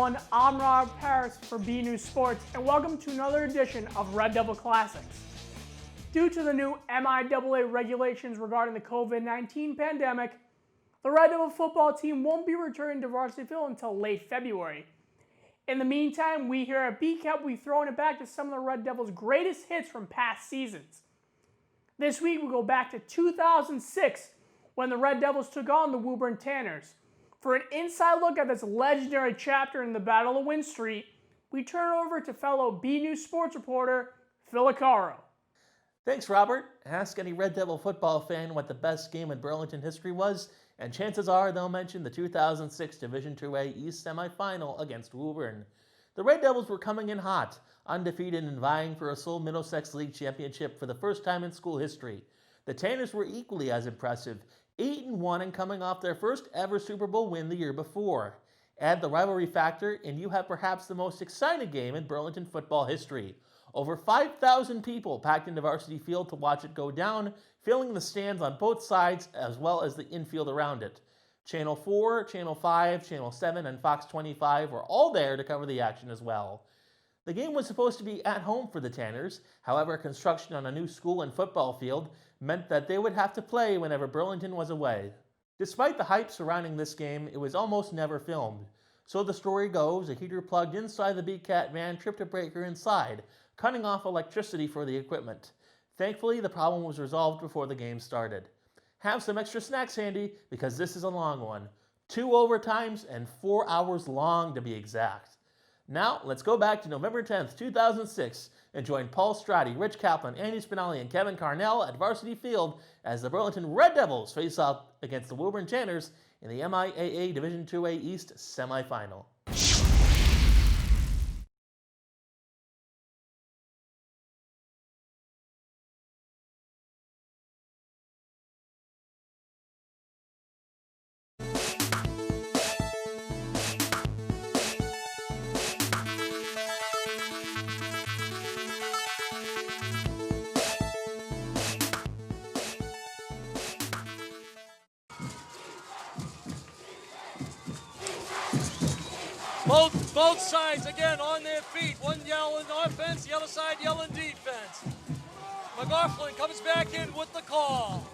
everyone, I'm Rob Paris for B News Sports, and welcome to another edition of Red Devil Classics. Due to the new MIAA regulations regarding the COVID-19 pandemic, the Red Devil football team won't be returning to varsity field until late February. In the meantime, we here at BCAT will be throwing it back to some of the Red Devils' greatest hits from past seasons. This week we go back to 2006 when the Red Devils took on the Woburn Tanners. For an inside look at this legendary chapter in the Battle of Winn Street, we turn over to fellow B News sports reporter Phil Acaro. Thanks, Robert. Ask any Red Devil football fan what the best game in Burlington history was, and chances are they'll mention the 2006 Division IIA East semifinal against Woburn. The Red Devils were coming in hot, undefeated and vying for a sole Middlesex League championship for the first time in school history. The Tanners were equally as impressive, 8-1 and coming off their first ever Super Bowl win the year before. Add the rivalry factor and you have perhaps the most exciting game in Burlington football history. Over 5,000 people packed into Varsity Field to watch it go down, filling the stands on both sides as well as the infield around it. Channel 4, Channel 5, Channel 7, and Fox 25 were all there to cover the action as well. The game was supposed to be at home for the Tanners. However, construction on a new school and football field meant that they would have to play whenever Burlington was away. Despite the hype surrounding this game, it was almost never filmed. So the story goes, a heater plugged inside the BCAT van tripped a breaker inside, cutting off electricity for the equipment. Thankfully, the problem was resolved before the game started. Have some extra snacks handy because this is a long one. 2 overtimes and 4 hours long to be exact. Now, let's go back to November 10th, 2006 and join Paul Strati, Rich Caplan, Andy Spinali, and Kevin Carnell at Varsity Field as the Burlington Red Devils face off against the Woburn Tanners in the MIAA Division IIA East semifinal. Both sides, again, on their feet. One yelling offense, the other side yelling defense. McLaughlin comes back in with the call.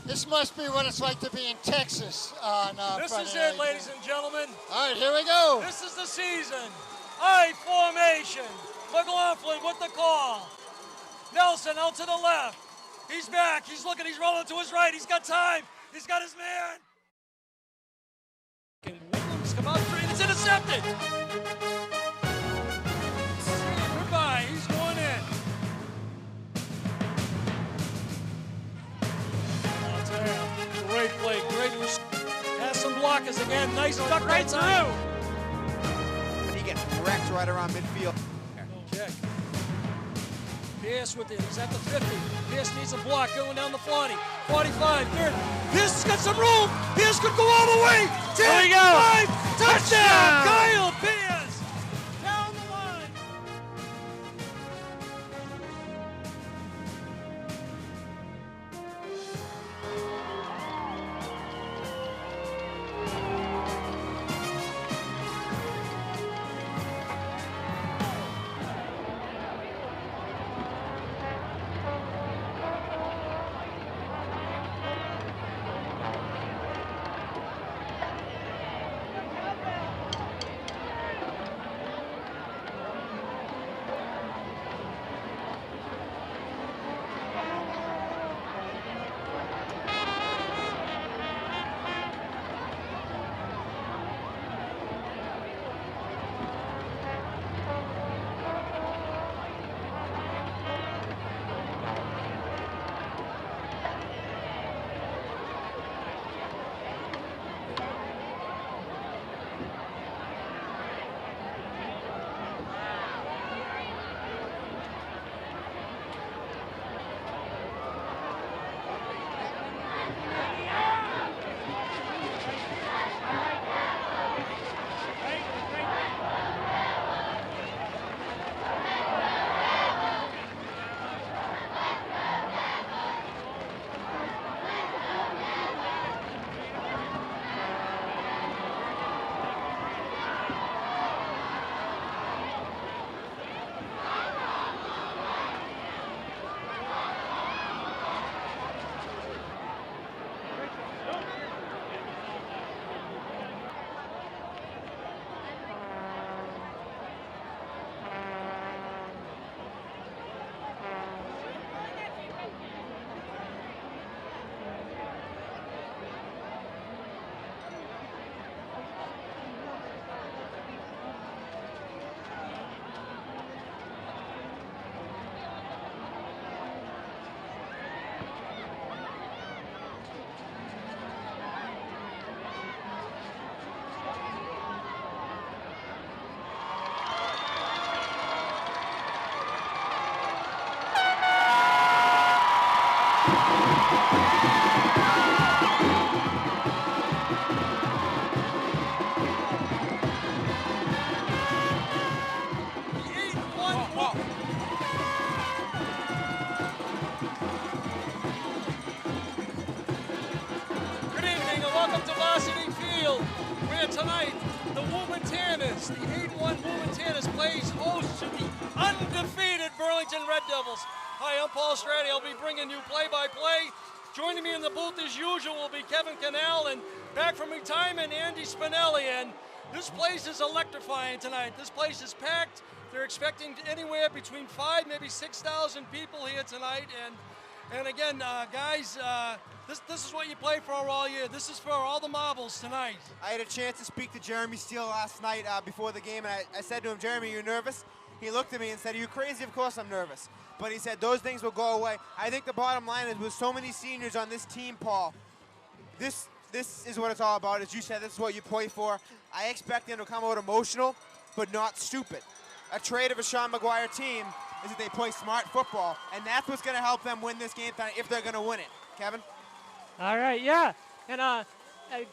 This must be what it's like to be in Texas on This Friday is night. it, ladies and gentlemen. All right, here we go. This is the season. I formation. McLaughlin with the call. Nelson out to the left. He's back. He's looking. He's rolling to his right. He's got time. He's got his man. Williams come out three. It's intercepted. Goodbye. He's going in. I'll tell you, great play. Great. Has some blockers again. Nice duck right through. He gets wrecked right around midfield. No kick. Pierce with it. He's at the 50. Pierce needs a block going down the 40. 45. 30. Pierce has got some room. Pierce could go all the way. 10, there we go. 5. Touchdown. Kyle Pierce. Down the line. field, where tonight the Woburn Tanners, the 8-1 Woburn Tanners, plays host to the undefeated Burlington Red Devils. Hi, I'm Paul Strati. I'll be bringing you play-by-play. Joining me in the booth as usual will be Kevin Carnell, and back from retirement, Andy Spinali. And this place is electrifying tonight. This place is packed. They're expecting anywhere between 5,000, maybe 6,000 people here tonight. And again, guys, this is what you play for all year. This is for all the marbles tonight. I had a chance to speak to Jeremy Steele last night before the game, and I said to him, Jeremy, you nervous? He looked at me and said, are you crazy? Of course I'm nervous. But he said those things will go away. I think the bottom line is with so many seniors on this team, Paul, this is what it's all about. As you said, this is what you play for. I expect them to come out emotional, but not stupid. A trait of a Sean McGuire team is that they play smart football, and that's what's going to help them win this game tonight if they're going to win it. Kevin? All right, yeah. And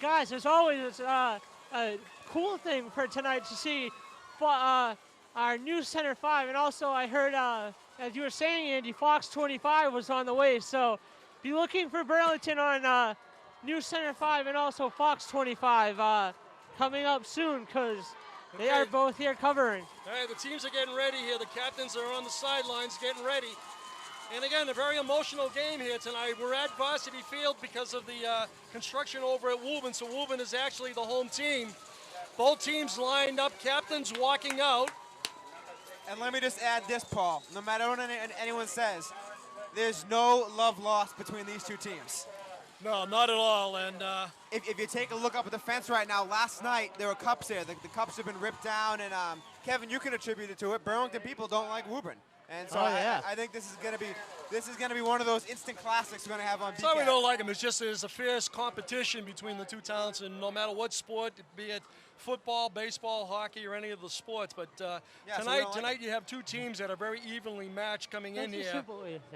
guys, as always, a cool thing for tonight to see our new center 5, and also I heard, as you were saying, Andy, Fox 25 was on the way, so be looking for Burlington on new center 5 and also Fox 25 coming up soon, because they are both here covering. All right, the teams are getting ready here. The captains are on the sidelines getting ready. And again, a very emotional game here tonight. We're at Varsity Field because of the construction over at Woburn, so Woburn is actually the home team. Both teams lined up, captains walking out. And let me just add this, Paul. No matter what anyone says, there's no love lost between these two teams. No, not at all. And if you take a look up at the fence right now, last night there were cups there. The cups have been ripped down, and Kevin, you can attribute it to it. Burlington people don't like Woburn, and so I think this is going to be one of those instant classics we're going to have on BCAT. It's not we don't like them. It's just there's a fierce competition between the two towns, and no matter what sport, be it football, baseball, hockey, or any of the sports. But tonight you have two teams that are very evenly matched coming in here.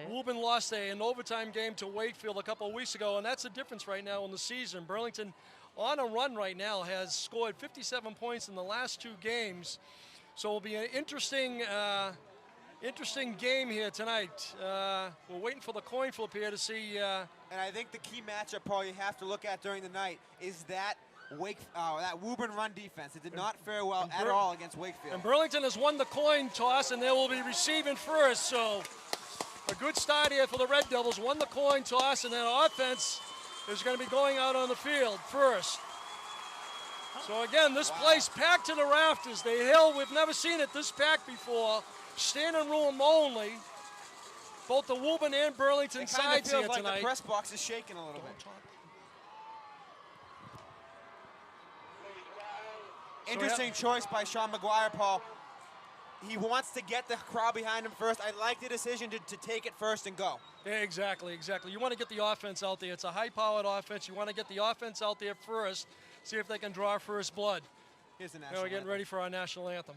Woburn lost an overtime game to Wakefield a couple of weeks ago, and that's the difference right now in the season. Burlington, on a run right now, has scored 57 points in the last two games. So it'll be an interesting game here tonight. We're waiting for the coin flip here to see. And I think the key matchup, Paul, you have to look at during the night is that that Woburn run defense. It did not fare well at all against Wakefield. And Burlington has won the coin toss, and they will be receiving first. So a good start here for the Red Devils. Won the coin toss, and then offense is going to be going out on the field first. So again, this place packed to the rafters. The hill, we've never seen it this packed before. Standing room only. Both the Woburn and Burlington sides here like tonight. The press box is shaking a little bit. Interesting choice by Sean McGuire, Paul. He wants to get the crowd behind him first. I like the decision to take it first and go. Yeah, exactly. You want to get the offense out there. It's a high-powered offense. You want to get the offense out there first, see if they can draw first blood. Here's the national We're getting ready for our national anthem.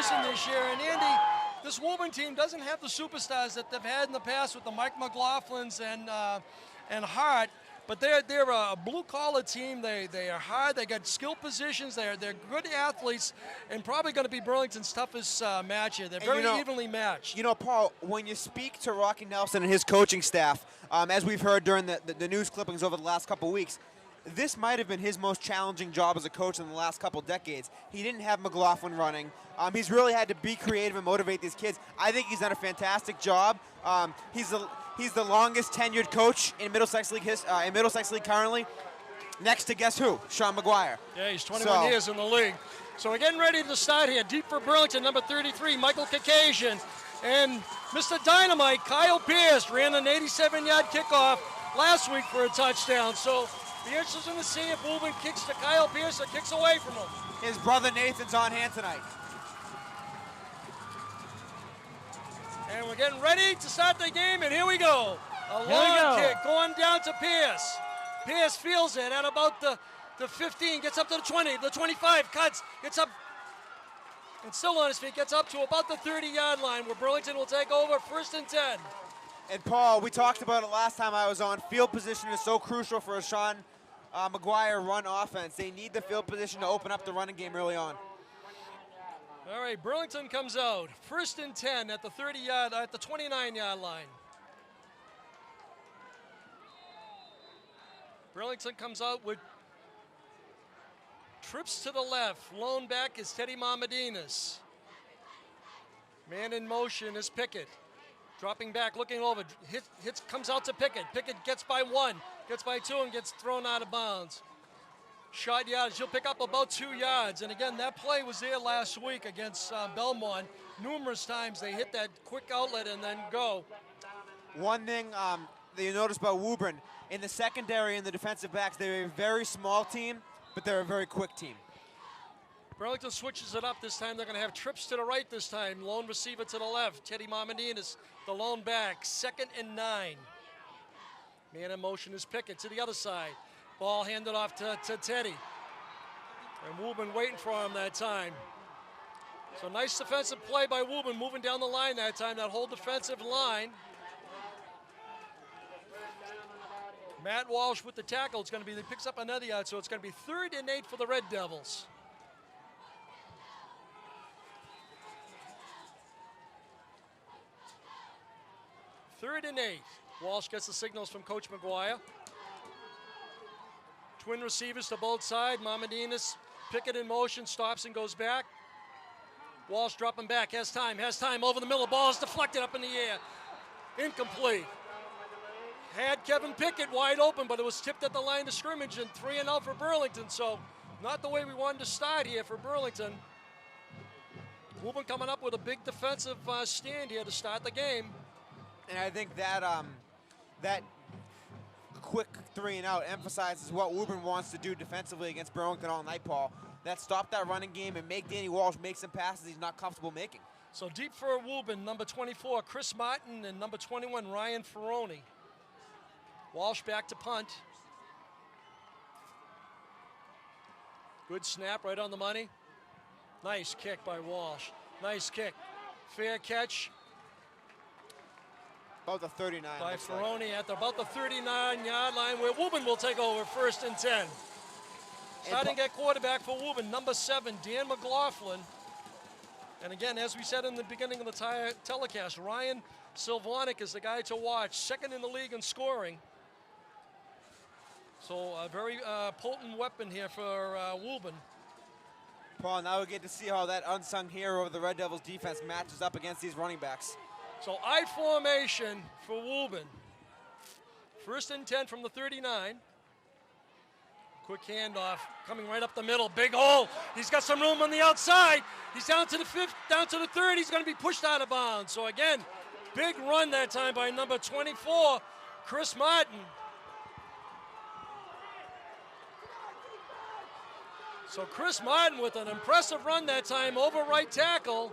person this year. And Andy, this Woburn team doesn't have the superstars that they've had in the past with the Mike McLaughlins and Hart. But they're a blue-collar team. They are hard. They got skill positions. They're good athletes, and probably going to be Burlington's toughest match here. They're very evenly matched. You know, Paul, when you speak to Rocky Nelson and his coaching staff, as we've heard during the news clippings over the last couple of weeks, this might have been his most challenging job as a coach in the last couple of decades. He didn't have McLaughlin running. He's really had to be creative and motivate these kids. I think he's done a fantastic job. He's the longest tenured coach in Middlesex League currently. Next to guess who? Sean McGuire. Yeah, he's 21 years in the league. So we're getting ready to start here. Deep for Burlington, number 33, Michael Caucasian. And Mr. Dynamite, Kyle Pierce, ran an 87-yard kickoff last week for a touchdown. So be interesting to see if Woburn kicks to Kyle Pierce or kicks away from him. His brother Nathan's on hand tonight. And we're getting ready to start the game, and here we go. A long kick going down to Pierce. Pierce feels it at about the 15, gets up to the 20, the 25, cuts, gets up, and still on his feet, gets up to about the 30-yard line where Burlington will take over, 1st and 10. And Paul, we talked about it last time I was on. Field position is so crucial for a Sean McGuire run offense. They need the field position to open up the running game early on. All right, Burlington comes out. 1st and 10 at the 29-yard line. Burlington comes out with trips to the left. Lone back is Teddy Mamadinas. Man in motion is Pickett. Dropping back, looking over. Hits comes out to Pickett. Pickett gets by 1, gets by 2, and gets thrown out of bounds. Shot yardage, he'll pick up about 2 yards. And again, that play was there last week against Belmont. Numerous times they hit that quick outlet and then go. One thing that you notice about Woburn, in the secondary and the defensive backs, they're a very small team, but they're a very quick team. Burlington switches it up this time. They're going to have trips to the right this time. Lone receiver to the left. Teddy Mamadinas, the lone back. 2nd and 9. Man in motion is Pickett to the other side. Ball handed off to Teddy. And Woburn waiting for him that time. So nice defensive play by Woburn, moving down the line that time, that whole defensive line. Matt Walsh with the tackle. It's going to be, he picks up another yard, so it's going to be 3rd and 8 for the Red Devils. Third and 8. Walsh gets the signals from Coach McGuire. Twin receivers to both sides. Mamadinas, Pickett in motion, stops and goes back. Walsh dropping back, has time over the middle. Ball is deflected up in the air. Incomplete. Had Kevin Pickett wide open, but it was tipped at the line of scrimmage and 3-0 for Burlington. So not the way we wanted to start here for Burlington. Woburn coming up with a big defensive stand here to start the game. And I think that that quick 3-and-out emphasizes what Woburn wants to do defensively against Burlington all night, Paul. That stop that running game and make Danny Walsh make some passes he's not comfortable making. So deep for Woburn, number 24, Chris Martin, and number 21, Ryan Ferroni. Walsh back to punt. Good snap right on the money. Nice kick by Walsh. Nice kick. Fair catch. About the 39. By Ferroni at about the 39-yard line where Woburn will take over, 1st and 10. Starting at quarterback for Woburn, number 7, Dan McLaughlin. And again, as we said in the beginning of the telecast, Ryan Silvonic is the guy to watch, 2nd in the league in scoring. So a very potent weapon here for Woburn. Paul, now we get to see how that unsung hero of the Red Devils defense matches up against these running backs. So I formation for Woburn. 1st and 10 from the 39. Quick handoff coming right up the middle. Big hole. He's got some room on the outside. He's down to the 5th, down to the 3rd. He's going to be pushed out of bounds. So again, big run that time by number 24, Chris Martin. So Chris Martin with an impressive run that time over right tackle.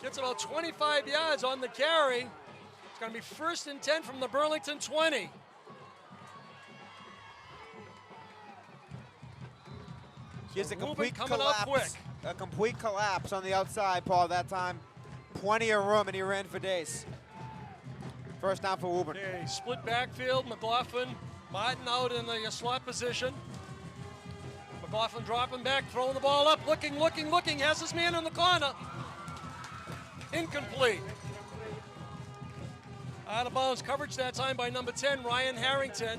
Gets about 25 yards on the carry. It's going to be 1st and 10 from the Burlington 20. Here's a complete coming collapse. up quick. a complete collapse on the outside, Paul, that time. Plenty of room, and he ran for days. First down for Woburn. Okay, split backfield, McLaughlin, Martin out in the slot position. McLaughlin dropping back, throwing the ball up, looking, has his man in the corner. Incomplete. Out of bounds coverage that time by number 10, Ryan Harrington.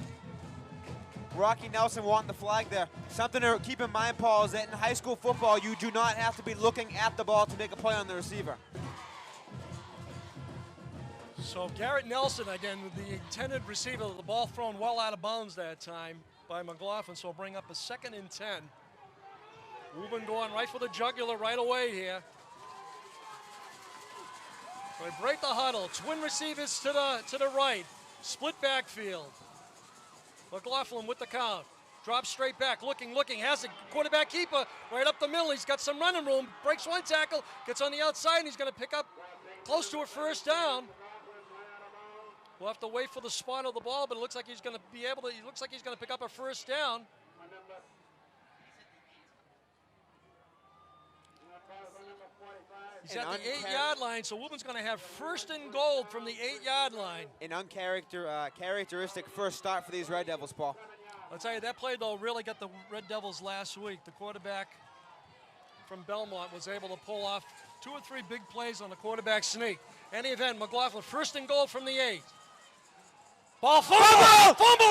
Rocky Nelson wanting the flag there. Something to keep in mind, Paul, is that in high school football, you do not have to be looking at the ball to make a play on the receiver. So Garrett Nelson, again, with the intended receiver, the ball thrown well out of bounds that time by McLaughlin, so bring up a 2nd and 10. Woburn going right for the jugular right away here. So they break the huddle. Twin receivers to the right. Split backfield. McLaughlin with the count. Drops straight back, looking, has a quarterback keeper right up the middle. He's got some running room, breaks one tackle, gets on the outside, and he's going to pick up close to a first down. We'll have to wait for the spot of the ball, but it looks like he's going to be able to, he looks like he's going to pick up a first down. He's at the 8-yard line, so Woburn's going to have 1st and goal from the 8-yard line. An uncharacteristic first start for these Red Devils, Paul. I'll tell you, that play, though, really got the Red Devils last week. The quarterback from Belmont was able to pull off 2 or 3 big plays on the quarterback sneak. Any event, McLaughlin, 1st and goal from the 8. Ball fumble!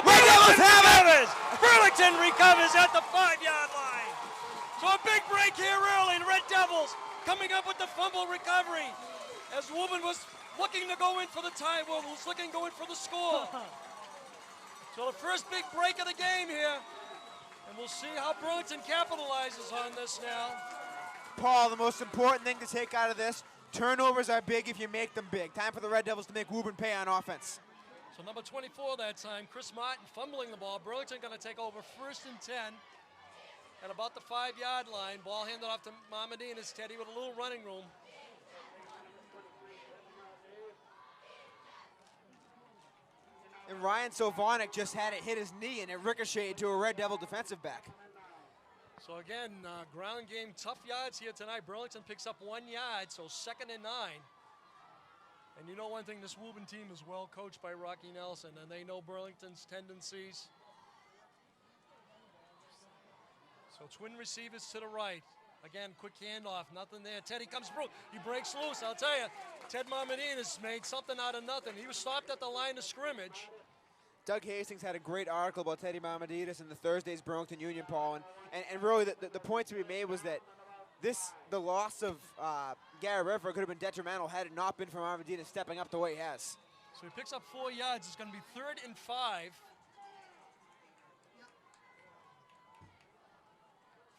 Red Devils have it! Burlington recovers at the 5-yard line. So a big break here early. The Red Devils coming up with the fumble recovery as Woburn was looking to go in for the tie. Well, was looking to go in for the score. So the first big break of the game here, and we'll see how Burlington capitalizes on this now. Paul, the most important thing to take out of this, turnovers are big if you make them big. Time for the Red Devils to make Woburn pay on offense. So number 24 that time, Chris Martin fumbling the ball. Burlington going to take over 1st and 10 at about the 5-yard line. Ball handed off to Mamadinas. Teddy with a little running room. And Ryan Sovanik just had it hit his knee, and it ricocheted to a Red Devil defensive back. So again, ground game, tough yards here tonight. Burlington picks up 1 yard, so 2nd and 9. And you know one thing, this Woburn team is well coached by Rocky Nelson, and they know Burlington's tendencies. So twin receivers to the right. Again, quick handoff, nothing there. Teddy comes through, he breaks loose. I'll tell you, Ted Mamadinas made something out of nothing. He was stopped at the line of scrimmage. Doug Hastings had a great article about Teddy Mamadinas in the Thursday's Burlington Union, Paul, and really the point to be made was that the loss of Gary River could have been detrimental had it not been for Mamadinas stepping up the way he has. So he picks up 4 yards. It's going to be 3rd and 5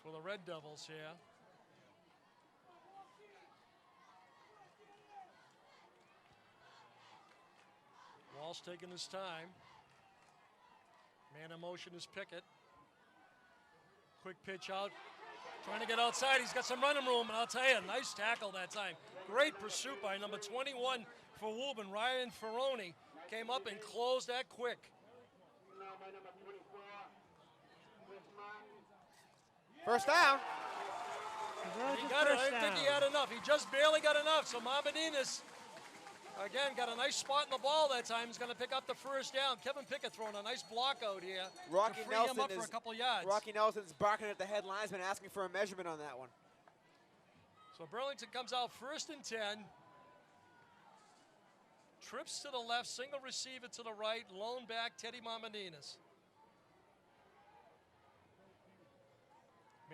for the Red Devils here. Walsh taking his time. Man in motion is Pickett. Quick pitch out. Trying to get outside. He's got some running room, and I'll tell you, nice tackle that time. Great pursuit by number 21 for Woburn. Ryan Ferroni came up and closed that quick. First down. He got it. I didn't think he had enough. He just barely got enough. So Mamadinas, again, got a nice spot in the ball that time. He's going to pick up the first down. Kevin Pickett throwing a nice block out here Rocky to free Nelson him up for a couple yards. Rocky Nelson's barking at the head linesman, asking for a measurement on that one. So Burlington comes out 1st and 10. Trips to the left, single receiver to the right, lone back, Teddy Mamadinas.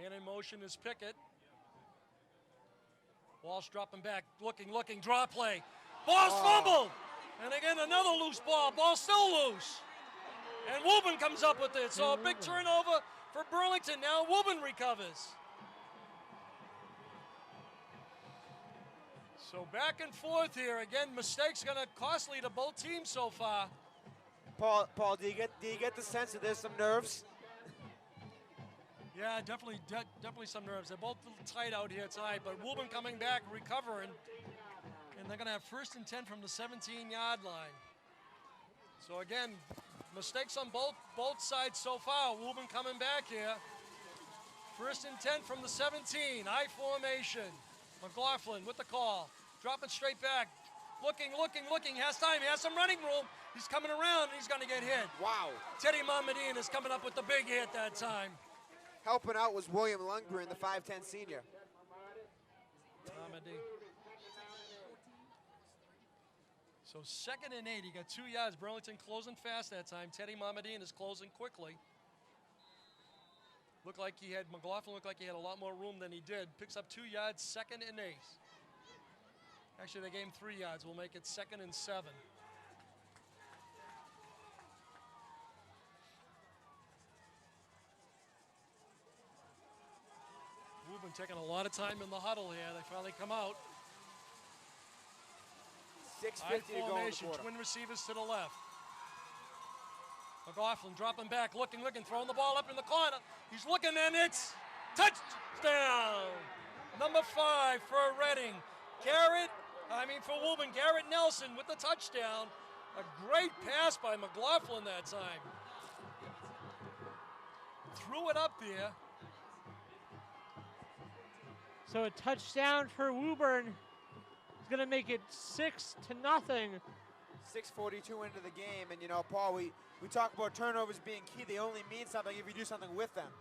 Man in motion is Pickett. Walsh dropping back, looking, draw play. Ball's fumbled! And again, another loose ball. Ball's still loose. And Woburn comes up with it. So a big turnover for Burlington. Now Woburn recovers. So back and forth here. Again, mistakes going to costly to both teams so far. Paul, do you get the sense that there's some nerves? Yeah, definitely some nerves. They're both a little tight out here tonight, but Woburn coming back, recovering, and they're going to have 1st and 10 from the 17-yard line. So again, mistakes on both sides so far. Woburn coming back here. First and 10 from the 17. I formation. McLaughlin with the call. Dropping straight back. Looking. Has time. He has some running room. He's coming around and he's going to get hit. Wow. Teddy Mamadine is coming up with the big hit that time. Helping out was William Lundgren, the 5'10 senior. Mamadine. So 2nd and 8. He got 2 yards. Burlington closing fast that time. Teddy Mamadine is closing quickly. McLaughlin looked like he had a lot more room than he did. Picks up 2 yards, 2nd and 8. Actually, they gave him 3 yards. We'll make it 2nd and 7. Woburn taking a lot of time in the huddle here. They finally come out. 6:50 to go in the formation, quarter. twin receivers to the left. McLaughlin dropping back, looking, throwing the ball up in the corner. He's looking and it's touchdown. Number 5 for Reading. For Woburn, Garrett Nelson with the touchdown. A great pass by McLaughlin that time. Threw it up there. So a touchdown for Woburn is going to make it 6-0. 6:42 into the game, and Paul, we talk about turnovers being key. They only mean something if you do something with them.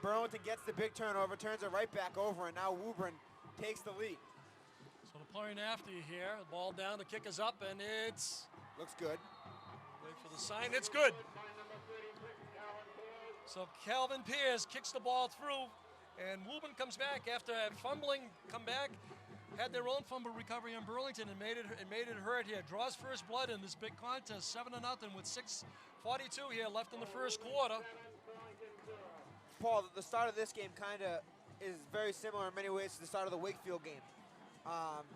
Burlington gets the big turnover, turns it right back over, and now Woburn takes the lead. So the point after you here, the ball down, the kick is up, and it's... Looks good. Wait for the sign, it's good. So Calvin Pierce kicks the ball through, and Woburn comes back after fumbling, had their own fumble recovery on Burlington and made it hurt here. Draws first blood in this big contest, 7-0 with 6:42 here left in the first quarter. Paul, the start of this game kind of is very similar in many ways to the start of the Wakefield game.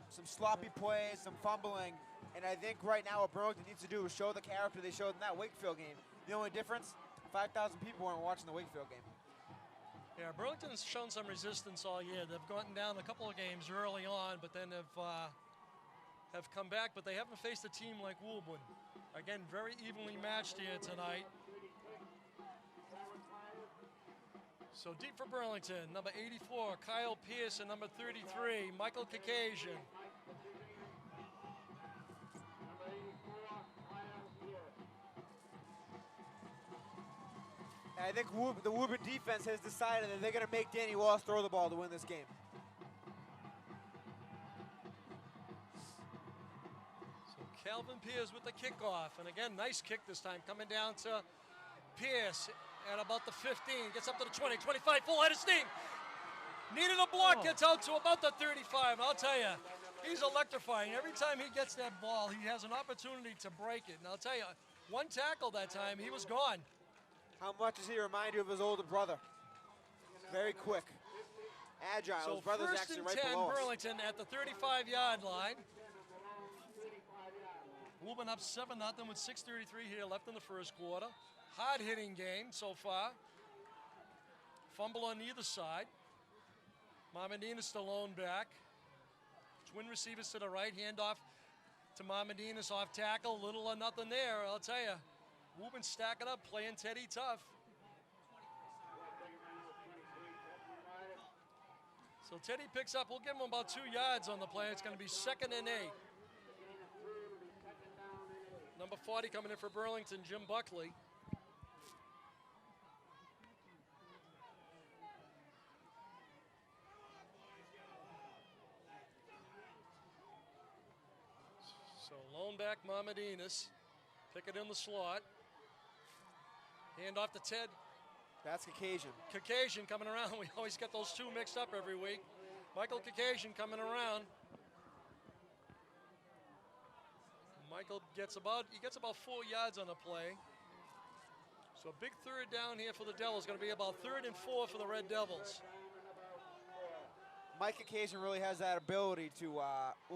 Some sloppy plays, some fumbling, and I think right now what Burlington needs to do is show the character they showed in that Wakefield game. The only difference, 5,000 people weren't watching the Wakefield game. Yeah, Burlington's shown some resistance all year. They've gotten down a couple of games early on, but then have come back, but they haven't faced a team like Woburn. Again, very evenly matched here tonight. So deep for Burlington, number 84, Kyle Pierce, and number 33, Michael Caucasian. And I think the Woburn defense has decided that they're going to make Danny Wallace throw the ball to win this game. So Calvin Pierce with the kickoff, and again, nice kick this time, coming down to Pierce at about the 15, gets up to the 20, 25, full head of steam. Needed a block, gets out to about the 35, and I'll tell you, he's electrifying. Every time he gets that ball, he has an opportunity to break it, and I'll tell you, one tackle that time, he was gone. How much does he remind you of his older brother? Very quick, agile. So his brother's first actually and right 10, below us. Burlington at the 35-yard line. Woburn up 7-0 with 6:33 here left in the first quarter. Hard-hitting game so far. Fumble on either side. Mamadinus the lone back. Twin receivers to the right, handoff to Mamadinus off tackle. Little or nothing there, I'll tell you. Woburn stacking up, playing Teddy tough. So Teddy picks up, we'll give him about 2 yards on the play. It's going to be 2nd and 8. Number 40 coming in for Burlington, Jim Buckley. So lone back Mamadinus, pick it in the slot. Hand off to Ted. That's Caucasian. Caucasian coming around. We always get those two mixed up every week. Michael Caucasian coming around. Michael gets about 4 yards on the play. So a big third down here for the Devils. Going to be about 3rd and 4 for the Red Devils. Mike Caucasian really has that ability to,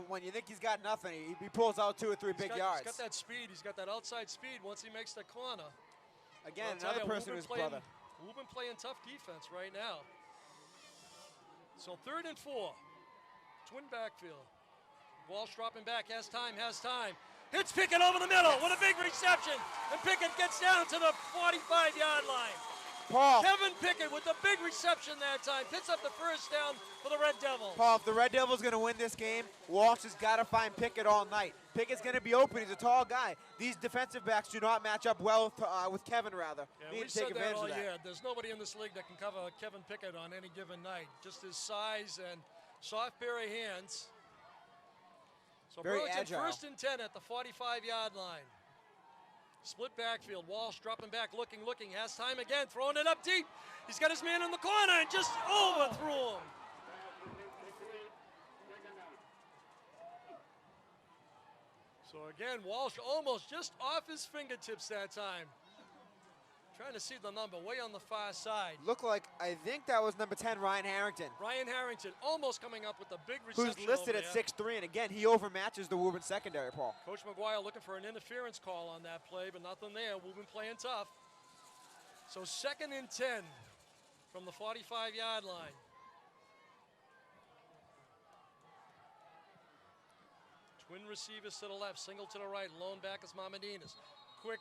when you think he's got nothing, he pulls out 2 or 3 big yards. He's got that speed. He's got that outside speed once he makes the corner. Again, another person who's brother. Woburn playing tough defense right now. So 3rd and 4. Twin backfield. Walsh dropping back, has time. Hits Pickett over the middle with a big reception. And Pickett gets down to the 45-yard line. Paul. Kevin Pickett with the big reception that time. Picks up the first down for the Red Devils. Paul, if the Red Devils going to win this game, Walsh has got to find Pickett all night. Pickett's going to be open. He's a tall guy. These defensive backs do not match up well with Kevin, rather. Yeah, we said that all year. There's nobody in this league that can cover Kevin Pickett on any given night. Just his size and soft pair of hands. So Very Burlington agile. 1st and 10 at the 45-yard line. Split backfield. Walsh dropping back, looking. Has time again, throwing it up deep. He's got his man in the corner and just overthrew him. So again, Walsh almost just off his fingertips that time. Trying to see the number way on the far side. Look like, I think that was number 10, Ryan Harrington. Ryan Harrington almost coming up with a big reception. Who's listed at 6'3", and again, he overmatches the Woburn secondary, Paul. Coach McGuire looking for an interference call on that play, but nothing there. Woburn playing tough. So 2nd and 10 from the 45-yard line. Twin receivers to the left, single to the right, lone back is Mamadinas. Quick.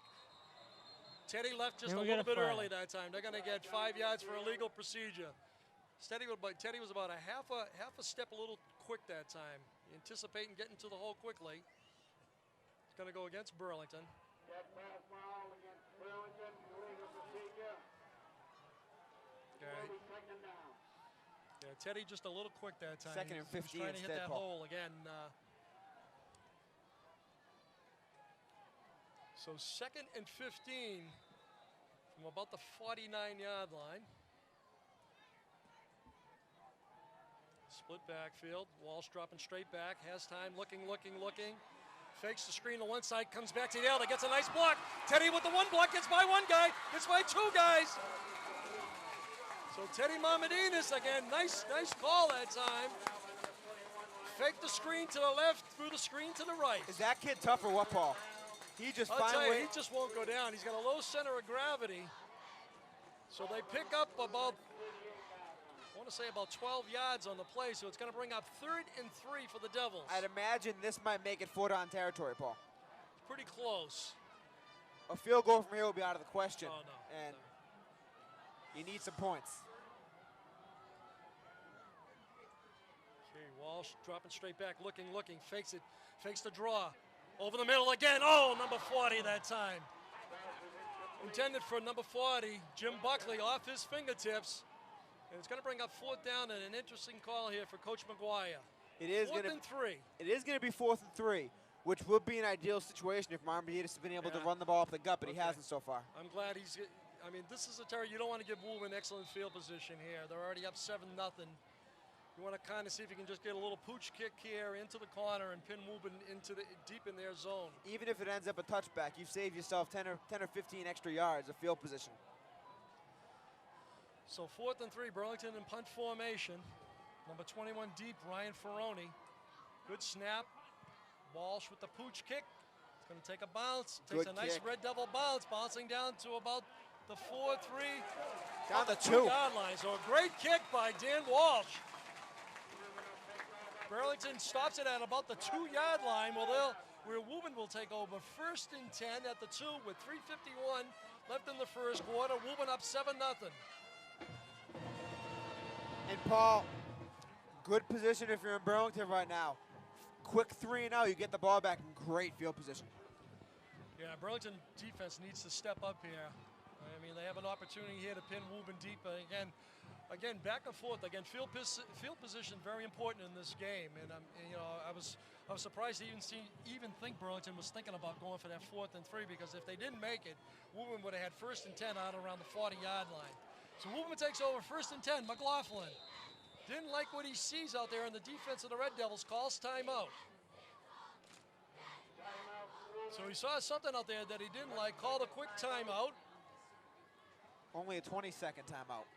Teddy left just a little bit early that time. They're going to get 5 yards for illegal procedure. Teddy was about a half a step a little quick that time. Anticipating getting to the hole quickly. It's going to go against Burlington. Okay. Yeah, Teddy just a little quick that time. 2nd and 15 He's trying to hit instead, that Paul. hole again. So 2nd and 15 from about the 49-yard line. Split backfield. Walsh dropping straight back. Has time. Looking. Fakes the screen to one side. Comes back to the other. Gets a nice block. Teddy with the one block. Gets by one guy. Gets by two guys. So Teddy Mamadinas again. Nice call that time. Fake the screen to the left. Through the screen to the right. Is that kid tough or what, Paul? He just I'll tell you, finally. he just won't go down. He's got a low center of gravity. So they pick up about, I want to say about 12 yards on the play, so it's going to bring up 3rd and 3 for the Devils. I'd imagine this might make it 4-down territory, Paul. It's pretty close. A field goal from here will be out of the question. Oh, no. And you need some points. Okay, Walsh dropping straight back, looking, fakes it, fakes the draw. Over the middle again. Oh, number 40 that time. Intended for number 40, Jim Buckley, off his fingertips. And it's going to bring up 4th down and an interesting call here for Coach McGuire. It is 4th and 3. It is going to be 4th and 3, which would be an ideal situation if Marmaditas has been able to run the ball up the gut, but he hasn't so far. I'm glad he's. I mean, this is a territory you don't want to give Woburn excellent field position here. They're already up 7-0. You want to kind of see if you can just get a little pooch kick here into the corner and pin Woburn into deep in their zone. Even if it ends up a touchback, you've saved yourself 10 or 15 extra yards of field position. So 4th and 3, Burlington in punt formation. Number 21 deep, Ryan Ferroni. Good snap. Walsh with the pooch kick. It's going to take a bounce. Takes a nice Red Devil bounce, bouncing down to about the 4-3. Down the 2-yard line. So a great kick by Dan Walsh. Burlington stops it at about the 2-yard line. Where Woburn will take over 1st and 10 at the 2 with 3:51 left in the first quarter. Woburn up 7-0. And Paul, good position if you're in Burlington right now. Quick 3-0, you get the ball back in great field position. Yeah, Burlington defense needs to step up here. I mean, they have an opportunity here to pin Woburn deep. Again, back and forth. Again, field position very important in this game. And I was surprised to even think Burlington was thinking about going for that 4th and 3, because if they didn't make it, Woburn would have had 1st and 10 out around the 40-yard line. So Woburn takes over 1st and 10. McLaughlin didn't like what he sees out there in the defense of the Red Devils. Calls timeout. So he saw something out there that he didn't like. Called a quick timeout. Only a 20-second timeout.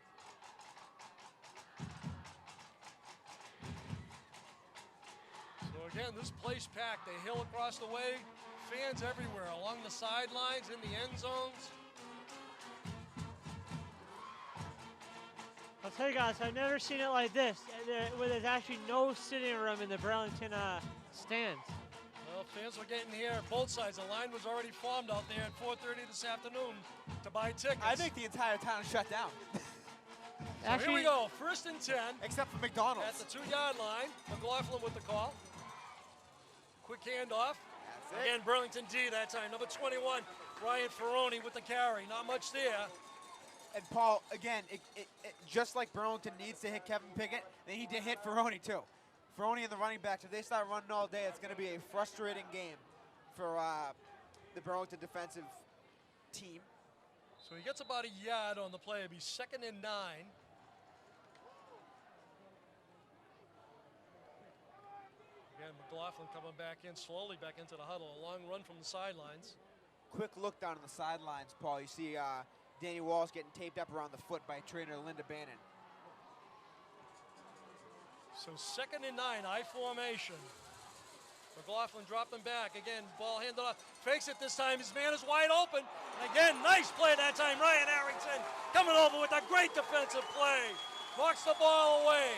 So again, this place packed. The hill across the way, fans everywhere, along the sidelines, in the end zones. I'll tell you guys, I've never seen it like this, where there's actually no sitting room in the Burlington stands. Well, fans were getting here both sides. The line was already formed out there at 4:30 this afternoon to buy tickets. I think the entire town is shut down. So here we go, 1st and 10. Except for McDonald's. At the 2-yard line. McLaughlin with the call. Quick handoff. That's it. Again, Burlington D that time. Number 21, Ryan Ferroni with the carry. Not much there. And Paul, again, just like Burlington needs to hit Kevin Pickett, they need to hit Ferroni too. Ferroni and the running backs, if they start running all day, it's going to be a frustrating game for the Burlington defensive team. So he gets about a yard on the play. It'll be 2nd and 9. Again, McLaughlin coming back in slowly back into the huddle. A long run from the sidelines. Quick look down on the sidelines, Paul. You see Danny Walsh getting taped up around the foot by trainer Linda Bannon. So 2nd and 9, I formation. McLaughlin dropping back. Again, ball handed off. Fakes it this time. His man is wide open. And again, nice play that time. Ryan Harrington coming over with a great defensive play. Knocks the ball away.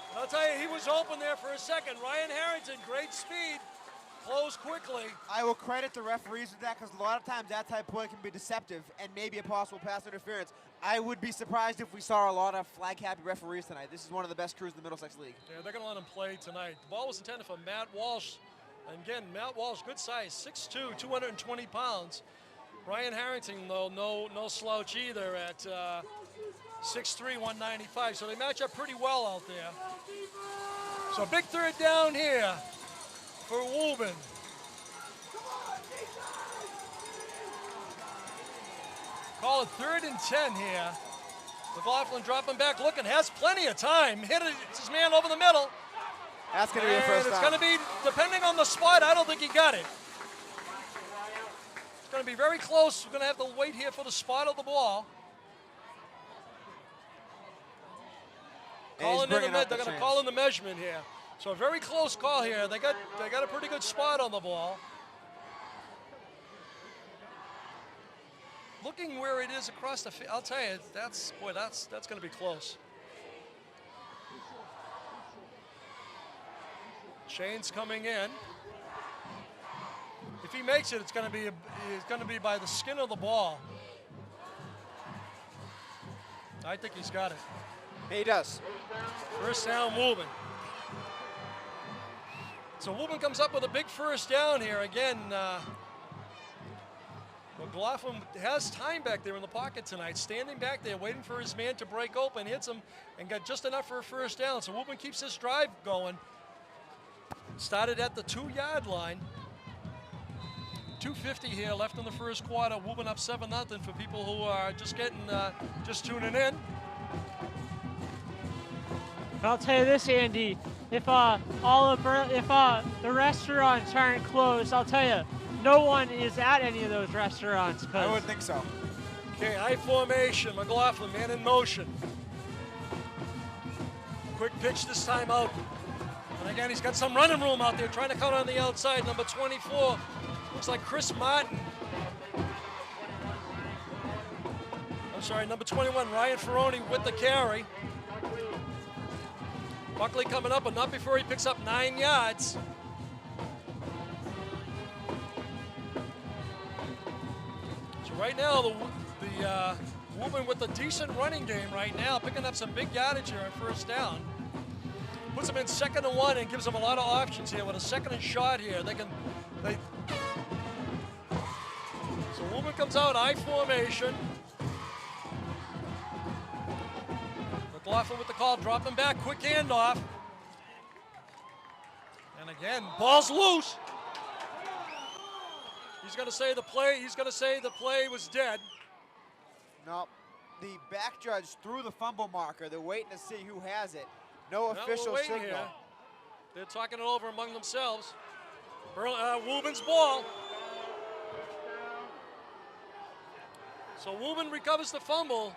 And I'll tell you, he was open there for a second. Ryan Harrington, great speed. Closed quickly. I will credit the referees with that because a lot of times that type of play can be deceptive and maybe a possible pass interference. I would be surprised if we saw a lot of flag-happy referees tonight. This is one of the best crews in the Middlesex League. Yeah, they're going to let him play tonight. The ball was intended for Matt Walsh. And again, Matt Walsh, good size, 6'2", 220 pounds. Ryan Harrington, though, no slouch either at 6'3", 195. So they match up pretty well out there. So big 3rd down here for Woburn. Call it 3rd and 10 here. McLaughlin dropping back, looking, has plenty of time. Hit his man over the middle. That's going to be a first down. It's going to be, depending on the spot, I don't think he got it. It's going to be very close. We're going to have to wait here for the spot of the ball. They're going to call in the measurement here. So a very close call here. They got a pretty good spot on the ball. Looking where it is across the field, I'll tell you, that's going to be close. Shane's coming in. If he makes it, it's going to be by the skin of the ball. I think he's got it. He does. First down, Woburn. So Woburn comes up with a big first down here. Again, McLaughlin has time back there in the pocket tonight, standing back there, waiting for his man to break open, hits him, and got just enough for a first down. So Woburn keeps this drive going. Started at the 2-yard line. 2:50 here left in the first quarter. Woburn up 7-0 for people who are just tuning in. I'll tell you this, Andy. If the restaurants aren't closed, I'll tell you, no one is at any of those restaurants. I would think so. Okay, I formation. McLaughlin, man in motion. Quick pitch this time out. And again, he's got some running room out there, trying to cut on the outside. Number 24, looks like Chris Martin. I'm sorry, number 21, Ryan Ferroni with the carry. Buckley coming up, but not before he picks up 9 yards. So right now, the Woburn with a decent running game right now, picking up some big yardage here on first down. Puts them in 2nd and 1 and gives them a lot of options here with a 2nd and shot here. So Woburn comes out, I formation. McLaughlin with the call, dropping back, quick handoff. And again, ball's loose. He's going to say the play was dead. No, the back judge threw the fumble marker. They're waiting to see who has it. No official signal. Here. They're talking it over among themselves. Woburn's ball. So Woburn recovers the fumble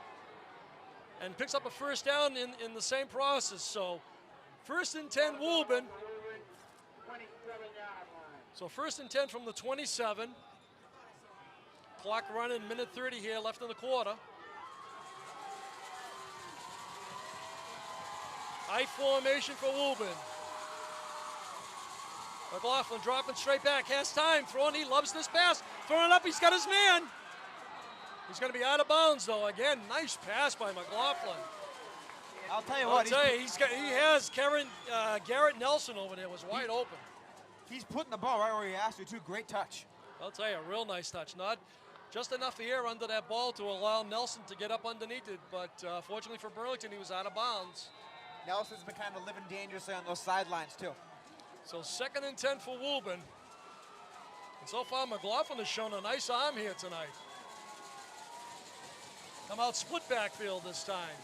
and picks up a first down in the same process. So 1st and 10 Woburn. So 1st and 10 from the 27. Clock running, minute 30 here left in the quarter. I formation for Woburn. McLaughlin dropping straight back, has time, throwing, he loves this pass, throwing it up, he's got his man. He's going to be out of bounds though. Again, nice pass by McLaughlin. I'll tell you I'll what, tell you, he has Garrett Nelson over there, was wide open. he's putting the ball right where he has to, too. Great touch. I'll tell you, a real nice touch. Not just enough air under that ball to allow Nelson to get up underneath it, but fortunately for Burlington, he was out of bounds. Nelson's been kind of living dangerously on those sidelines, too. So 2nd and 10 for Woburn. And so far, McLaughlin has shown a nice arm here tonight. Come out split backfield this time.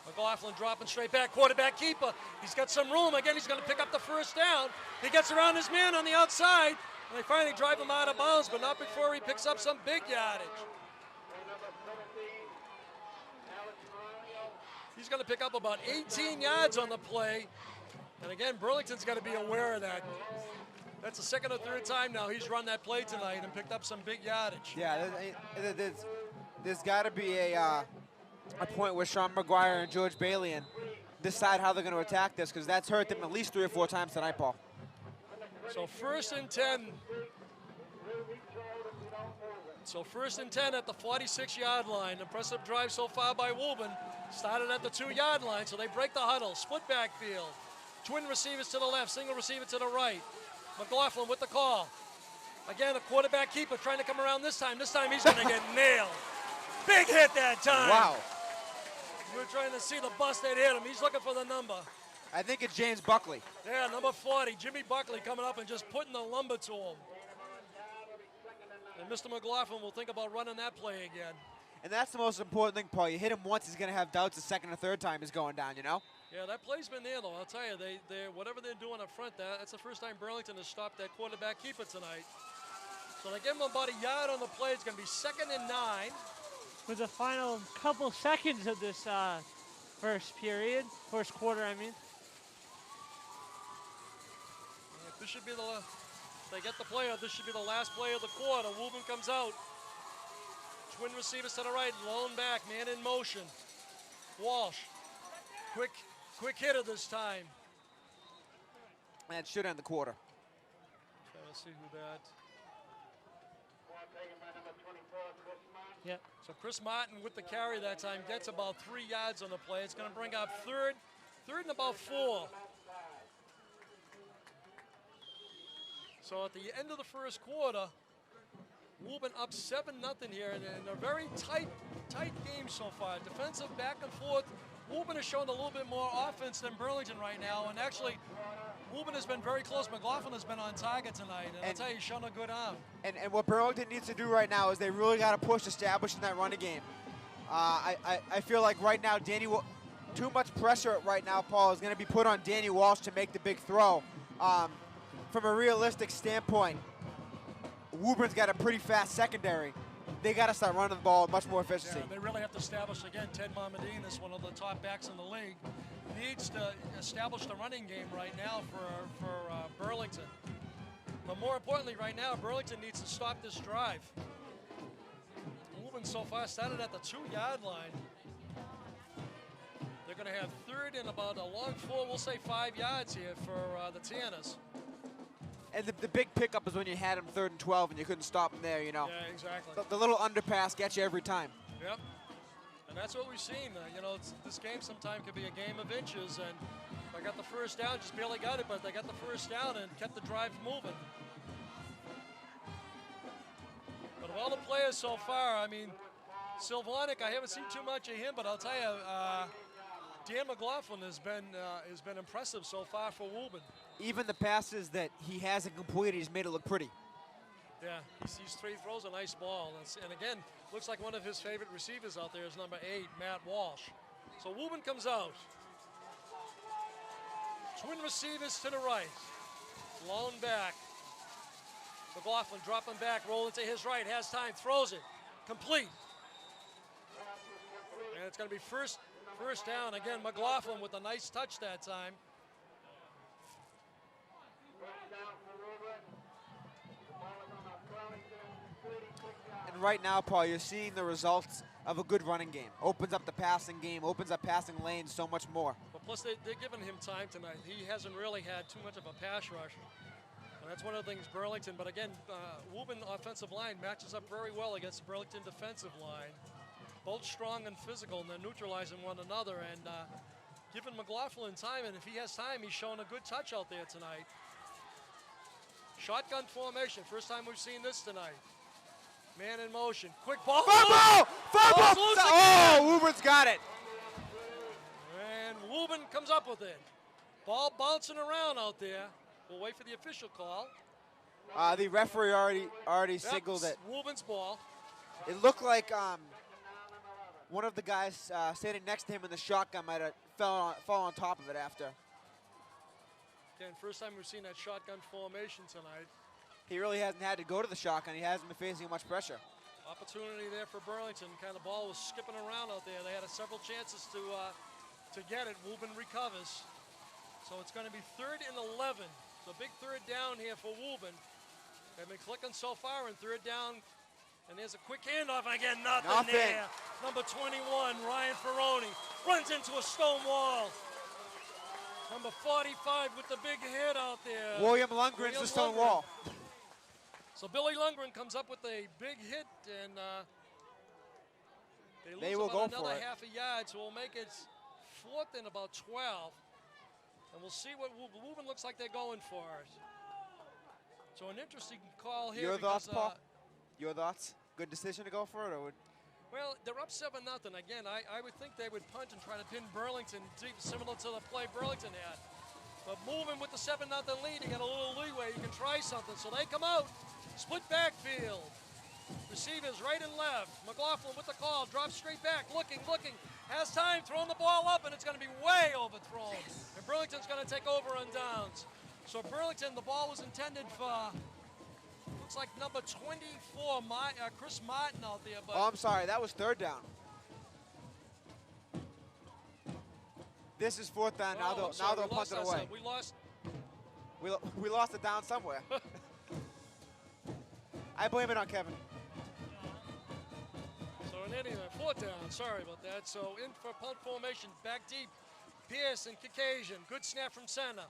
McLaughlin dropping straight back, quarterback keeper. He's got some room. Again, he's going to pick up the first down. He gets around his man on the outside, and they finally drive him out of bounds, but not before he picks up some big yardage. He's going to pick up about 18 yards on the play. And again, Burlington's got to be aware of that. That's the 2nd or 3rd time now he's run that play tonight and picked up some big yardage. Yeah, there's got to be a point where Sean McGuire and George Bailey decide how they're going to attack this, because that's hurt them at least 3 or 4 times tonight, Paul. So 1st and 10. So 1st and 10 at the 46-yard line. Impressive drive so far by Woburn. Started at the 2-yard line, so they break the huddle. Split backfield. Twin receivers to the left, single receiver to the right. McLaughlin with the call. Again, a quarterback keeper trying to come around this time. This time he's going to get nailed. Big hit that time. Wow. We're trying to see the bust that hit him. He's looking for the number. I think it's James Buckley. Yeah, number 40, Jimmy Buckley coming up and just putting the lumber to him. And Mr. McLaughlin will think about running that play again. And that's the most important thing, Paul. You hit him once, he's going to have doubts the 2nd or 3rd time he's going down, you know? Yeah, that play's been there, though. I'll tell you, whatever they're doing up front, that's the first time Burlington has stopped that quarterback keeper tonight. So they give him about a yard on the play. It's going to be 2nd and 9. With the final couple seconds of this first quarter, I mean. If this should be if they get the play out, this should be the last play of the quarter. Woburn comes out. Twin receivers to the right, lone back, man in motion. Walsh, quick hitter this time. That should end the quarter. Trying to see who that. Yep. So Chris Martin with the carry that time gets about 3 yards on the play. It's going to bring up third and about 4. So at the end of the first quarter, Woburn up 7-0 here in a very tight game so far. Defensive back and forth. Woburn has shown a little bit more offense than Burlington right now, and actually Woburn has been very close. McLaughlin has been on target tonight, and I'll tell you, he's shown a good arm. And what Burlington needs to do right now is they really got to push establishing that running game. I feel like right now, too much pressure right now, Paul, is going to be put on Danny Walsh to make the big throw. From a realistic standpoint, Woburn's got a pretty fast secondary. They got to start running the ball with much more efficiency. Yeah, they really have to establish, again, Ted Marmadine is one of the top backs in the league. Needs to establish the running game right now for Burlington. But more importantly right now, Burlington needs to stop this drive. Woburn so far started at the 2-yard line. They're going to have 3rd and about a long 4, we'll say 5 yards here for the Tanners. And the big pickup is when you had him 3rd and 12 and you couldn't stop him there, you know. Yeah, exactly. The little underpass gets you every time. Yep. And that's what we've seen. This game sometimes could be a game of inches, and they got the first down, just barely got it, but they got the first down and kept the drive moving. But of all the players so far, I mean, Silvonic, I haven't seen too much of him, but I'll tell you, Dan McLaughlin has been impressive so far for Woburn. Even the passes that he hasn't completed, he's made it look pretty. Yeah, he throws a nice ball. And again, looks like one of his favorite receivers out there is number 8, Matt Walsh. So Woburn comes out. Twin receivers to the right. Lone back. McLaughlin dropping back, rolling to his right, has time, throws it. Complete. And it's going to be first down. Again, McLaughlin with a nice touch that time. And right now, Paul, you're seeing the results of a good running game. Opens up the passing game, opens up passing lanes so much more. But Plus, they're giving him time tonight. He hasn't really had too much of a pass rush. And that's one of the things Burlington, but again, Woburn offensive line matches up very well against the Burlington defensive line. Both strong and physical, and they're neutralizing one another. And giving McLaughlin time, and if he has time, he's showing a good touch out there tonight. Shotgun formation, first time we've seen this tonight. Man in motion, quick ball. Fumble! Fumble! Oh, Woburn's got it. And Woburn comes up with it. Ball bouncing around out there. We'll wait for the official call. The referee already signaled it. Woburn's ball. It looked like one of the guys standing next to him in the shotgun might have fall on top of it after. Again, first time we've seen that shotgun formation tonight. He really hasn't had to go to the shotgun. He hasn't been facing much pressure. Opportunity there for Burlington. Kind of ball was skipping around out there. They had several chances to get it. Woburn recovers. So it's going to be 3rd and 11. So big third down here for Woburn. They've been clicking so far in third down. And there's a quick handoff. Again, nothing there. Number 21, Ryan Ferroni, runs into a stone wall. Number 45 with the big hit out there. William Lundgren's the stone wall. So Billy Lundgren comes up with a big hit, and they lose about another half a yard, so we'll make it 4th and about 12. And we'll see what Woburn looks like they're going for. So an interesting call here. Your thoughts, Paul? Your thoughts? Good decision to go for it, or would? Well, they're up 7-0. Again, I would think they would punt and try to pin Burlington deep, similar to the play Burlington had. But moving with the 7-0 lead, you get a little leeway. You can try something. So they come out, split backfield. Receivers right and left. McLaughlin with the call, drops straight back, looking, has time, throwing the ball up, and it's going to be way overthrown. And Burlington's going to take over on downs. So Burlington, the ball was intended for, looks like number 24, Chris Martin out there. But oh, I'm sorry, that was 3rd down. This is 4th down. Now they'll punt it away. We lost it down somewhere. I blame it on Kevin. So in any event, 4th down, sorry about that. So in for punt formation, back deep. Pierce and Caucasian, good snap from center.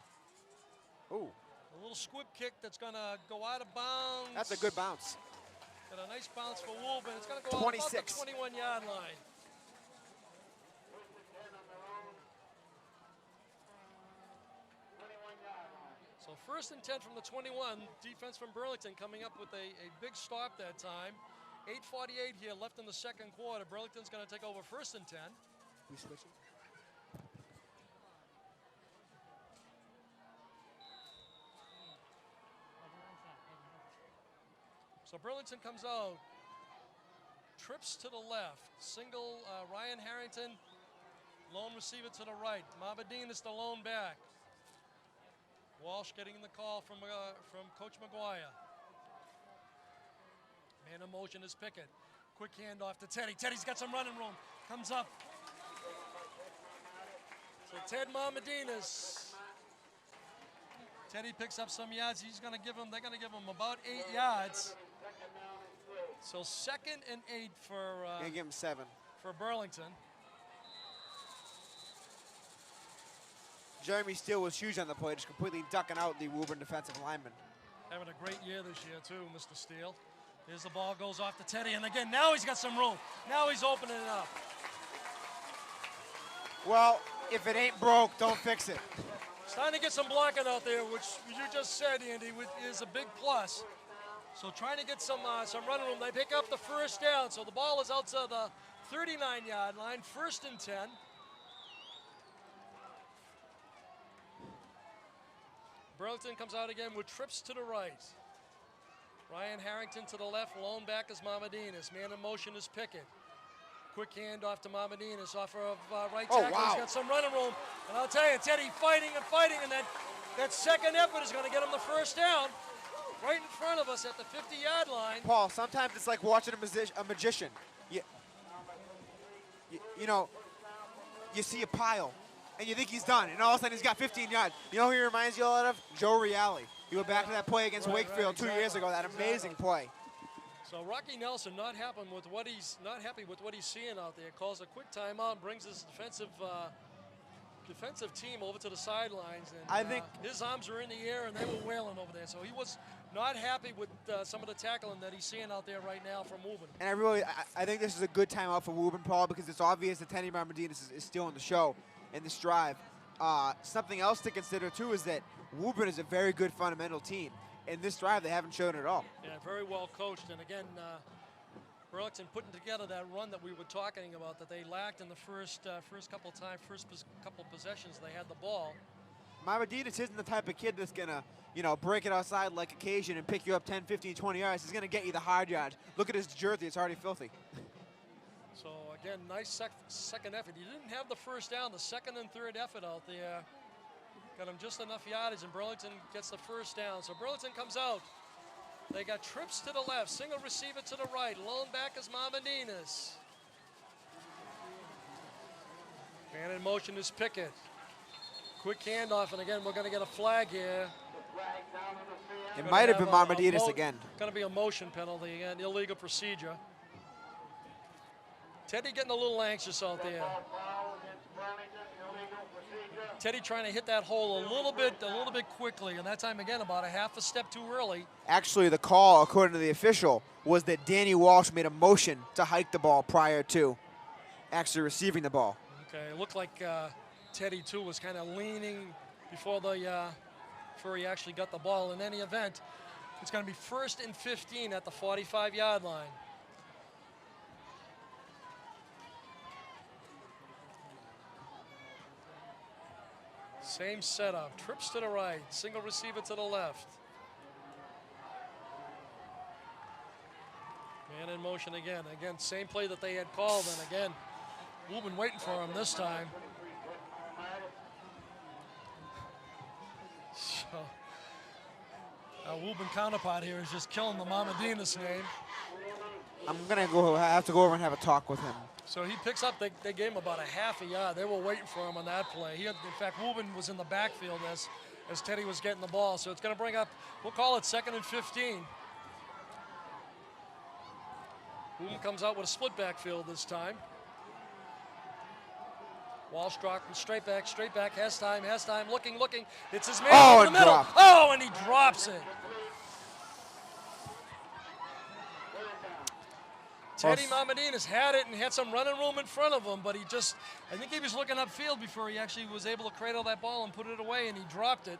Ooh. A little squib kick that's gonna go out of bounds. That's a good bounce. Got a nice bounce for Woburn. It's gonna go out about the 21-yard line. So 1st and 10 from the 21. Defense from Burlington coming up with a big stop that time. 8:48 here left in the second quarter. Burlington's going to take over 1st and 10. We switching? So Burlington comes out, trips to the left, single Ryan Harrington, lone receiver to the right. Mabadine is the lone back. Walsh getting the call from Coach McGuire. Man in motion is Pickett. Quick handoff to Teddy. Teddy's got some running room. Comes up. So Ted Mamadinas. Teddy picks up some yards. They're going to give him about 8 yards. So 2nd and 8 for Gonna give him 7. for Burlington. Jeremy Steele was huge on the play, just completely ducking out the Woburn defensive lineman. Having a great year this year too, Mr. Steele. Here's the ball, goes off to Teddy, and again, now he's got some room. Now he's opening it up. Well, if it ain't broke, don't fix it. Starting to get some blocking out there, which you just said, Andy, is a big plus. So trying to get some running room. They pick up the 1st down, so the ball is out to the 39-yard line, 1st and 10. Burlington comes out again with trips to the right. Ryan Harrington to the left, lone back is Mamadinas. Man in motion is Pickett. Quick handoff to Mamadinas off of right tackle. Wow. He's got some running room. And I'll tell you, Teddy fighting, and that second effort is going to get him the 1st down. Right in front of us at the 50-yard line. Paul, sometimes it's like watching a magician. You know, you see a pile, and you think he's done, and all of a sudden he's got 15 yards. You know who he reminds you a lot of? Joe Reale. He went back to that play against Wakefield 2 years ago, that amazing play. So Rocky Nelson not happy with what he's seeing out there. Calls a quick timeout, brings his defensive defensive team over to the sidelines, and I think his arms were in the air and they were wailing over there. So he was not happy with some of the tackling that he's seeing out there right now from Woburn. And I think this is a good timeout for Woburn, Paul, because it's obvious that Teddy Marmadinas is still in the show in this drive. Something else to consider too is that Woburn is a very good fundamental team. In this drive, they haven't shown it at all. Yeah, very well coached. And again, Burlington putting together that run that we were talking about that they lacked in the first couple possessions they had the ball. Marmadinas isn't the type of kid that's going to, break it outside like occasion and pick you up 10, 15, 20 yards. He's going to get you the hard yard. Look at his jersey. It's already filthy. So, again, nice second effort. He didn't have the first down. The second and third effort out there got him just enough yardage, and Burlington gets the first down. So Burlington comes out. They got trips to the left, single receiver to the right. Lone back is Marmadinas. Man in motion is Pickett. Quick handoff, and again, we're going to get a flag here. It might have been Marmadinas again. Going to be a motion penalty again, illegal procedure. Teddy getting a little anxious out there. Teddy trying to hit that hole a little bit quickly, and that time again about a half a step too early. Actually, the call, according to the official, was that Danny Walsh made a motion to hike the ball prior to actually receiving the ball. Okay, it looked like Teddy too was kind of leaning before he actually got the ball. In any event, it's going to be 1st and 15 at the 45-yard line. Same setup, trips to the right, single receiver to the left. Man in motion again. Again, same play that they had called, and again, Woburn waiting for him this time. So, our Woburn counterpart here is just killing the Marmadinas name. I'm going to have to go over and have a talk with him. So he picks up, they gave him about a half a yard. They were waiting for him on that play. In fact, Woburn was in the backfield as Teddy was getting the ball. So it's going to bring up, we'll call it 2nd and 15. Woburn comes out with a split backfield this time. Walsh dropping straight back, has time, looking. It's his man in the middle. Dropped. Oh, and he drops it. Teddy Marmadinas had it and had some running room in front of him, but I think he was looking upfield before he actually was able to cradle that ball and put it away, and he dropped it.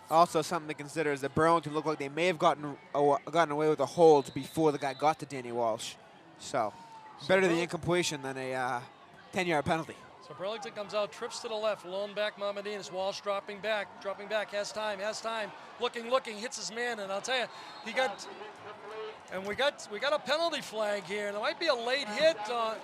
Also, something to consider is that Burlington looked like they may have gotten away with a hold before the guy got to Danny Walsh. So better the incompletion than a 10-yard penalty. So Burlington comes out, trips to the left, lone back Marmadinas. Walsh dropping back, has time, looking, hits his man, and I'll tell you, he got. And we got a penalty flag here, and it might be a late hit. A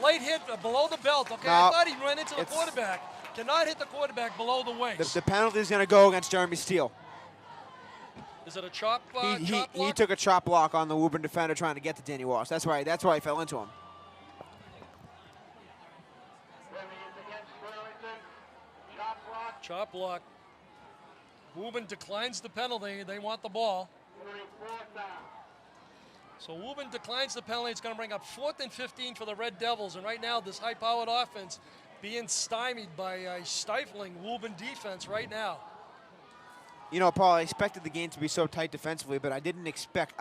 late hit below the belt. Okay, no, I thought he ran into the quarterback. Cannot hit the quarterback below the waist. The penalty is going to go against Jeremy Steele. Is it a chop? He took a chop block on the Woburn defender trying to get to Danny Walsh. That's why he fell into him. Chop block. Woburn declines the penalty. They want the ball. So Woburn declines the penalty. It's going to bring up 4th and 15 for the Red Devils. And right now, this high-powered offense being stymied by a stifling Woburn defense right now. Paul, I expected the game to be so tight defensively, but I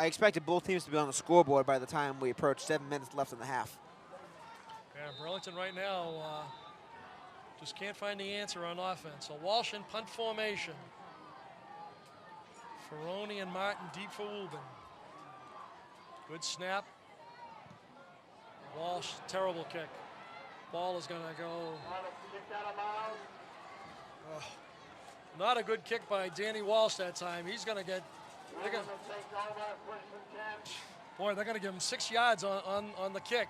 expected both teams to be on the scoreboard by the time we approached 7 minutes left in the half. Yeah, Burlington right now just can't find the answer on offense. So Walsh in punt formation. Ferroni and Martin deep for Woburn. Good snap. Walsh, terrible kick. Ball is going to go. Oh, not a good kick by Danny Walsh that time. He's going to get. Boy, they're going to give him 6 yards on the kick.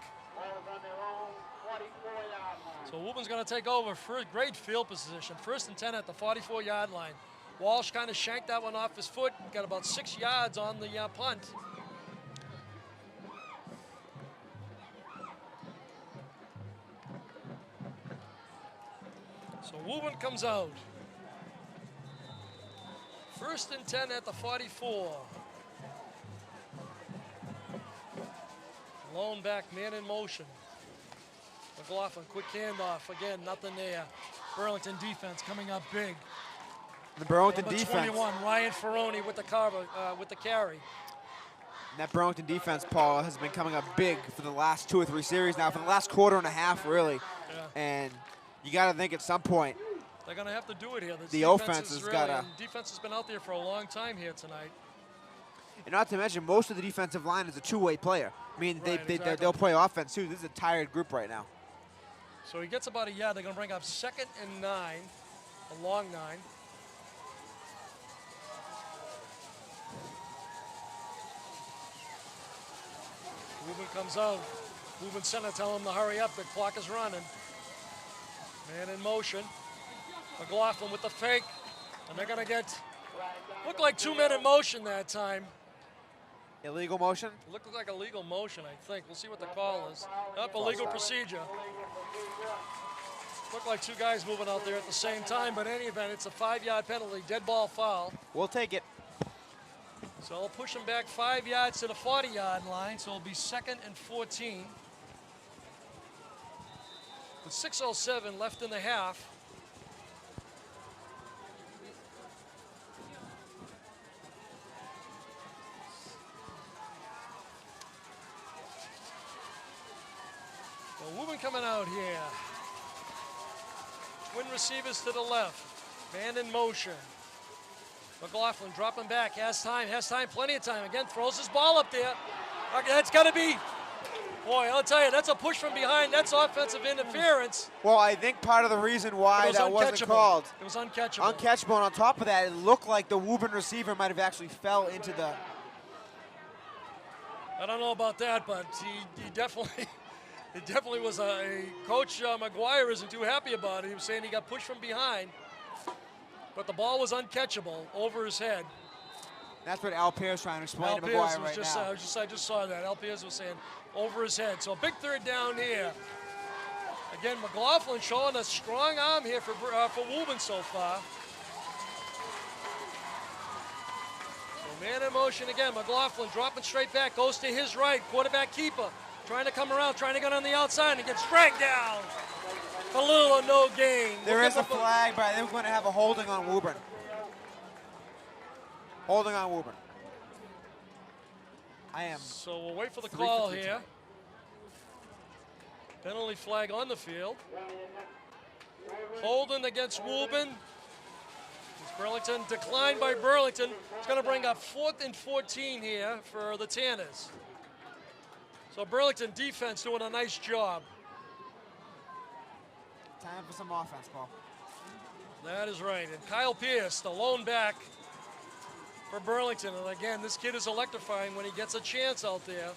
So Woburn's going to take over for great field position. 1st and 10 at the 44-yard line. Walsh kind of shanked that one off his foot. Got about 6 yards on the punt. So Woburn comes out. 1st and 10 at the 44. Lone back, man in motion. McLaughlin, quick handoff. Again, nothing there. Burlington defense coming up big. The Burlington Number defense. 21, Ryan Ferroni with the carry. And that Burlington defense, Paul, has been coming up big for the last 2 or 3 series now, for the last quarter and a half, really. Yeah. And you got to think at some point, They're going to have to do it here. The offense has really, gotta- defense has been out there for a long time here tonight. and not to mention, most of the defensive line is a two-way player. I mean, Right, exactly. they'll play offense, too. This is a tired group right now. So he gets about a yard. They're going to bring up 2nd and 9, a long 9. Woburn comes out. Woburn center tell him to hurry up. The clock is running. Man in motion. McLaughlin with the fake. And they're going to look like 2 men in motion that time. Illegal motion? Looked like a legal motion, I think. We'll see what the call is. Up a legal procedure. Looked like 2 guys moving out there at the same time, but in any event, it's a 5-yard penalty, dead ball foul. We'll take it. So they'll push him back 5 yards to the 40-yard line, so it'll be 2nd and 14. With 6:07 left in the half. Well, Woburn coming out here. Twin receivers to the left. Man in motion. McLaughlin dropping back, has time, plenty of time. Again, throws his ball up there. Okay, that's got to be, boy, I'll tell you, that's a push from behind. That's offensive interference. Well, I think part of the reason why that wasn't called. It was uncatchable. Uncatchable, and on top of that, it looked like the Woburn receiver might have actually fell into the... I don't know about that, but he definitely, it definitely was a Coach McGuire isn't too happy about it. He was saying he got pushed from behind. But the ball was uncatchable over his head. That's what Al Pierce trying to explain to Pierce McGuire was right now. I just saw that. Al Pierce was saying over his head. So a big third down here. Again, McLaughlin showing a strong arm here for Woburn so far. So man in motion again. McLaughlin dropping straight back, goes to his right. Quarterback keeper trying to come around, trying to get on the outside, and gets dragged down. A little or no gain. There is a flag, but they're going to have a holding on Woburn. Holding on Woburn. So we'll wait for the call here. Penalty flag on the field. Holding against Woburn. Burlington declined by Burlington. It's going to bring up 4th and 14 here for the Tanners. So Burlington defense doing a nice job. Time for some offense, Paul. That is right. And Kyle Pierce, the lone back for Burlington. And again, this kid is electrifying when he gets a chance out there.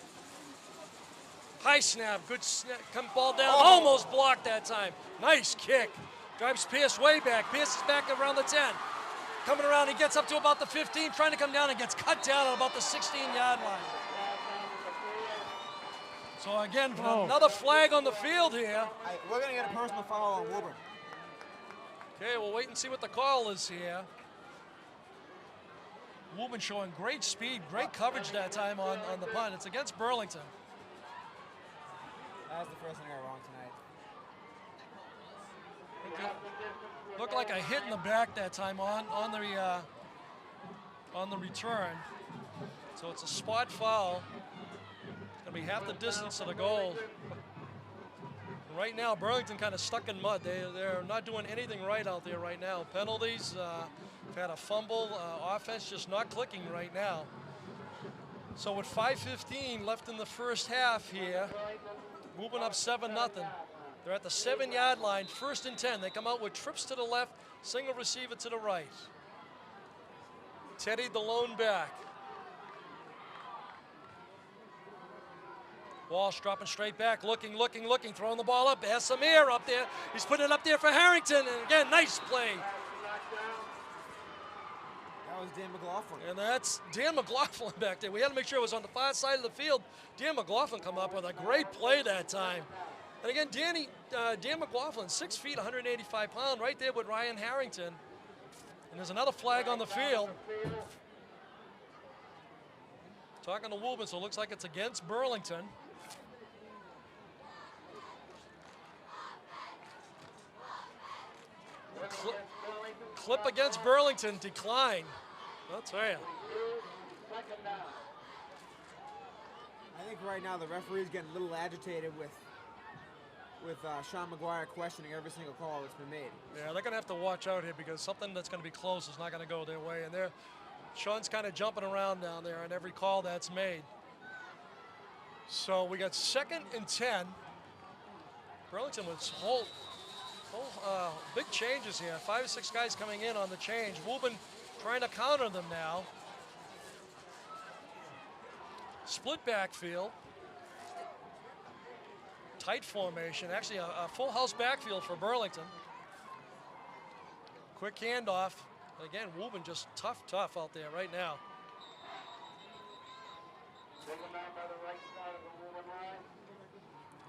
High snap, good snap, come ball down, almost blocked that time. Nice kick. Drives Pierce way back. Pierce is back around the 10. Coming around, he gets up to about the 15, trying to come down and gets cut down at about the 16-yard line. So again, another flag on the field here. We're going to get a personal foul on Woburn. Okay, we'll wait and see what the call is here. Woburn showing great speed, great coverage that time on the punt. It's against Burlington. That was the first thing I got wrong tonight. Looked like a hit in the back that time on the return. So it's a spot foul. It's going to be half the distance to the goal. Right now, Burlington kind of stuck in mud. They're not doing anything right out there right now. Penalties, had a fumble, offense just not clicking right now. So with 5:15 left in the first half here, moving up 7-0. They're at the 7-yard line, 1st and 10. They come out with trips to the left, single receiver to the right. Teddy, the lone back. Walsh dropping straight back, looking, throwing the ball up. Has Samir up there. He's putting it up there for Harrington. And again, nice play. That was Dan McLaughlin. And that's Dan McLaughlin back there. We had to make sure it was on the far side of the field. Dan McLaughlin come up with a great play that time. And again, Dan McLaughlin, 6 feet, 185 pounds, right there with Ryan Harrington. And there's another flag on the field. Talking to Woburn, so it looks like it's against Burlington. Clip against Burlington decline. I'll tell you. I think right now the referee's getting a little agitated with Sean McGuire questioning every single call that's been made. Yeah, they're going to have to watch out here because something that's going to be close is not going to go their way. And Sean's kind of jumping around down there on every call that's made. So we got 2nd and 10. Burlington with big changes here. 5 or 6 guys coming in on the change. Woburn trying to counter them now. Split backfield. Tight formation. Actually, a full house backfield for Burlington. Quick handoff. Again, Woburn just tough out there right now.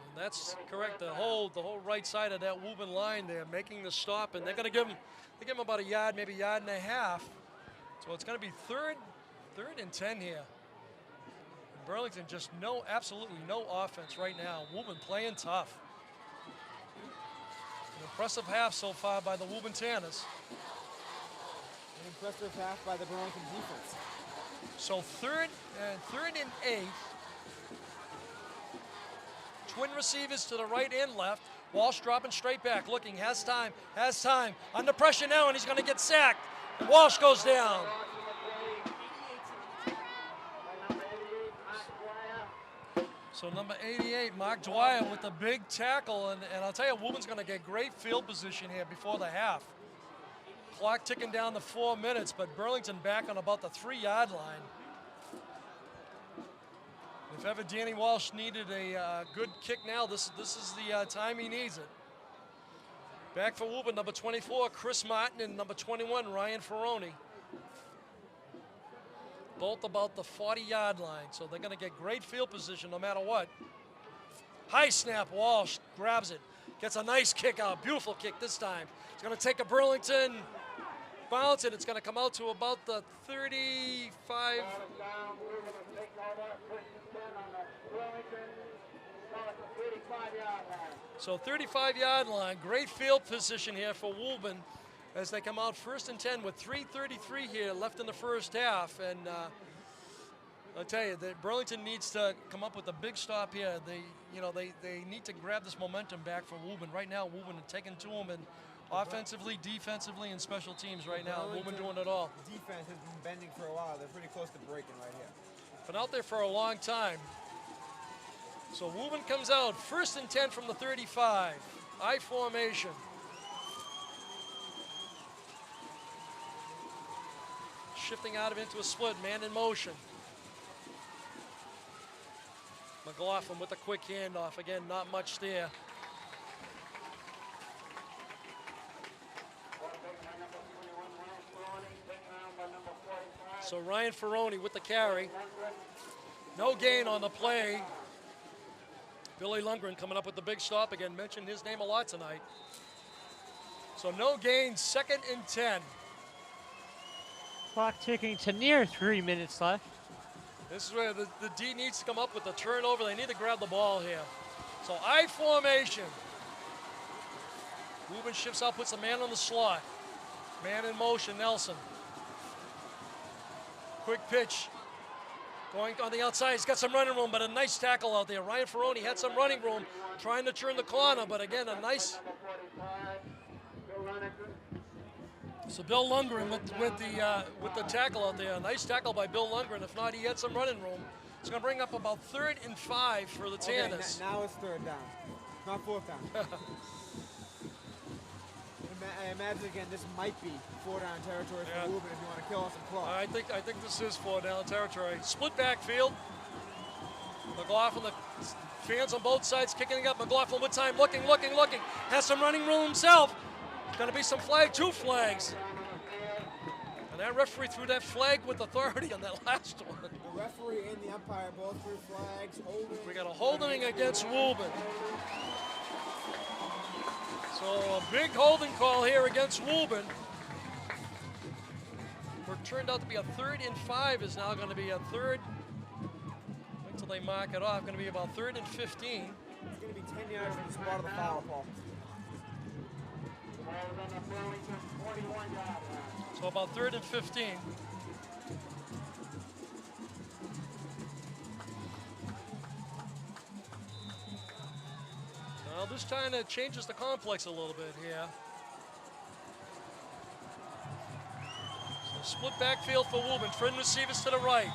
And that's correct. The whole right side of that Woburn line there, making the stop, and they're going to give them about a yard, maybe a yard and a half. So it's going to be third and 10 here. Burlington just absolutely no offense right now. Woburn playing tough. An impressive half so far by the Woburn Tanners. An impressive half by the Burlington defense. So third and 8. Twin receivers to the right and left. Walsh dropping straight back, looking, has time. Under pressure now, and he's going to get sacked. And Walsh goes down. So number 88, Mark Dwyer with the big tackle, and I'll tell you, Woburn's going to get great field position here before the half. Clock ticking down to 4 minutes, but Burlington back on about the 3-yard line. If ever Danny Walsh needed a good kick now, this is the time he needs it. Back for Woburn, number 24, Chris Martin, and number 21, Ryan Ferroni. Both about the 40-yard line, so they're going to get great field position no matter what. High snap, Walsh grabs it, gets a nice kick out, beautiful kick this time. It's going to take a Burlington bounce, and it's going to come out to about the 35. So 35-yard line, great field position here for Woburn as they come out 1st and 10 with 3:33 here left in the first half. And I'll tell you that Burlington needs to come up with a big stop here. They need to grab this momentum back for Woburn. Right now, Woburn are taking to them, and offensively, defensively, and special teams right now. Woburn doing it all. Defense has been bending for a while. They're pretty close to breaking right here. Been out there for a long time. So Woburn comes out 1st and 10 from the 35. I formation. Shifting out of into a split, man in motion. McLaughlin with a quick handoff. Again, not much there. So Ryan Ferroni with the carry. No gain on the play. Billy Lundgren coming up with the big stop again. Mentioned his name a lot tonight. So no gain, 2nd and 10. Clock ticking to near 3 minutes left. This is where the D needs to come up with the turnover. They need to grab the ball here. So I formation. Woburn shifts out, puts a man on the slot. Man in motion, Nelson. Quick pitch. Going on the outside, he's got some running room, but a nice tackle out there. Ryan Ferroni had some running room, trying to turn the corner, but again, a nice. So Bill Lundgren with the tackle out there. A nice tackle by Bill Lundgren. If not, he had some running room. It's going to bring up about 3rd and 5 for the Tanners. Okay, now it's 3rd down, not 4th down. I imagine again this might be 4-down territory for Woburn if you want to kill us some clock. I think this is 4-down territory. Split backfield. McLaughlin, the fans on both sides kicking it up. McLaughlin with time, looking. Has some running room himself. Going to be some flag, 2 flags. And that referee threw that flag with authority on that last one. The referee and the umpire both threw flags. Holding. We got a holding against Woburn. So a big holding call here against Woburn. What turned out to be a 3rd and 5 is now going to be a 3rd. Wait till they mark it off. Going to be about 3rd and 15. It's going to be 10 yards from the spot of the foul, Paul. So about 3rd and 15. Well, this kind of changes the complex a little bit here. So split backfield for Woburn. Twin receivers to the right.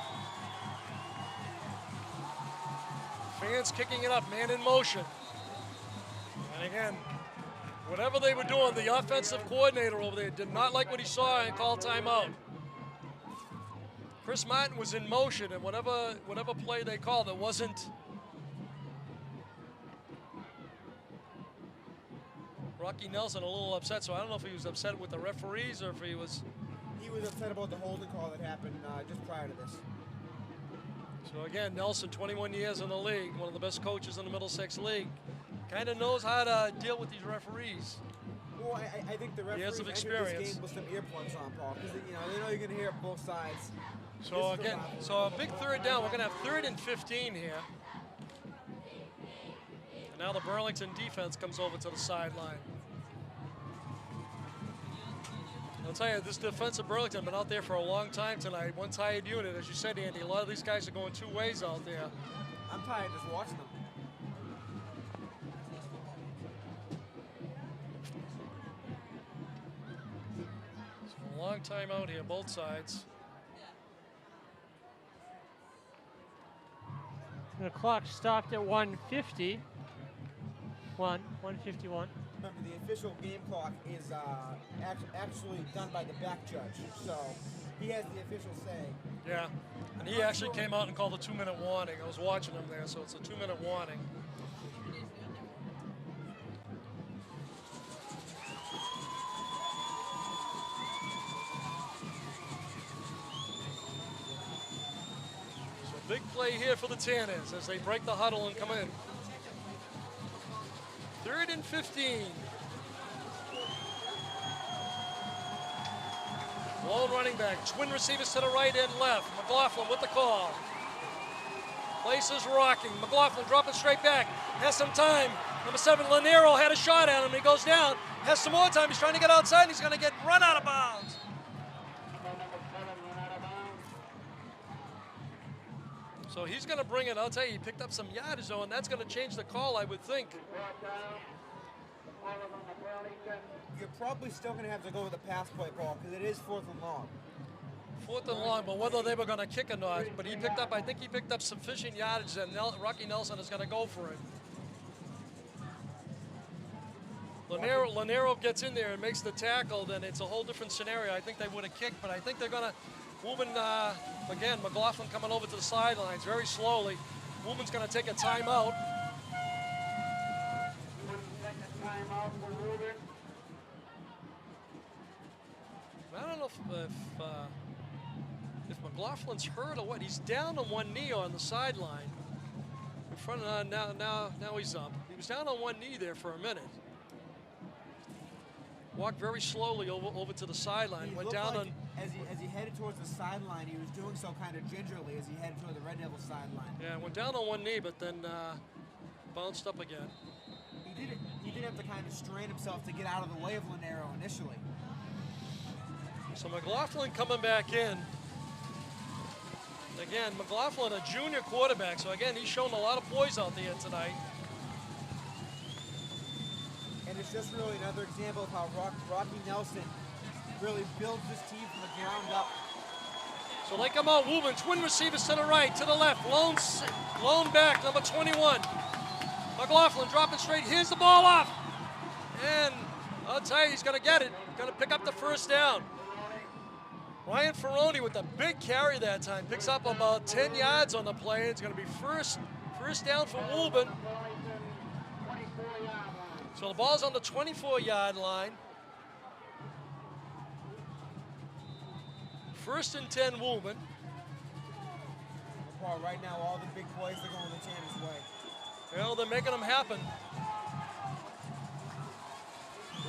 Fans kicking it up, man in motion. And again, whatever they were doing, the offensive coordinator over there did not like what he saw and called timeout. Chris Martin was in motion, and whatever play they called, it wasn't. Rocky Nelson a little upset, so I don't know if he was upset with the referees or if he was. He was upset about the holding call that happened just prior to this. So again, Nelson, 21 years in the league, one of the best coaches in the Middlesex League, kind of knows how to deal with these referees. Well, I think the referees entered this game with some earplugs on, Paul, because they know you're going to hear both sides. So again, so a big 3rd down. We're going to have 3rd and 15 here. And now the Burlington defense comes over to the sideline. I'll tell you, this defensive Burlington been out there for a long time tonight. One tired unit, as you said, Andy. A lot of these guys are going 2 ways out there. I'm tired just watching them. So a long time out here, both sides. The clock stopped at 1:50. 1:51. Remember, the official game clock is actually done by the back judge, so he has the official say. Yeah, and he actually came out and called a 2-minute warning. I was watching him there, so it's a 2-minute warning. So big play here for the Tanners as they break the huddle and come in. 3rd and 15. Lone running back, twin receivers to the right and left. McLaughlin with the call. Place is rocking. McLaughlin dropping straight back. Has some time. Number 7, Lanero had a shot at him. He goes down. Has some more time. He's trying to get outside, and he's going to get run out of bounds. So he's going to bring it. I'll tell you, he picked up some yardage, though, and that's going to change the call, I would think. You're probably still going to have to go with the pass play, Paul, because it is 4th and long. 4th and long, but whether they were going to kick or not. But he picked up, I think he picked up sufficient yardage that Rocky Nelson is going to go for it. Lanero gets in there and makes the tackle, then it's a whole different scenario. I think they would have kicked, but I think they're going to. Woburn, again, McLaughlin coming over to the sidelines very slowly. Woburns going to take a timeout. I don't know if McLaughlin's hurt or what. He's down on one knee on the sideline. In front of now he's up. He was down on one knee there for a minute. Walked very slowly over to the sideline. Went down like on. As he headed towards the sideline, he was doing so kind of gingerly as he headed toward the Red Devil sideline. Yeah, went down on one knee, but then bounced up again. He did have to kind of strain himself to get out of the way of Lanero initially. So McLaughlin coming back in. Again, McLaughlin, a junior quarterback, so again, he's shown a lot of poise out there tonight. And it's just really another example of how Rocky Nelson really builds this team from the ground up. So they come out, Woburn, twin receivers to the right, to the left, lone back, number 21. McLaughlin dropping straight, here's the ball off. And I'll tell you, he's gonna get it. Gonna pick up the 1st down. Ryan Ferroni with a big carry that time, picks up about 10 yards on the play. It's gonna be first down for Woburn. So the ball's on the 24-yard line. 1st and 10, Woburn. Paul, right now, all the big plays are going the Tanners' way. Well, they're making them happen.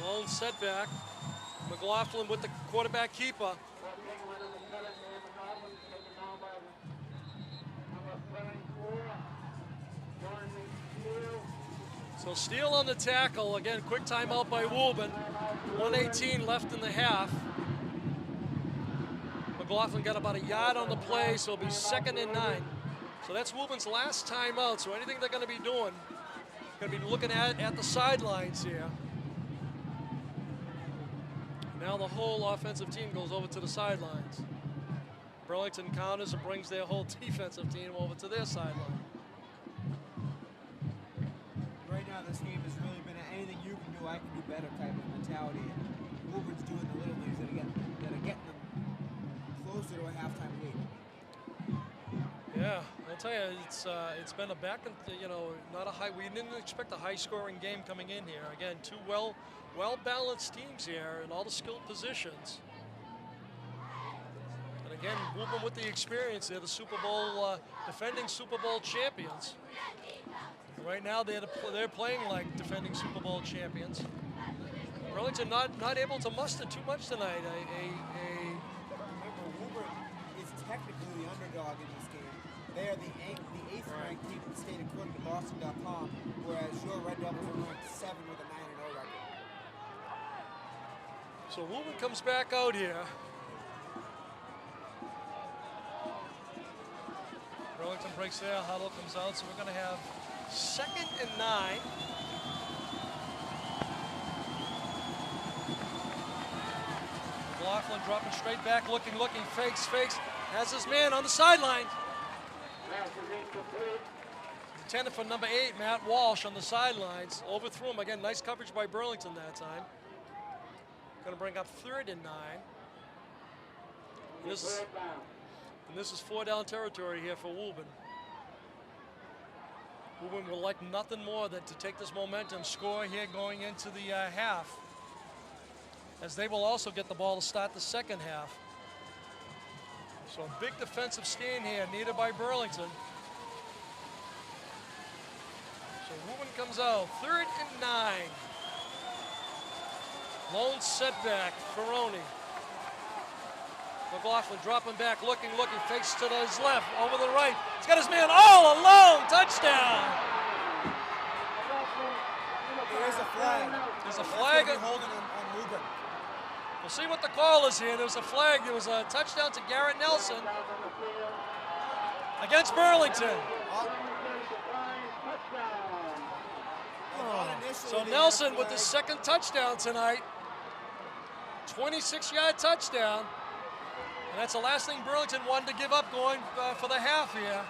Lone setback. McLaughlin with the quarterback keeper. So Steele on the tackle. Again, quick timeout by Woburn. 1:18 left in the half. McLaughlin got about a yard on the play, so it'll be 2nd and 9. So that's Woburn last timeout. So anything they're going to be doing, going to be looking at the sidelines here. Now the whole offensive team goes over to the sidelines. Burlington counters and brings their whole defensive team over to their sideline. Right now, this game has really been anything you can do, I can do better type of mentality. And Woburn's doing the little things that are getting them closer to a halftime lead. Yeah, I'll tell you, it's been a back and not a high. We didn't expect a high-scoring game coming in here. Again, two well-balanced teams here in all the skilled positions. And again, Woburn with the experience, they're the Super Bowl defending Super Bowl champions. Right now, they're playing like defending Super Bowl champions. Burlington not able to muster too much tonight. Remember, Woburn is technically the underdog in this game. They are the eighth ranked team in the state according to Boston.com, whereas your Red Devils are ranked 7 with a 9-0 record. So Woburn comes back out here. Burlington breaks there, Huddle comes out, so we're going to have 2nd and 9. McLaughlin dropping straight back, looking, fakes, has his man on the sideline. Intended for number 8, Matt Walsh on the sidelines. Overthrew him again, nice coverage by Burlington that time. Going to bring up 3rd and 9. And this is 4-down territory here for Woburn. Woburn will like nothing more than to take this momentum, score here going into the half, as they will also get the ball to start the second half. So a big defensive stand here needed by Burlington. So Woburn comes out, 3rd and 9. Lone setback, Ferroni. McLaughlin dropping back, looking, fakes to his left, over the right. He's got his man all alone, touchdown. There is a flag. There's a flag. Holding on Woburn. We'll see what the call is here. There's a flag. There was a touchdown to Garrett Nelson against Burlington. So Nelson with his 2nd touchdown tonight. 26-yard touchdown. And that's the last thing Burlington wanted to give up going for the half here.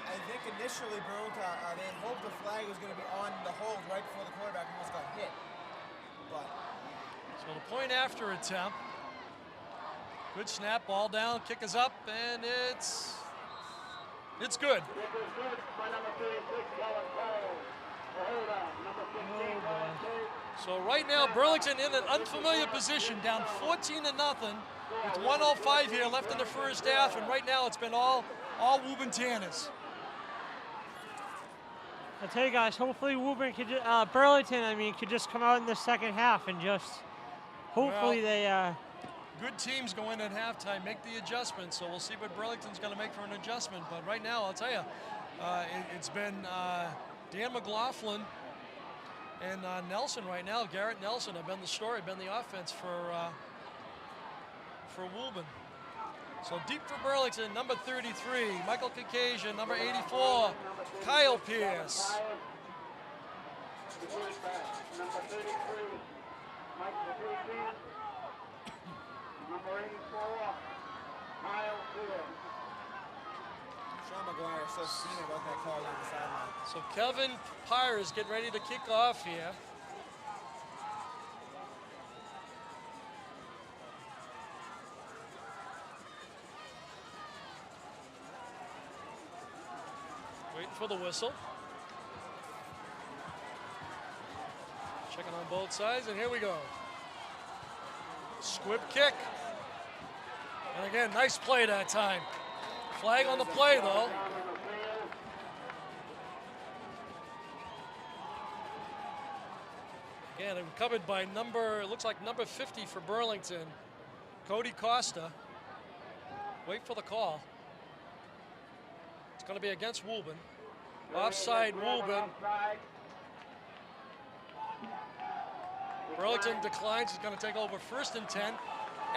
I think initially Burlington, they had hoped the flag was going to be on the hold right before the quarterback almost got hit. But so the point after attempt. Good snap, ball down, kick is up, and it's good. So right now, Burlington in an unfamiliar position, down 14-0 with 1:05 here left in the first half, and right now it's been all Woburn Tanners. I tell you guys, hopefully Woburn could, Burlington, could just come out in the second half and just, hopefully they. Good teams go in at halftime, make the adjustment, so we'll see what Burlington's going to make for an adjustment. But right now, I'll tell you, it's been Dan McLaughlin and Nelson right now. Garrett Nelson have been the story, been the offense for Woburn. So deep for Burlington, number 33, Michael Caucasian, number 84, Kyle Pierce. Number 33, Mike Caucasian. Number 84, Kyle Pierce. Sean McGuire is so senior about that call on the sideline. So Kevin Pires getting ready to kick off here. Waiting for the whistle. Checking on both sides, and here we go. Squib kick. And again, nice play that time. Flag on the play, though. Again, covered by it looks like number 50 for Burlington, Cody Costa. Wait for the call. It's going to be against Woburn. Offside Woburn. Burlington declines. He's going to take over 1st and 10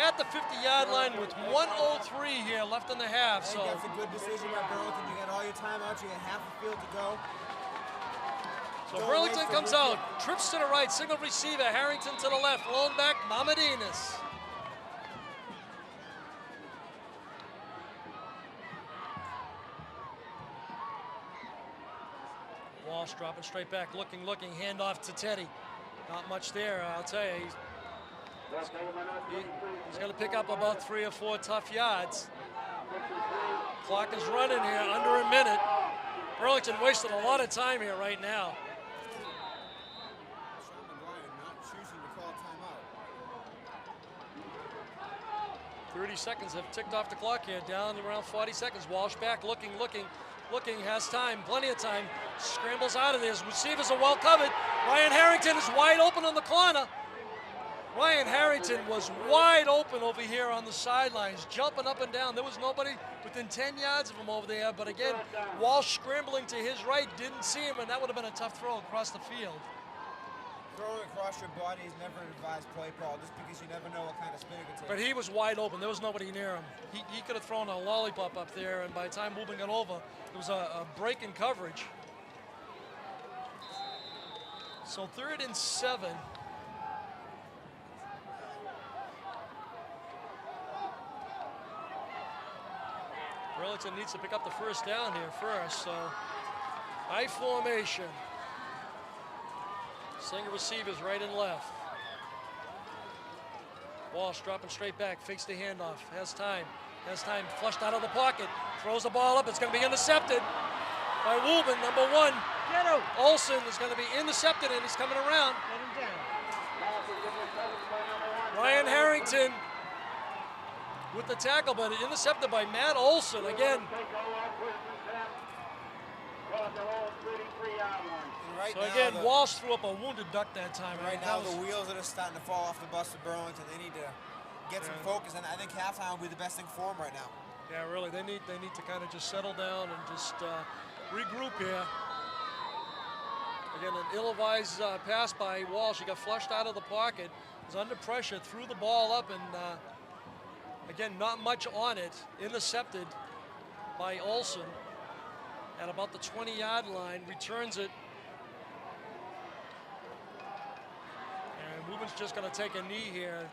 at the 50-yard line with 1:03 here left in the half. I think that's a good decision by Burlington. You got all your timeouts. You got half the field to go. So Burlington comes out, trips to the right, single receiver, Harrington to the left, lone back, Mamadinas. Walsh dropping straight back, looking, handoff to Teddy. Not much there, I'll tell you. He's going to pick up about 3 or 4 tough yards. Clock is running here, under a minute. Burlington wasted a lot of time here right now. 30 seconds have ticked off the clock here, down around 40 seconds. Walsh back, looking, has time, plenty of time. Scrambles out of there. His receivers are well covered. Ryan Harrington is wide open on the corner. Ryan Harrington was wide open over here on the sidelines, jumping up and down. There was nobody within 10 yards of him over there, but again, Walsh scrambling to his right, didn't see him, and that would have been a tough throw across the field. Throwing across your body is never an advised play, Paul, just because you never know what kind of spin it can take. But he was wide open. There was nobody near him. He could have thrown a lollipop up there, and by the time Woburn got over, it was a break in coverage. So 3rd and 7. Burlington needs to pick up the first down here first, so high formation. Single receivers right and left. Walsh dropping straight back, fakes the handoff, has time, flushed out of the pocket, throws the ball up, it's going to be intercepted by Woburn, number 1. Get him. Olsen is going to be intercepted, and he's coming around. Get him down. Ryan Harrington with the tackle, but intercepted by Matt Olsen again. So again, Walsh threw up a wounded duck that time. Right now, the wheels that are starting to fall off the bus of Burlington, they need to get some focus, and I think halftime will be the best thing for them right now. Yeah, really, they need to kind of just settle down and just regroup here. Again, an ill-advised pass by Walsh. He got flushed out of the pocket, was under pressure, threw the ball up, and again, not much on it. Intercepted by Olsen at about the 20-yard line, returns it. And Woburn's just going to take a knee here.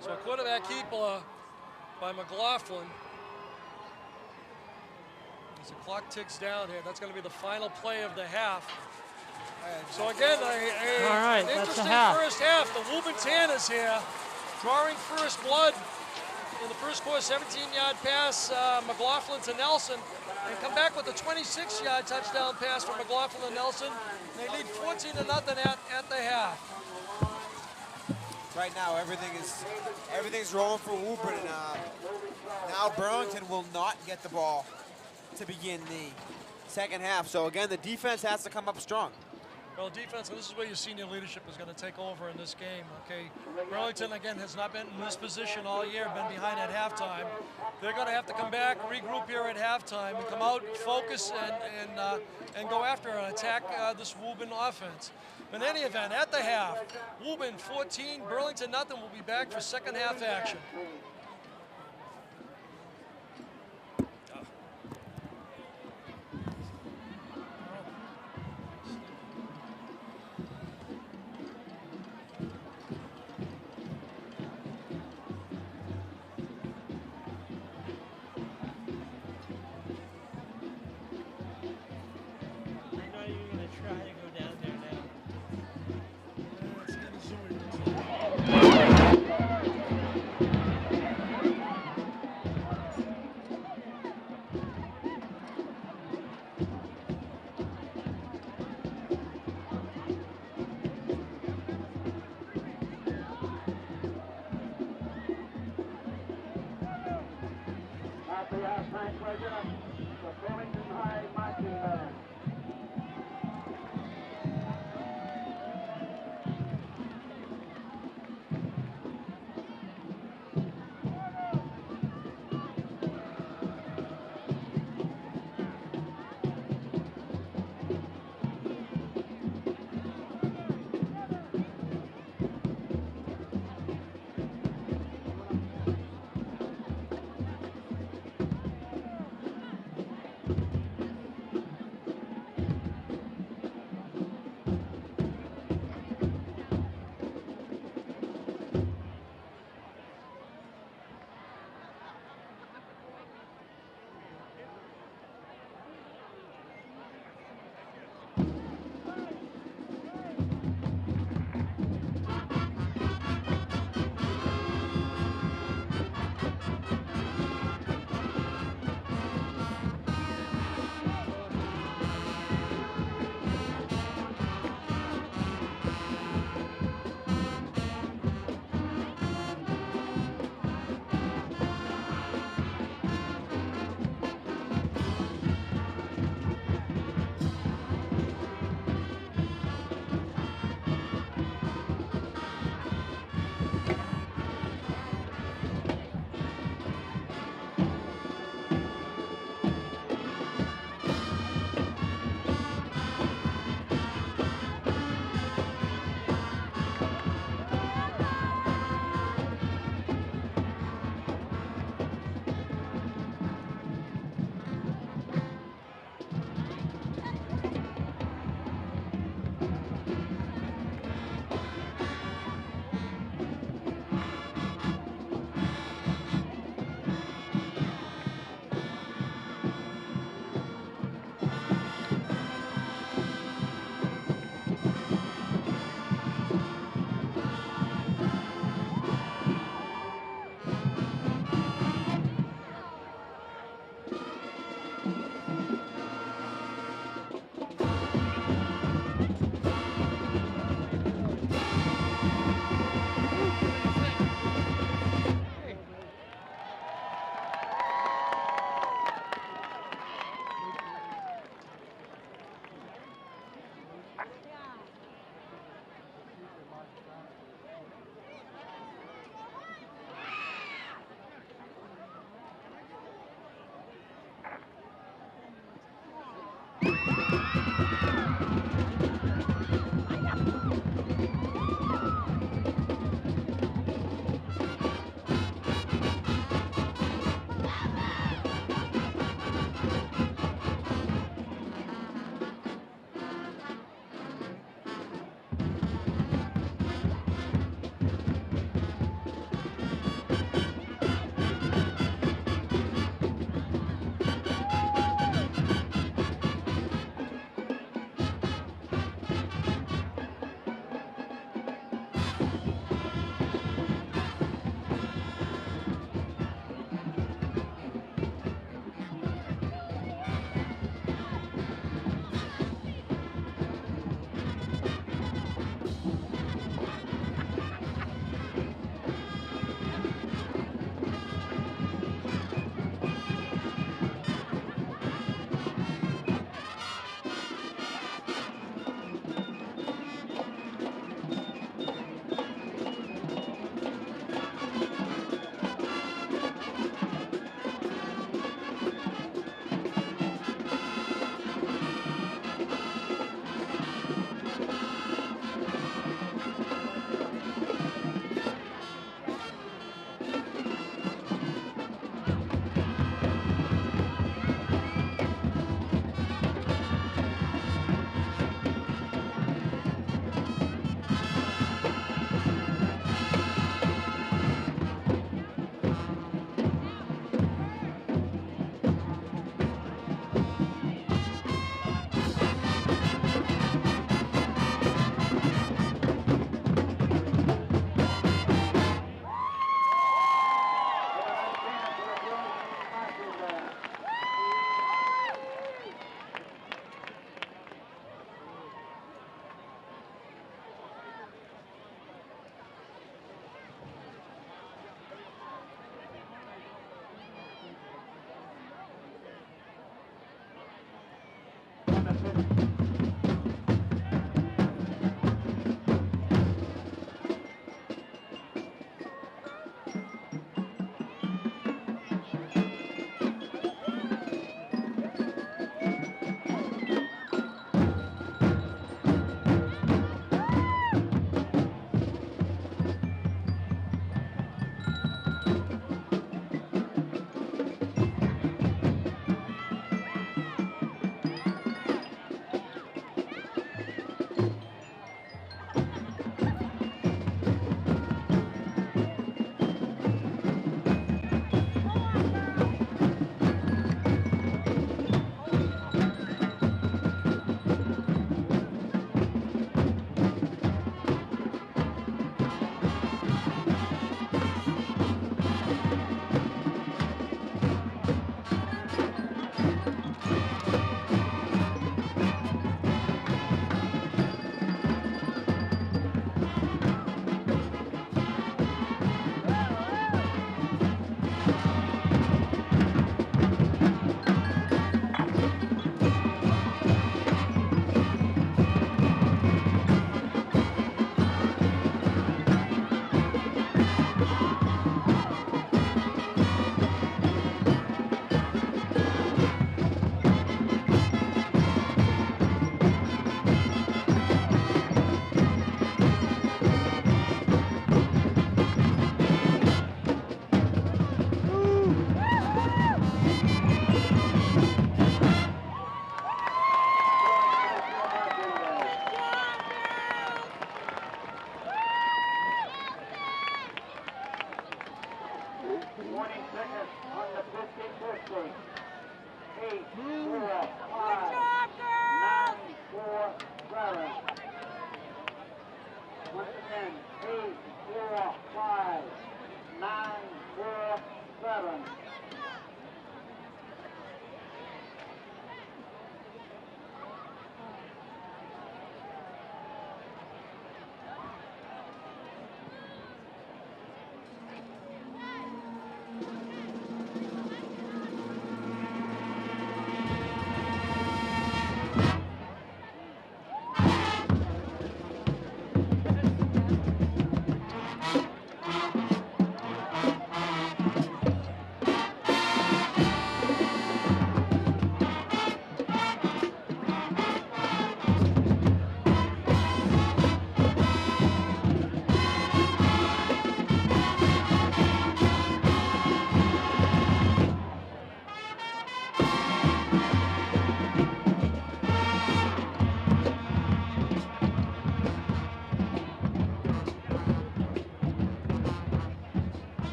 So quarterback keeper by McLaughlin. As the clock ticks down here, that's going to be the final play of the half. So again, an interesting first half. The Woburn Tanners here drawing first blood in the first quarter, 17-yard pass, McLaughlin to Nelson, and come back with a 26-yard touchdown pass from McLaughlin to Nelson. They lead 14-0 at the half. Right now, everything's rolling for Woburn, and now Burlington will not get the ball to begin the second half. So again, the defense has to come up strong. Well, defense, this is where your senior leadership is going to take over in this game, okay? Burlington, again, has not been in this position all year, been behind at halftime. They're going to have to come back, regroup here at halftime, and come out, focus, and go after and attack this Woburn offense. But in any event, at the half, Woburn 14, Burlington nothing. Will be back for second half action.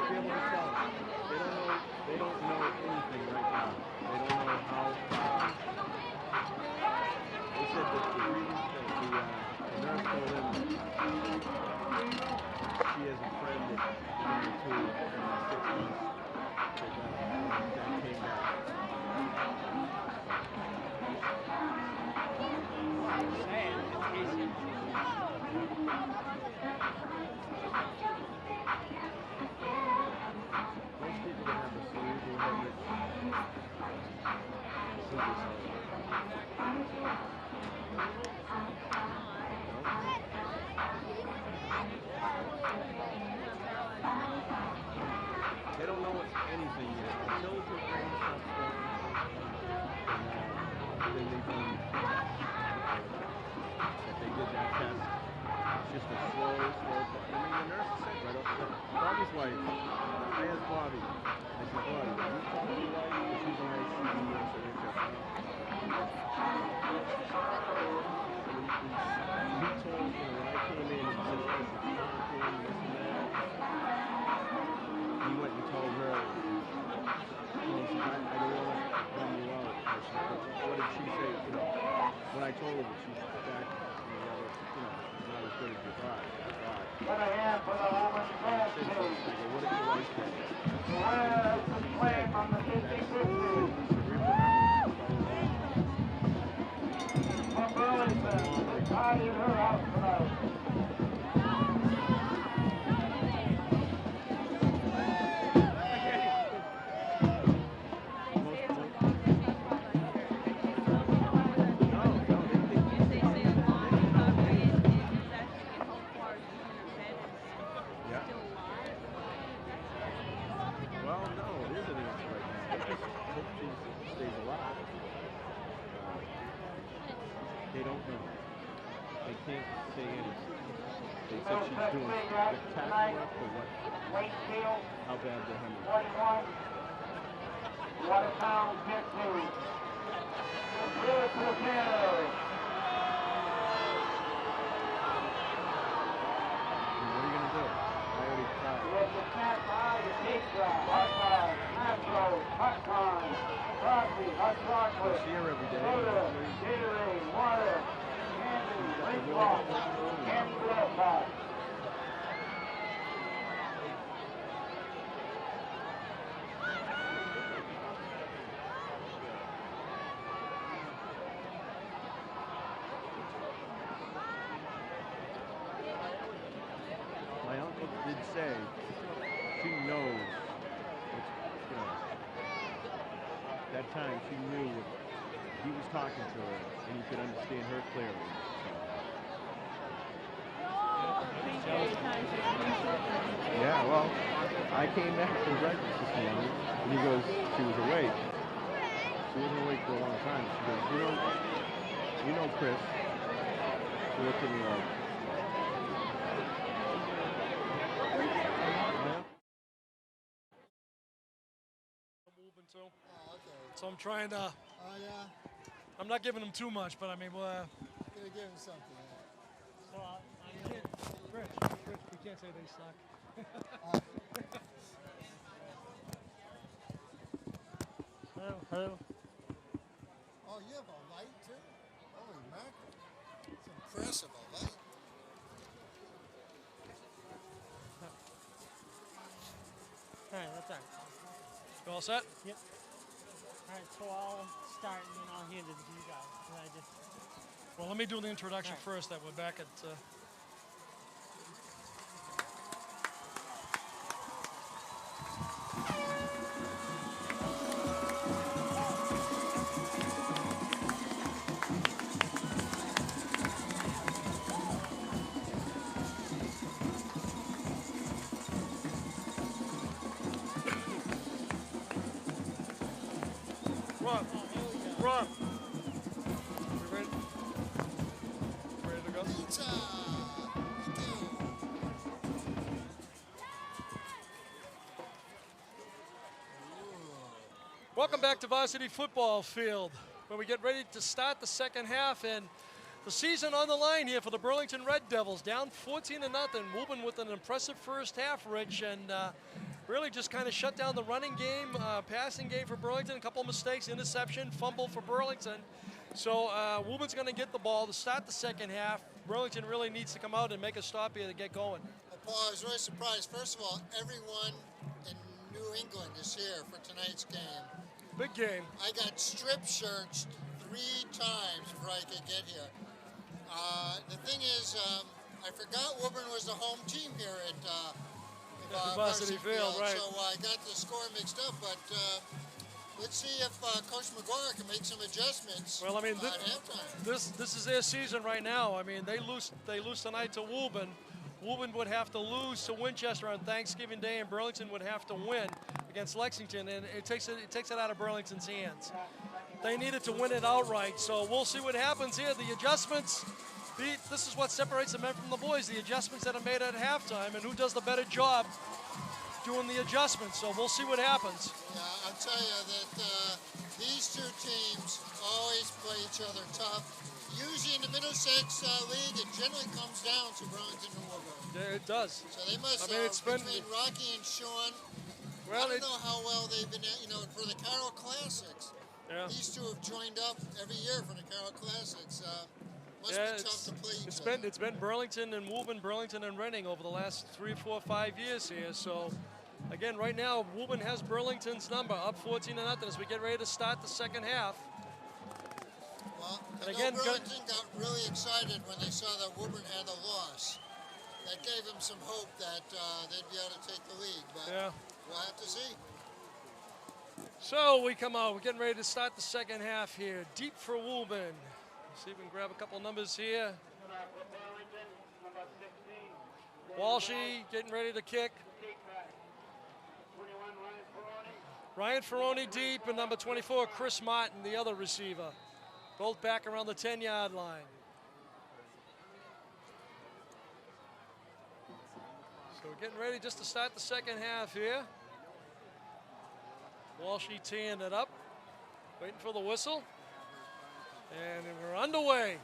to be able to tell. They don't know anything right now. They don't know how. They said that the nurse told them she has a friend that went to 6 months. That came back. Most people that have a cerebral hemorrhage they don't know anything yet until the brain stops going. Then they found that they did that test. It's just a slow. I mean, the nurse said right off the top. Bobby's wife. I asked Bobby. I said, Bobby, you talk to your wife? Because she's an ICU nurse at Rich Caplan. He told me when I came in and said, this and that. He went and told her. He said, I don't want to run you out. I said, what did she say? You know, when I told her that she's back, not as good as you thought. Put a hand for the Woburn Tanners. I go, what did your wife say? The winner is the play from the 50-50. From Burlington, the party in her house tonight. They don't know. They can't say anything. They said she's doing spectacular for what, how bad the hemorrhage is. Watertown 15. Give it to the Tanners. What are you going to do? I already tried. You have your snack bar, your pizza, hot dogs, nachos, hot corn, coffee, hot chocolate, See her every day. soda, Gatorade, water, candy, drink balls, candy blow pop. My uncle did say she knows, that time she knew he was talking to her and he could understand her clearly. Yeah, well, I came back from breakfast this morning and he goes, she was awake. She wasn't awake for a long time. She goes, you know Chris. She looked at me like, So I'm trying to. I'm not giving him too much, but I mean, Gonna give him something. so Rich, we can't say they suck. Hello. Oh, you have a light too? Holy mackerel. It's impressive, a light. All right, that's all right. You all set? Yep. All right, so I'll start and then I'll hand it to you guys. And I just, Well, let me do the introduction All right. first. That we're back at. Rob. You ready? Ready to go? Pizza! Welcome back to Varsity Football Field, where we get ready to start the second half and the season on the line here for the Burlington Red Devils, down 14-0. Woburn with an impressive first half, Rich, and really just kind of shut down the running game, passing game for Burlington. A couple of mistakes, interception, fumble for Burlington. So Woburn's going to get the ball to start the second half. Burlington really needs to come out and make a stop here to get going. Well, Paul, I was really surprised. First of all, everyone in New England is here for tonight's game. Big game. I got strip searched 3 times before I could get here. The thing is, I forgot Woburn was the home team here at Varsity Field, right. So I got the score mixed up, but let's see if Coach McGuire can make some adjustments. Well, I mean, at halftime. this is their season right now. I mean, they lose tonight to Woburn. Woburn would have to lose to Winchester on Thanksgiving Day, and Burlington would have to win against Lexington, and it takes it out of Burlington's hands. They needed to win it outright, so we'll see what happens here. The adjustments. This is what separates the men from the boys, the adjustments that are made at halftime, and who does the better job doing the adjustments. So we'll see what happens. Yeah, I'll tell you that these 2 teams always play each other tough. Usually in the Middlesex League, it generally comes down to Burlington and Woburn. Yeah, it does. So they must, it's between Rocky and Sean, well, I don't know how well they've been, for the Carroll Classics. Yeah. These 2 have joined up every year for the Carroll Classics. Must Yeah, be tough to play each it's other. been Burlington and Woburn, Burlington and Reading over the last 3, 4, 5 years here. So again, right now Woburn has Burlington's number, up 14-0 as we get ready to start the second half. Well, And I know again, Burlington got really excited when they saw that Woburn had a loss. That gave them some hope that they'd be able to take the lead, but Yeah. we'll have to see. So we come out. We're getting ready to start the second half here. Deep for Woburn. See if we can grab a couple numbers here. Walshy getting ready to kick. Ryan Ferroni deep, and number 24, Chris Martin, the other receiver. Both back around the 10-yard line. So we're getting ready just to start the second half here. Walshy teeing it up, waiting for the whistle. And we're underway.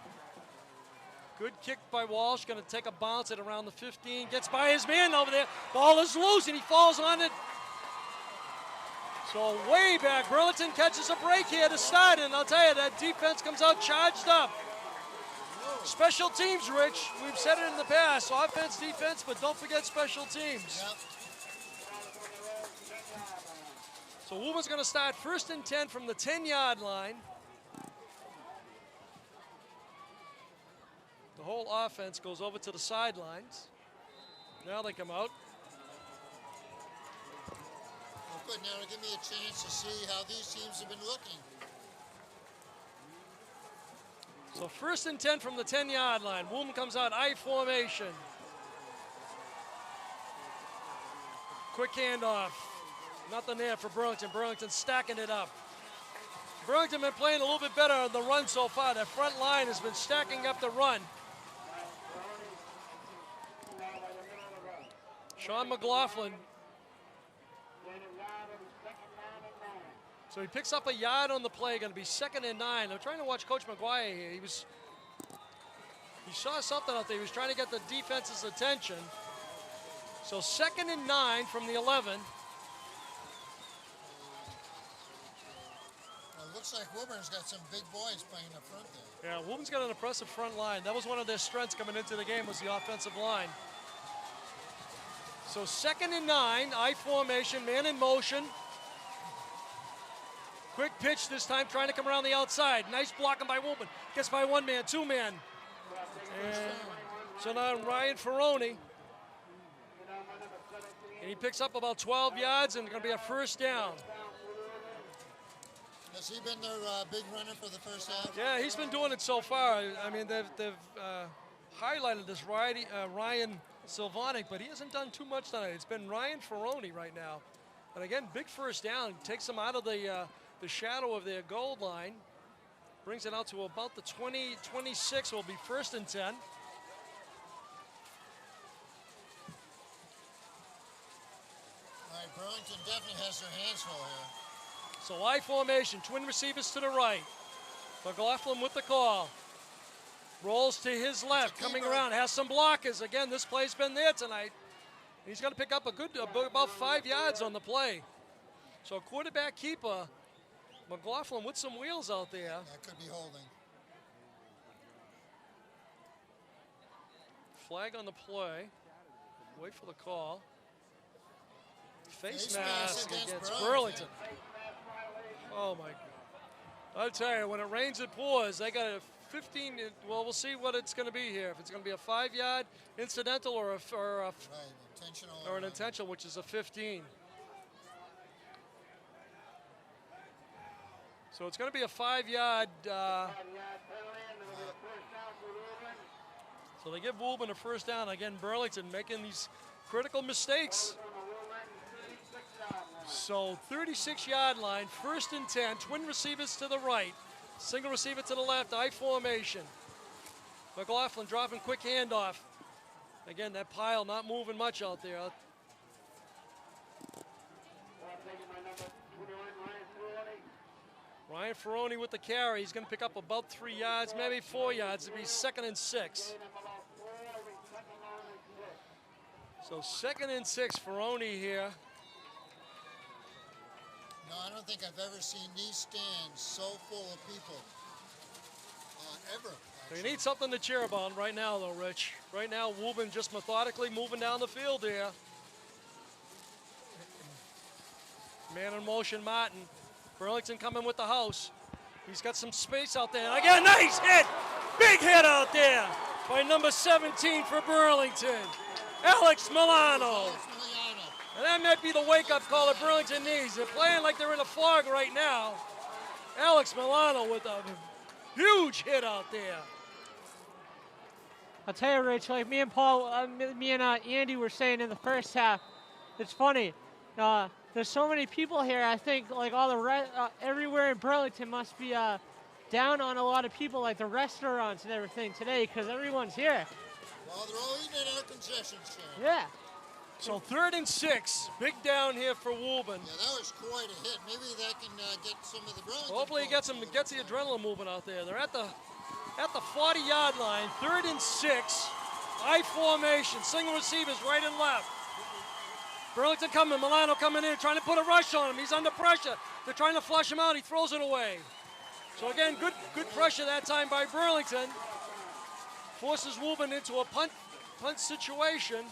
Good kick by Walsh, going to take a bounce at around the 15. Gets by his man over there. Ball is loose, and he falls on it. So way back, Burlington catches a break here to start, and I'll tell you, that defense comes out charged up. Special teams, Rich. We've said it in the past. Offense, defense, but don't forget special teams. Yep. So Woburn's going to start 1st and 10 from the 10-yard line. The whole offense goes over to the sidelines. Now they come out. Well, good. Now to give me a chance to see how these teams have been looking. So 1st and 10 from the 10-yard line. Woburn comes out I formation. Quick handoff. Nothing there for Burlington. Burlington stacking it up. Burlington been playing a little bit better on the run so far. That front line has been stacking up the run. Sean McLaughlin. So he picks up a yard on the play, going to be 2nd and 9. I'm trying to watch Coach McGuire here. He saw something out there. He was trying to get the defense's attention. So 2nd and 9 from the 11. Well, it looks like Woburn's got some big boys playing up front there. Yeah, Woburn's got an impressive front line. That was one of their strengths coming into the game, was the offensive line. So 2nd and 9, I formation, man in motion. Quick pitch this time, trying to come around the outside. Nice blocking by Woburn. Gets by 1 man, 2 man. And so now Ryan Ferroni. And he picks up about 12 yards, and it's going to be a 1st down. Has he been their big runner for the first half? Yeah, he's been doing it so far. I mean, they've highlighted this Ryan Silvonic, but he hasn't done too much tonight. It's been Ryan Ferroni right now. And again, big 1st down. Takes them out of the shadow of their goal line. Brings it out to about the 20-26. Will be 1st and 10. All right, Burlington definitely has their hands full here. So I formation, twin receivers to the right. McLaughlin with the call. Rolls to his left, coming around, has some blockers. Again, this play's been there tonight. He's going to pick up a good, about 5 yards on the play. So quarterback keeper, McLaughlin with some wheels out there. That could be holding. Flag on the play. Wait for the call. Face Face mask mask against against Burlington. Oh my God. I'll tell you, when it rains, it pours. They got a 15, well, we'll see what it's going to be here. If it's going to be a 5-yard incidental or Right, intentional. or an intentional, which is a 15. So it's going to be a 5-yard. So they give Woburn a first down. Again, Burlington making these critical mistakes. So 36-yard line, 1st and 10, twin receivers to the right, single receiver to the left, I formation. McLaughlin dropping quick handoff. Again, that pile not moving much out there. Ryan Ferroni with the carry. He's going to pick up about 3 yards, maybe 4 yards. It'll be 2nd and 6. So 2nd and 6, Ferroni here. No, I don't think I've ever seen these stands so full of people. Ever. They need something to cheer about right now, though, Rich. Right now, Woburn just methodically moving down the field here. Man in motion, Martin. Burlington coming with the house. He's got some space out there. Again, nice hit! Big hit out there by number 17 for Burlington, Alex Milano. And that might be the wake-up call that Burlington needs. They're playing like they're in a fog right now. Alex Milano with a huge hit out there. I'll tell you, Rich, like me and Paul, me and Andy were saying in the first half, it's funny. There's so many people here. I think like all the everywhere in Burlington must be down on a lot of people, like the restaurants and everything today, because everyone's here. Well, they're all eating at our concession stand. Yeah. So 3rd and 6, big down here for Woburn. Yeah, that was quite a hit. Maybe that can get some of the Burlington. Hopefully he gets the adrenaline moving out there. They're at the 40-yard line, 3rd and 6, I formation, single receivers right and left. Burlington coming, Milano coming in, trying to put a rush on him. He's under pressure. They're trying to flush him out. He throws it away. So again, good pressure that time by Burlington. Forces Woburn into a punt situation.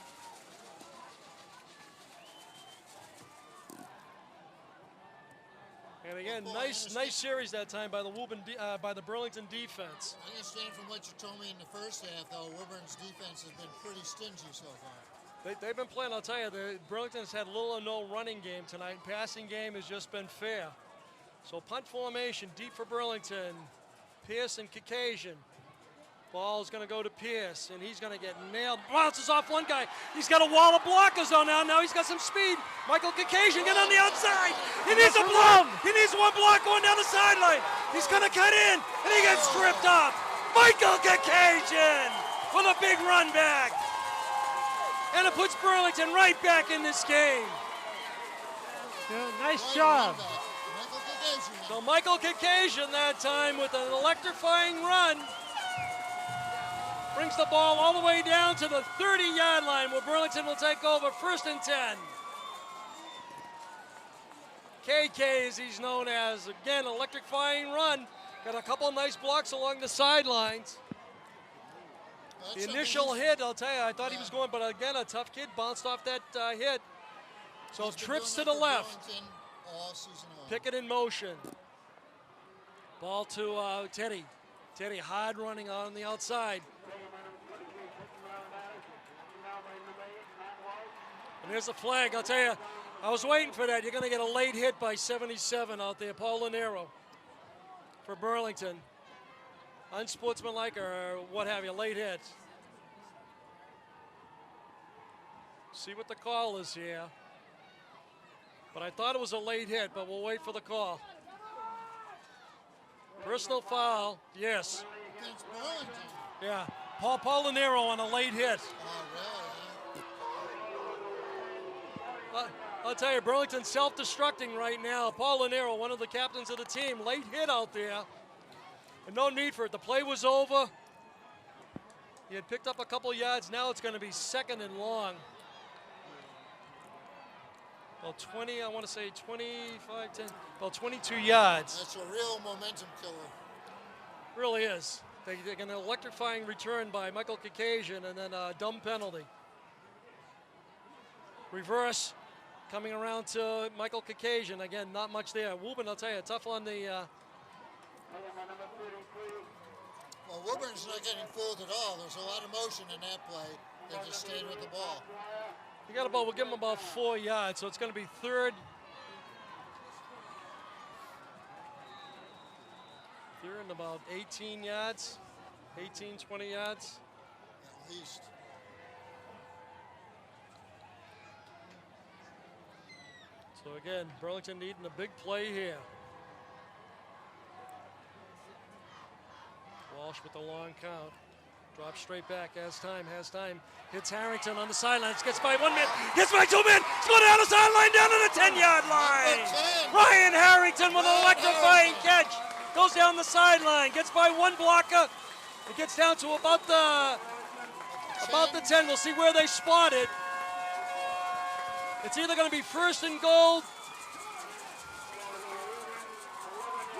And again, nice series that time by the Burlington defense. I understand from what you told me in the first half, though, Woburn's defense has been pretty stingy so far. They've been playing, I'll tell you, Burlington has had little or no running game tonight. Passing game has just been fair. So punt formation, deep for Burlington. Pierce and Caucasian. Ball's going to go to Pierce, and he's going to get nailed. Bounces off one guy. He's got a wall of blockers on now. Now he's got some speed. Michael Caucasian get on the outside. He needs a block. He needs one block going down the sideline. He's going to cut in, and he gets stripped off. Michael Caucasian with a big run back. And it puts Burlington right back in this game. Yeah, nice job. So Michael Caucasian that time with an electrifying run. Brings the ball all the way down to the 30-yard line where Burlington will take over, 1st and 10. KK, as he's known as, again, electrifying run. Got a couple nice blocks along the sidelines. The initial hit, I'll tell you, I thought he was going, but again, a tough kid bounced off that hit. So trips to the left. Pickett in motion. Ball to Teddy. Teddy hard running on the outside. And here's the flag. I'll tell you, I was waiting for that. You're going to get a late hit by 77 out there, Paul Lanero for Burlington. Unsportsmanlike or what have you, late hit. See what the call is here. But I thought it was a late hit, but we'll wait for the call. Personal foul, yes. Against Burlington. Yeah, Paul Lanero on a late hit. I'll tell you, Burlington's self-destructing right now. Paul Lanero, one of the captains of the team, late hit out there. And no need for it. The play was over. He had picked up a couple yards. Now it's going to be 2nd and long. About 20, I want to say 25, 10, about 22 yards. That's a real momentum killer. Really is. They get an electrifying return by Michael Caucasian and then a dumb penalty. Reverse coming around to Michael Caucasian. Again, not much there. Woburn, I'll tell you, tough on the... Well, Woburn's not getting fooled at all. There's a lot of motion in that play. They just stayed with the ball. We got about, we'll give them about 4 yards, so it's going to be third. Third and about 18 yards, 18, 20 yards. At least. So again, Burlington needing a big play here. Walsh with the long count. Drops straight back, has time. Hits Harrington on the sidelines, gets by 1 man, gets by 2 men, it's going down the sideline, down to the 10-yard line. Ryan Harrington with an electrifying catch. Goes down the sideline, gets by 1 blocker. It gets down to about the 10. We'll see where they spot it. It's either going to be first and goal,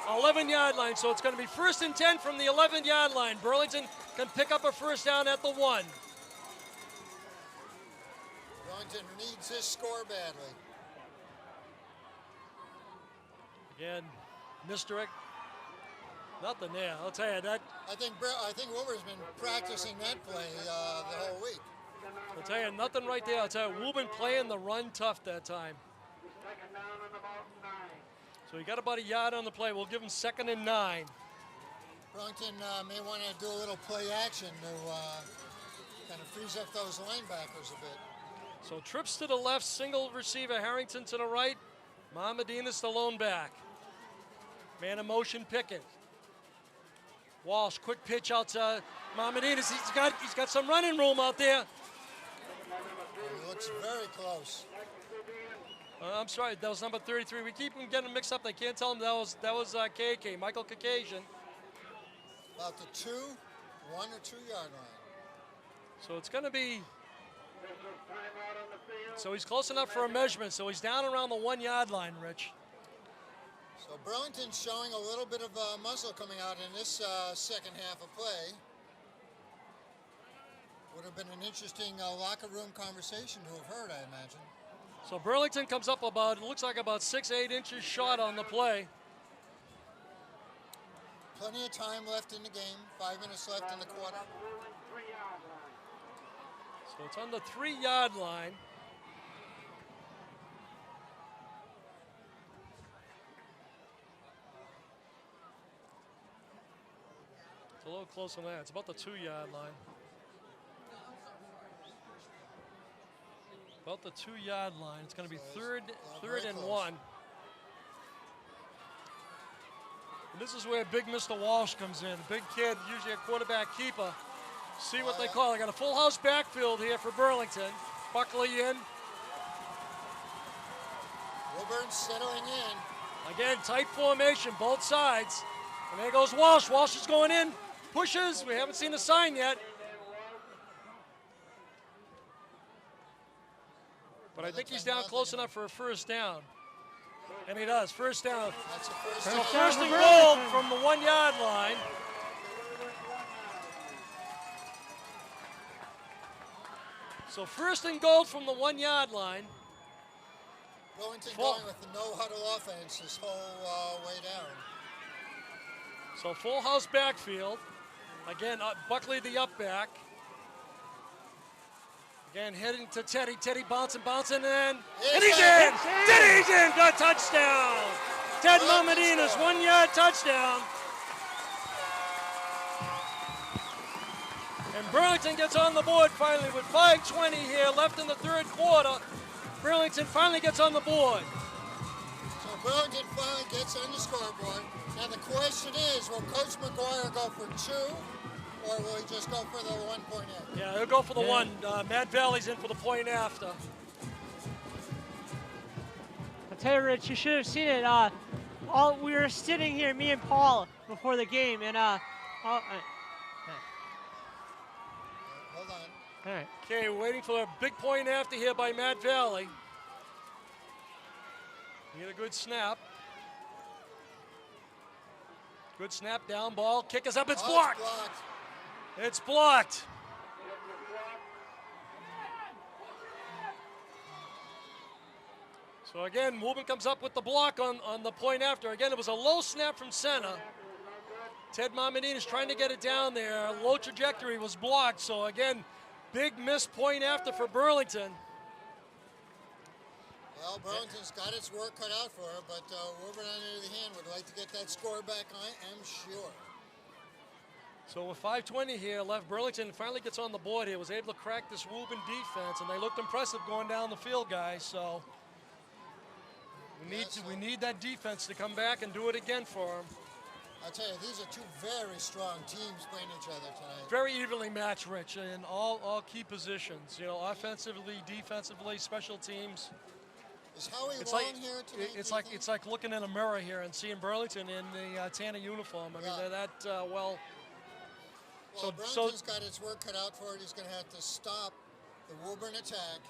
11-yard line. So it's going to be first and 10 from the 11-yard line. Burlington can pick up a first down at the 1. Burlington needs this score badly. Again, misdirect. Nothing there. I'll tell you that. I think Wobur's been practicing that play the whole week. I'll tell you nothing right there. I'll tell you, Woburn playing the run tough that time. So he got about a yard on the play. We'll give him 2nd and 9. Burlington may want to do a little play action to kind of freeze up those linebackers a bit. So trips to the left, single receiver, Harrington to the right. Medina's the lone back. Man in motion, Pickett. Walsh, quick pitch out to Medina's. He's got some running room out there. He looks very close. I'm sorry, that was number 33. We keep them getting mixed up. They can't tell him that was KK, Michael Caucasian. About the 1 or 2 yard line. So it's going to be. So he's close enough for a measurement. So he's down around the 1 yard line, Rich. So Burlington's showing a little bit of muscle coming out in this second half of play. Would have been an interesting locker room conversation to have heard, I imagine. So Burlington comes up about, it looks like about 6-8 inches short on the play. Plenty of time left in the game. 5 minutes left in the quarter. So it's on the 3 yard line. It's a little closer than that. It's about the 2 yard line. About the 2 yard line. It's going to be third and 1. And this is where big Mr. Walsh comes in. Big kid, usually a quarterback keeper. See what they call. They got a full house backfield here for Burlington. Buckley in. Woburn settling in. Again, tight formation, both sides. And there goes Walsh. Walsh is going in. Pushes. We haven't seen the sign yet. But I think he's down close enough for a first down. And he does. First down. That's a first So down. first and goal from the 1 yard line. So first and goal from the 1 yard line. Burlington going with the no-huddle offense this whole way down. So full house backfield. Again, Buckley the up back. Again, heading to Teddy. Teddy bouncing, and he's in! Teddy's in! Got a touchdown! Ted Medina's 1 yard touchdown. And Burlington gets on the board finally with 5:20 here left in the third quarter. Burlington finally gets on the board. So Burlington finally gets on the scoreboard. Now the question is, will Coach McGuire go for 2? Or will he just go for the 1 point after? Yeah, he'll go for the 1. Matt Valley's in for the point after. I'll tell you, Rich, you should have seen it. We were sitting here, me and Paul, before the game, and Hold on. all right. Okay, we're waiting for a big point after here by Matt Valley. Need a good snap. Good snap, down ball. Kick is up, it's blocked. It's blocked. So again, Woburn comes up with the block on the point after. Again, it was a low snap from center. Ted Marmadine is trying to get it down there. Low trajectory was blocked. So again, big miss point after for Burlington. Well, Burlington's got its work cut out for her, but Woburn, on the other hand, would like to get that score back, I am sure. So with 5:20 here left, Burlington finally gets on the board here, was able to crack this Woburn defense, and they looked impressive going down the field, guys. So we need that defense to come back and do it again for them. I'll tell you, these are two very strong teams playing each other tonight. Very evenly matched, Rich, in all key positions. You know, offensively, defensively, special teams. Is Howie It's Long like here tonight? it's like looking in a mirror here and seeing Burlington in the Tanner uniform. I mean, they're that well. Well, Burlington's got its work cut out for it. He's going to have to stop the Woburn attack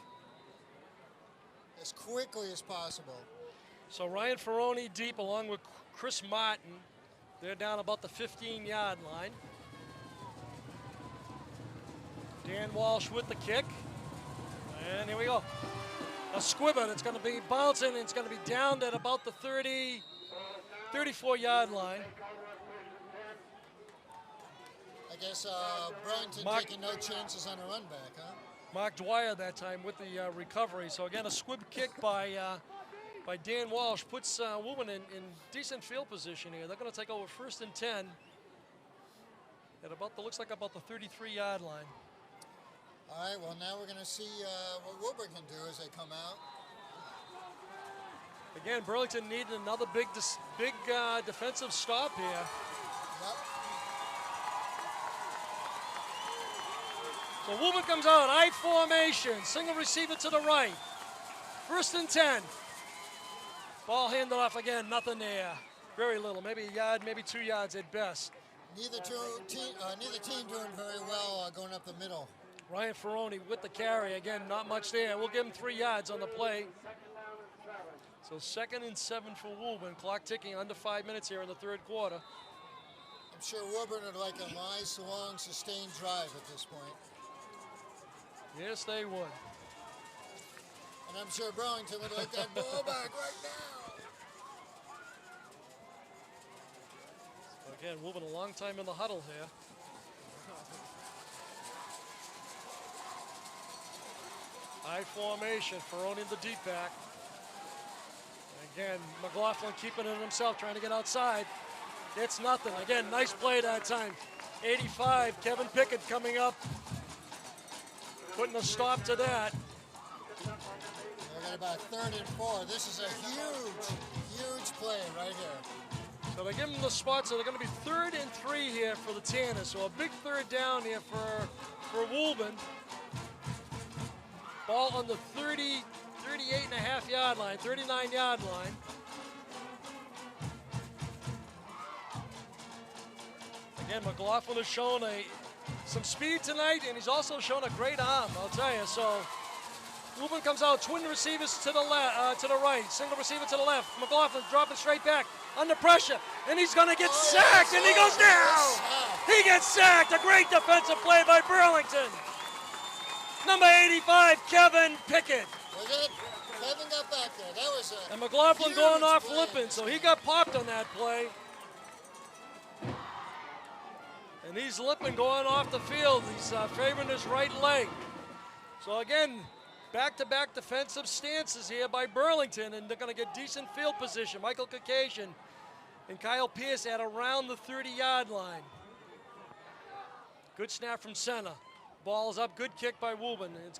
as quickly as possible. So Ryan Ferroni deep along with Chris Martin. They're down about the 15-yard line. Dan Walsh with the kick. And here we go. A squibber. It's going to be bouncing. It's going to be down at about the 34-yard line. I guess Burlington taking no chances on a run back, huh? Mark Dwyer that time with the recovery. So again, a squib kick by Dan Walsh puts Woburn in decent field position here. They're going to take over 1st and 10 at looks like about the 33-yard line. All right, well, now we're going to see what Woburn can do as they come out. Again, Burlington needed another big defensive stop here. Yep. So Woburn comes out, I formation, single receiver to the right. 1st and 10. Ball handed off again, nothing there. Very little, maybe a yard, maybe 2 yards at best. Neither team doing very well going up the middle. Ryan Ferroni with the carry. Again, not much there. We'll give him 3 yards on the play. So 2nd and 7 for Woburn. Clock ticking, under 5 minutes here in the 3rd quarter. I'm sure Woburn would like a nice, long, sustained drive at this point. Yes, they would. And I'm sure Burlington would like that ball back right now. Again, Woburn a long time in the huddle here. I formation, Ferroni in the deep back. Again, McLaughlin keeping it himself, trying to get outside. It's nothing. Again, nice play that time. 85, Kevin Pickett coming up, putting a stop to that. They've got about 3rd and 4. This is a huge play right here. So they give them the spot, so they're going to be 3rd and 3 here for the Tanners. So a big 3rd down here for Woburn. Ball on the 38.5 yard line, 39 yard line. Again, McLaughlin has shown some speed tonight, and he's also shown a great arm, I'll tell you. So Woburn comes out, twin receivers to the left, to the right, single receiver to the left. McLaughlin dropping straight back, under pressure, and he's going to get sacked, and he goes down. He gets sacked. A great defensive play by Burlington. Number 85, Kevin Pickett. Was it? Kevin got back there. That was a And McLaughlin going off play. limping, so he got popped on that play. And he's limping going off the field. He's favoring his right leg. So again, back-to-back defensive stances here by Burlington, and they're going to get decent field position. Michael Caucasian and Kyle Pierce at around the 30-yard line. Good snap from center. Ball's up, good kick by Woburn. It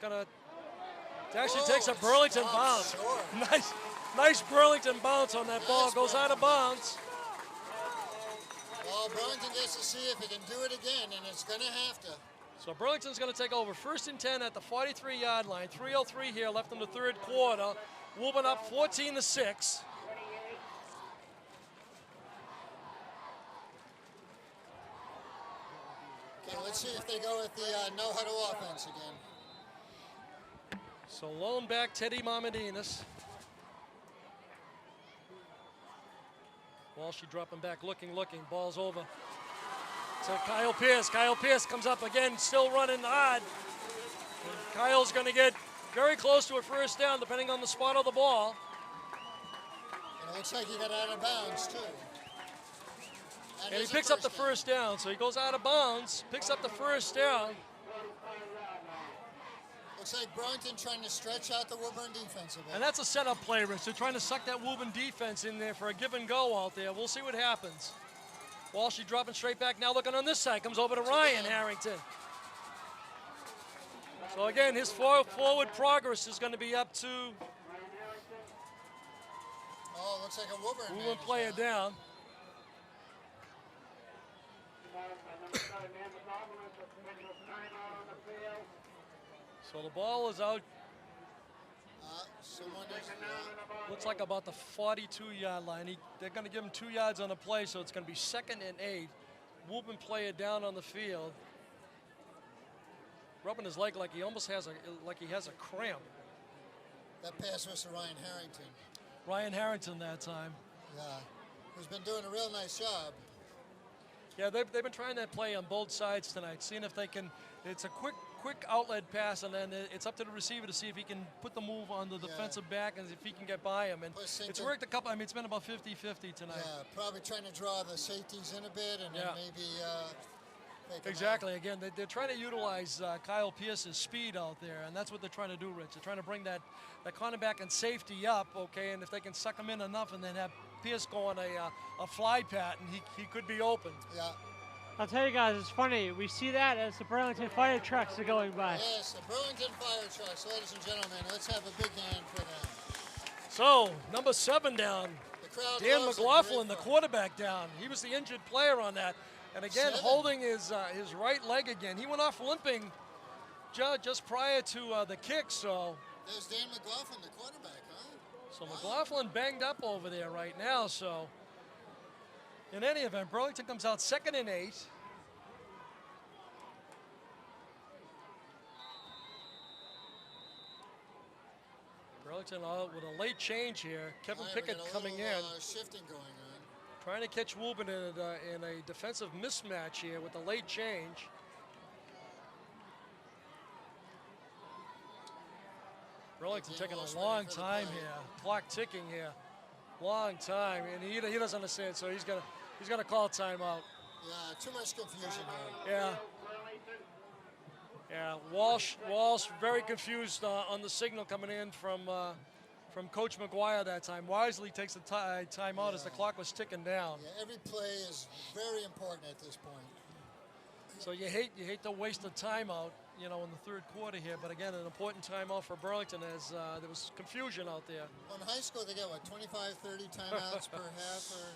actually takes a Burlington bounce. Nice Burlington bounce on that ball. Goes out of bounds. Well, Burlington gets to see if he can do it again, and it's going to have to. So Burlington's going to take over 1st and 10 at the 43-yard line. 3:03 here left in the 3rd quarter. Woburn up 14-6. Okay, let's see if they go with the no-huddle offense again. So lone back Teddy Mamadinas. Walshy dropping back, looking. Ball's over to Kyle Pierce. Kyle Pierce comes up again, still running hard. And Kyle's going to get very close to a first down, depending on the spot of the ball. And it looks like he got out of bounds, too. And he picks up the first down, so he goes out of bounds, picks up the first down. Looks like Burlington trying to stretch out the Woburn defense a bit. And that's a setup play, Rich. They're trying to suck that Woburn defense in there for a give and go out there. We'll see what happens. Walshy dropping straight back, now looking on this side, comes over to Ryan Harrington. So again, his forward progress is going to be up to looks like a Woburn Woburn player down. So the ball is out. Someone is, Looks like about the 42-yard line. They're going to give him 2 yards on the play, so it's going to be 2nd and 8. Woburn player down on the field, rubbing his leg like he almost has a cramp. that pass was to Ryan Harrington. Ryan Harrington that time. Yeah, who's been doing a real nice job. Yeah, they've been trying that play on both sides tonight, seeing if they can. It's a quick outlet pass, and then it's up to the receiver to see if he can put the move on the defensive back and if he can get by him. And it's worked a couple. I mean, it's been about 50-50 tonight. Yeah, probably trying to draw the safeties in a bit, and then maybe. Exactly. Again, they're trying to utilize Kyle Pierce's speed out there, and that's what they're trying to do, Rich. They're trying to bring that cornerback and safety up, okay, and if they can suck him in enough and then have Pierce go on a fly pattern, he could be open. Yeah. I'll tell you guys, it's funny. We see that as the Burlington fire trucks are going by. Yes, the Burlington fire trucks, ladies and gentlemen. Let's have a big hand for them. So, number 7 down. The crowd Dan loves McLaughlin, the quarterback, down. He was the injured player on that. And again, 7. holding his right leg again. He went off limping just prior to the kick, so. There's Dan McLaughlin, the quarterback, huh? So McLaughlin banged up over there right now, so. In any event, Burlington comes out 2nd and 8. Burlington with a late change here. Kevin Pickett coming in. Shifting going on. Trying to catch Woburn in a defensive mismatch here with a late change. Burlington taking a long time here. Clock ticking here. Long time, and he doesn't understand, so he's gonna call timeout. Yeah, too much confusion there. Yeah. Yeah, Walsh very confused on the signal coming in from Coach McGuire that time. Wisely takes the timeout as the clock was ticking down. Yeah, every play is very important at this point. So you hate to waste a timeout, in the third quarter here. But again, an important timeout for Burlington as there was confusion out there. Well, in high school, they get 25, 30 timeouts per half, or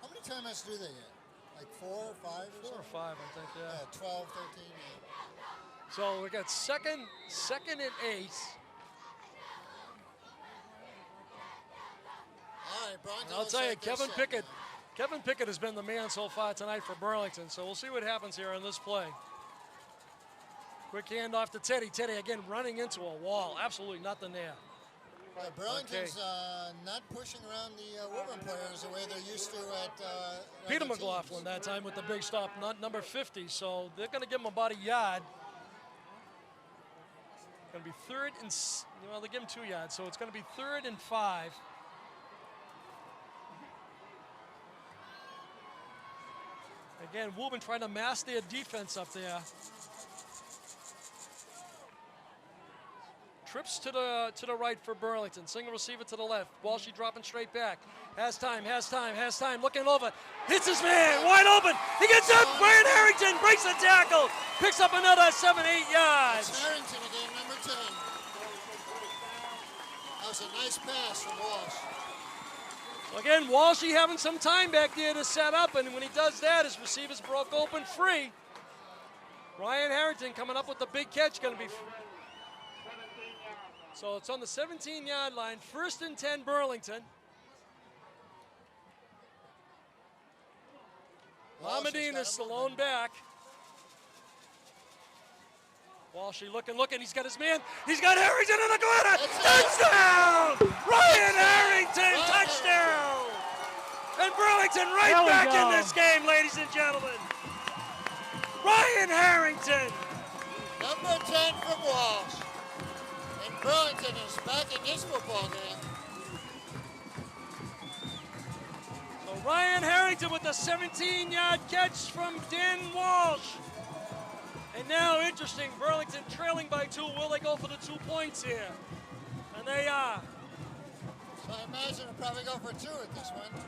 how many timeouts do they get? Like 4 or 5 or 4 or 5, I think. Yeah. 12, 13. So we got second and 8. All right, Burlington. I'll tell you, Kevin Pickett has been the man so far tonight for Burlington. So we'll see what happens here on this play. Quick handoff to Teddy. Teddy again running into a wall. Absolutely nothing there. Yeah, Burlington's not pushing around the Woburn players the way they're used to at Peter other McLaughlin teams. that time with the big stop, not number 50. So they're going to give him about a yard. Going to be they give him 2 yards, so it's going to be 3rd and 5. Again, Woburn trying to mask their defense up there. Trips to the right for Burlington. Single receiver to the left. Walshy dropping straight back. Has time. Looking over. Hits his man. Wide open. He gets up. Ryan Harrington breaks the tackle. Picks up another 7-8 yards. It's Harrington again, number 10. That was a nice pass from Walsh. Again, Walshy having some time back there to set up, and when he does that, his receivers broke open free. Ryan Harrington coming up with the big catch, going to be. So it's on the 17-yard line, 1st and 10 Burlington. Lamadina's the lone back. Walshy looking, he's got his man. He's got Harrington in the corner. Touchdown! Ryan Harrington, touchdown! And Burlington right There we back go. in this game, ladies and gentlemen. Ryan Harrington. Number 10 from Walsh. And Burlington is back in this football game. So Ryan Harrington with a 17-yard catch from Dan Walsh. And now, interesting, Burlington trailing by 2. Will they go for the 2 points here? And they are. So I imagine they'll probably go for 2 at this one.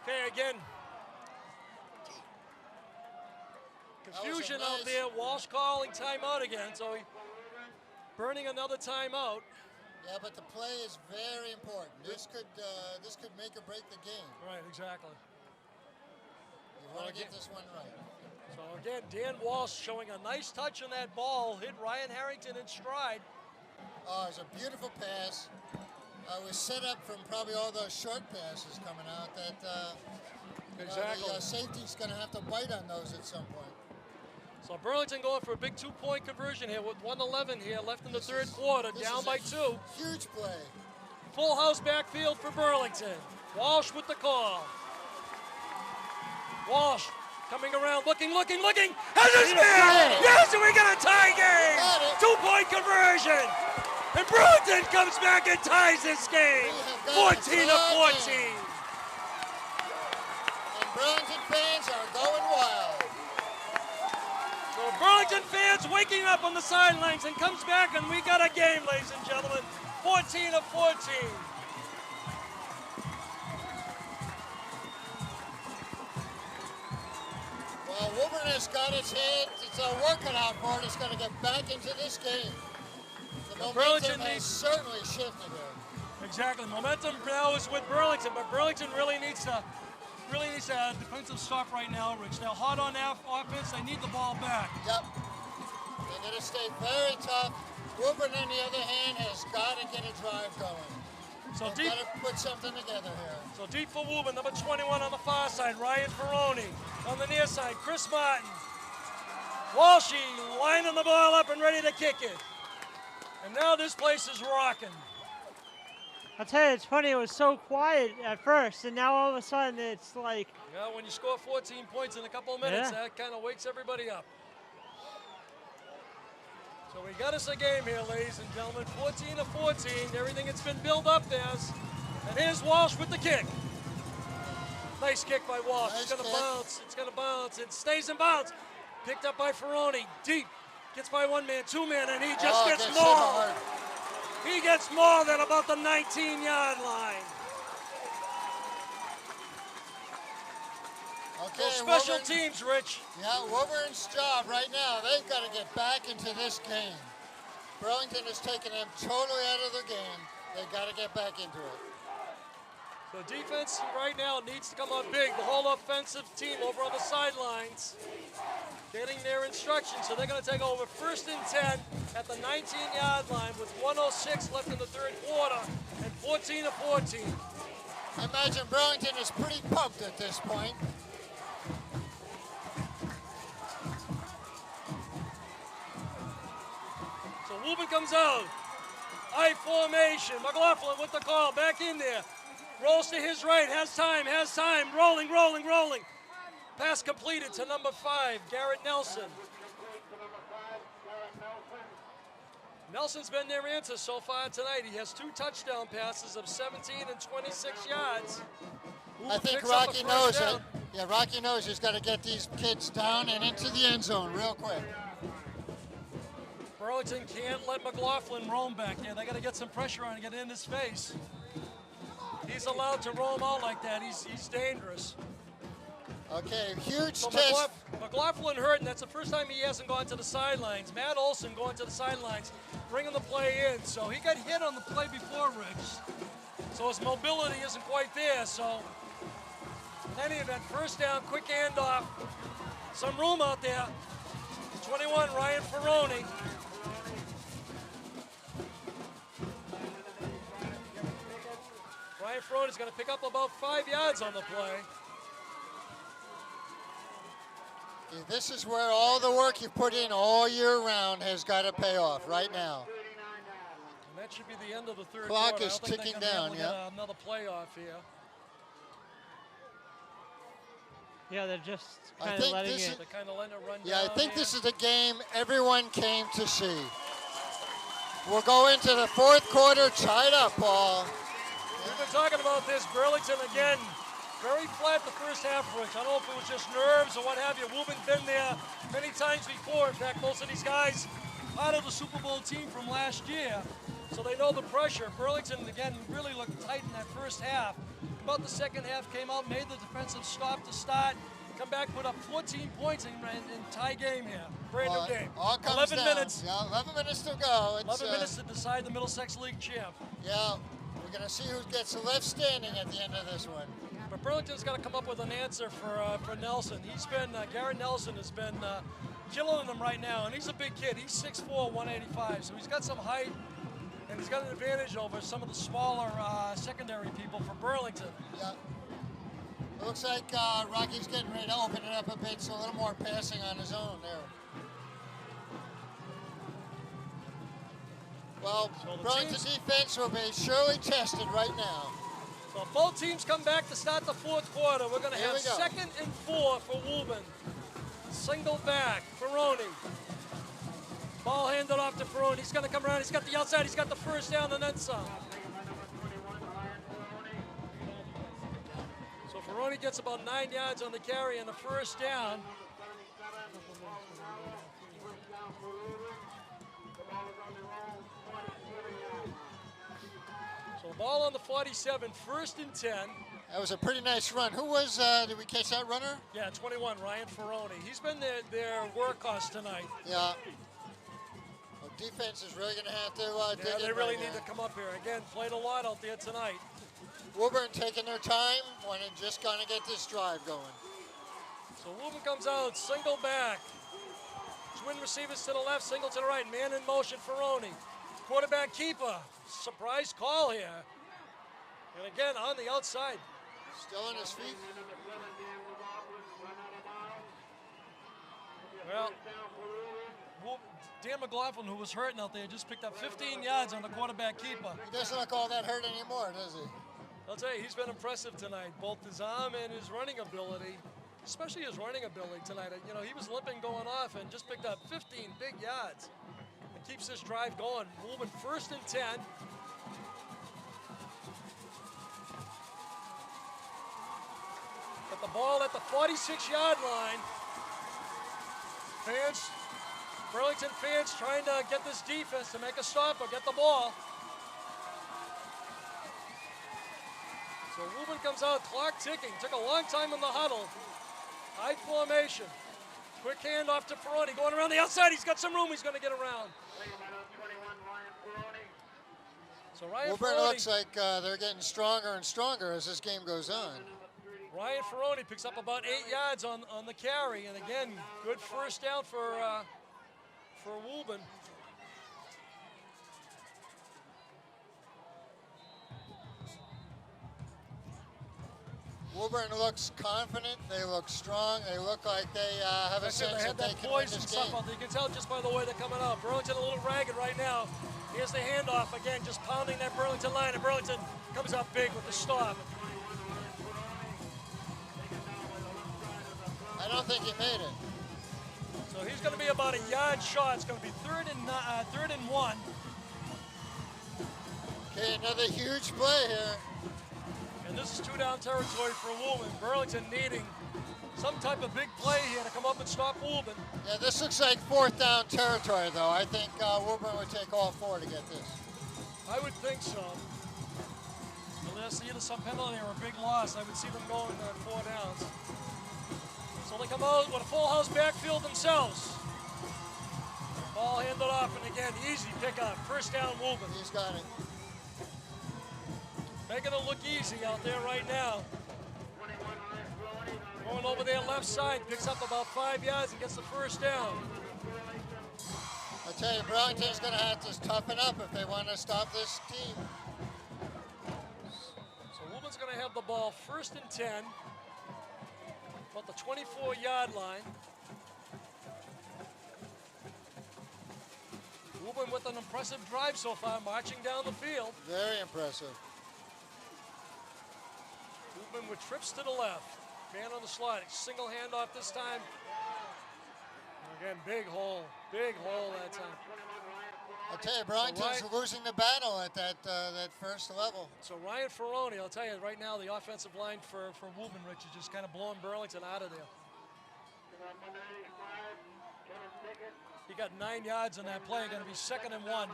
Okay, again. Confusion out there. Walsh calling timeout again, so burning another timeout. Yeah, but the play is very important. This could make or break the game. Right, exactly. You want to get this one right. So again, Dan Walsh showing a nice touch on that ball, hit Ryan Harrington in stride. Oh, it's a beautiful pass. It was set up from probably all those short passes coming out that Exactly. the safety's going to have to bite on those at some point. So Burlington going for a big 2-point conversion here with 1:11 here left in the third quarter, This down is by a 2. Huge play. Full house backfield for Burlington. Walsh with the call. Walsh coming around, looking. Has his man! Yes, and we got a tie game! Got it. 2-point conversion! And Burlington comes back and ties this game! We have got a 14 to tie 14. game. And Burlington fans are going wild. So Burlington fans waking up on the sidelines and comes back, and we got a game, ladies and gentlemen. 14 to 14. Well, Woburn has got its head. It's working out for it. It's going to get back into this game. The Burlington momentum has needs- certainly shifted here. Exactly. Momentum now is with Burlington, but Burlington really needs a defensive stop right now, Rich. They're hot on offense. They need the ball back. Yep. They're going to stay very tough. Woburn, on the other hand, has got to get a drive going. So They've deep. got to put something together here. So deep for Woburn, number 21 on the far side, Ryan Ferroni. On the near side, Chris Martin. Walshy lining the ball up and ready to kick it. And now this place is rocking. I'll tell you, it's funny, it was so quiet at first, and now all of a sudden it's like, Yeah, when you score 14 points in a couple of minutes, Yeah. that kind of wakes everybody up. So we got us a game here, ladies and gentlemen. 14 to 14, everything it's been built up as. And here's Walsh with the kick. Nice kick by Walsh. Nice It's going to kick. bounce. It's going to bounce. It stays in bounds. Picked up by Ferroni. Deep. Gets by 1 man, 2 man, and he just gets hit more. hard. He gets more than about the 19-yard line. Okay, So special Woburn- teams, Rich. Yeah, Woburn's job right now, they've got to get back into this game. Burlington has taken them totally out of the game. They've got to get back into it. So defense right now needs to come up big. The whole offensive team over on the sidelines getting their instructions. So they're going to take over 1st and 10 at the 19-yard line with 1:06 left in the third quarter and 14 to 14. I imagine Burlington is pretty pumped at this point. So Woburn comes out. I formation. McLaughlin with the call. Back in there. Rolls to his right. Has time. Rolling. Pass completed to number 5, Garrett Nelson. Nelson's been their answer so far tonight. He has 2 touchdown passes of 17 and 26 yards. I Woburn think picks up a Rocky first knows it. down. Yeah, Rocky knows he's got to get these kids down and into the end zone real quick. Burlington can't let McLaughlin roam back there. They got to get some pressure on him, get in his face. He's allowed to roam out like that. He's dangerous. Okay, huge So test. McLaughlin hurt, and that's the first time he hasn't gone to the sidelines. Matt Olson going to the sidelines, bringing the play in. So he got hit on the play before, Rich. So his mobility isn't quite there. So in any event, first down, quick handoff. Some room out there. 21, Ryan Ferroni. Ryan Ferroni's going to pick up about 5 yards on the play. This is where all the work you put in all year round has got to pay off right now. And That should be the end of the third Clock quarter. is I don't think they're ticking gonna be down, able to yeah. get another playoff here. Yeah, they're just I kind of think letting this it. is- They're kind of letting it run Yeah, I down think here. this is the game everyone came to see. We'll go into the fourth quarter tied up, Paul. We've been talking about this. Burlington, again, very flat the first half, Rich. I don't know if it was just nerves or what have you. Woburn been there many times before. In fact, most of these guys part of the Super Bowl team from last year, so they know the pressure. Burlington, again, really looked tight in that first half. About the second half, came out, made the defensive stop to start, come back, put up 14 points in tie game here. Brand new game. All comes 11 down. minutes. Yeah, 11 minutes to go. It's, 11 minutes to decide the Middlesex League champ. Yeah, we're going to see who gets left standing at the end of this one. But Burlington's got to come up with an answer for Nelson. He's been, Garrett Nelson has been killing them right now, and he's a big kid. He's 6'4", 185, so he's got some height, and he's got an advantage over some of the smaller secondary people for Burlington. Yeah. It looks like Rocky's getting ready to open it up a bit, so a little more passing on his own there. Well, So the Burlington's teams- defense will be surely tested right now. So both teams come back to start the fourth quarter. We're going to Here have we go. 2nd and 4 for Woburn. Single back, Ferroni. Ball handed off to Ferroni. He's going to come around. He's got the outside. He's got the first down and then some. So Ferroni gets about 9 yards on the carry and the first down. So the ball on the 47, 1st and 10. That was a pretty nice run. Who was, did we catch that runner? Yeah, 21, Ryan Ferroni. He's been their workhorse tonight. Yeah. Well, defense is really going to have to dig Yeah, in they really right need now. to come up here. Again, played a lot out there tonight. Woburn taking their time, wanting just going to get this drive going. So Woburn comes out, single back. Twin receivers to the left, single to the right. Man in motion, Ferroni. Quarterback keeper. Surprise call here. And again, on the outside. Still on his feet. Well, Dan McLaughlin, who was hurting out there, just picked up 15 yards on the quarterback keeper. He doesn't look all that hurt anymore, does he? I'll tell you, he's been impressive tonight, both his arm and his running ability, especially his running ability tonight. You know, he was limping going off and just picked up 15 big yards and keeps this drive going. Moving 1st and 10. Got the ball at the 46-yard line. Fans, Burlington fans trying to get this defense to make a stop or get the ball. So Woburn comes out, clock ticking. Took a long time in the huddle. High formation. Quick handoff to Ferroni. Going around the outside. He's got some room. He's going to get around. So Ryan Woburn Ferroni, looks like they're getting stronger and stronger as this game goes on. Ryan Ferroni picks up about 8 yards on the carry. And again, good first down for Woburn. Woburn looks confident. They look strong. They look like they have a That's it, sense they have that they that can win poise and this stuff game. out there. You can tell just by the way they're coming out. Burlington a little ragged right now. Here's the handoff again, just pounding that Burlington line, and Burlington comes out big with the stop. I don't think he made it. So he's going to be about a yard short. It's going to be 3rd and 1. Okay, another huge play here. And this is 2-down territory for Woburn. Burlington needing some type of big play here to come up and stop Woburn. Yeah, this looks like 4th down territory, though. I think Woburn would take all 4 to get this. I would think so. Unless either some penalty or a big loss, I would see them going 4 downs. So they come out with a full house backfield themselves. Ball handed off, and again, easy pickup. First down, Woburn. He's got it. Making it look easy out there right now. Going over their left side, picks up about 5 yards and gets the first down. I tell you, Burlington's going to have to toughen up if they want to stop this team. So Woburn's going to have the ball 1st and 10, about the 24-yard line. Woburn with an impressive drive so far, marching down the field. Very impressive. Woburn with trips to the left. Man on the slot. Single handoff this time. Again, big hole that time. I tell you, Burlington's losing the battle at that first level. So Ryan Ferroni, I'll tell you right now, the offensive line for Woburn, Rich, is just kind of blowing Burlington out of there. He got 9 yards on that play, going to be 2nd and 1.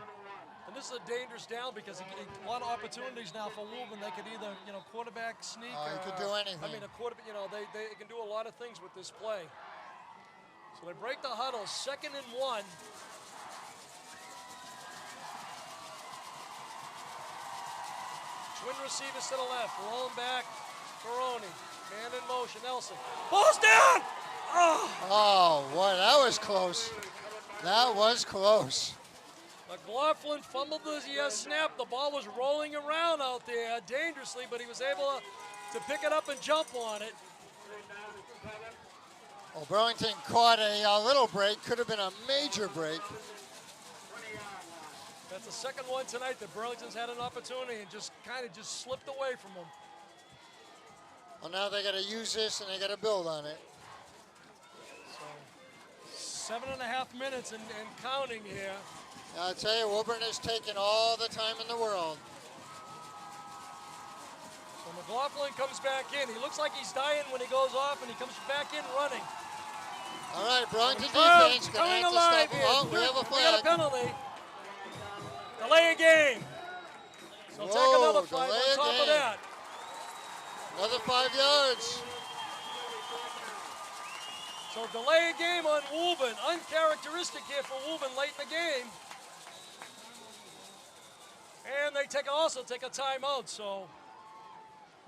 And this is a dangerous down because a lot of opportunities now for Woburn. They could either, quarterback sneak. He could do anything. I mean, a quarterback, they can do a lot of things with this play. So they break the huddle, 2nd and 1. Twin receivers to the left, rolling back, Ferroni, man in motion, Nelson. Ball's down! Oh, boy, that was close. That was close. McLaughlin fumbled the snap. The ball was rolling around out there dangerously, but he was able to pick it up and jump on it. Well, Burlington caught a little break. Could have been a major break. That's the second one tonight that Burlington's had an opportunity and just kind of slipped away from them. Well, now they got to use this and they got to build on it. So 7.5 minutes and counting here. I'll tell you, Woburn has taken all the time in the world. So McLaughlin comes back in. He looks like he's dying when he goes off, and he comes back in running. All right, Burlington defense going to have to stop him. Oh, we have a flag. We got a penalty. Delay a game. So take another 5 on top of that. Another 5 yards. So delay a game on Woburn. Uncharacteristic here for Woburn late in the game. And they also take a timeout. So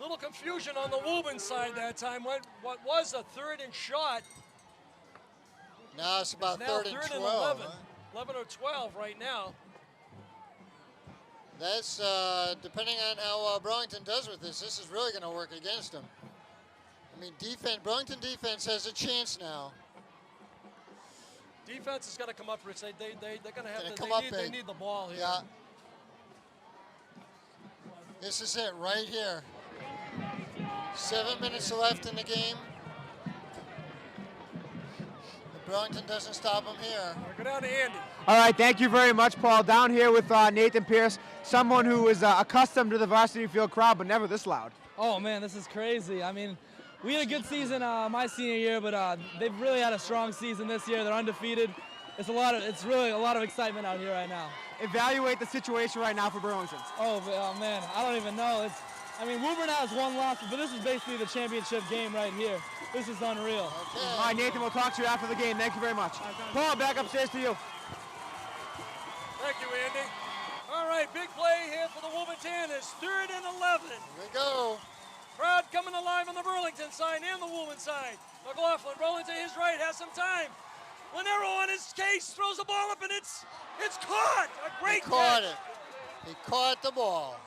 little confusion on the Woburn side that time. What was a 3rd and short. Now it's about now 3rd and 12. 11. Huh? 11 or 12 right now. That's, depending on how Burlington does with this is really going to work against them. I mean, Burlington defense has a chance now. Defense is going to come up, Rich. They're going to have they need the ball here. Yeah. This is it right here. 7 minutes left in the game. If Burlington doesn't stop them here. Go down to Andy. All right, thank you very much, Paul. Down here with Nathan Pierce, someone who is accustomed to the varsity field crowd, but never this loud. Oh man, this is crazy. I mean, we had a good season my senior year, but they've really had a strong season this year. They're undefeated. It's really a lot of excitement out here right now. Evaluate the situation right now for Burlington. Oh man, I don't even know. Woburn has one loss, but this is basically the championship game right here. This is unreal. Okay. All right, Nathan, we'll talk to you after the game. Thank you very much. Paul, back upstairs to you. Thank you, Andy. All right, big play here for the Woburn Tanners. 3rd and 11. Here we go. Crowd coming alive on the Burlington side and the Woburn side. McLaughlin rolling to his right, has some time. Lanero on his case, throws the ball up, and it's caught. A great catch. He caught it. He caught the ball.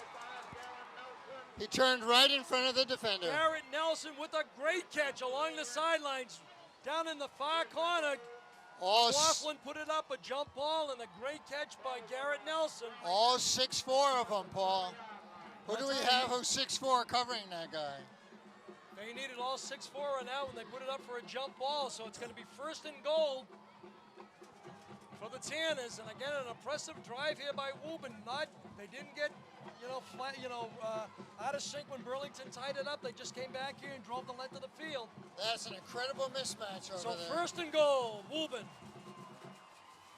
He turned right in front of the defender. Garrett Nelson with a great catch along the sidelines. Down in the far corner, McLaughlin put it up, a jump ball, and a great catch by Garrett Nelson. All 6'4" of them, Paul. Who do we have who's 6'4" covering that guy? They needed all 6'4" and out, and they put it up for a jump ball, so it's going to be 1st and goal for the Tanners. And again, an impressive drive here by Woburn. They didn't get, out of sync when Burlington tied it up. They just came back here and drove the length of the field. That's an incredible mismatch over there. So 1st and goal, Woburn.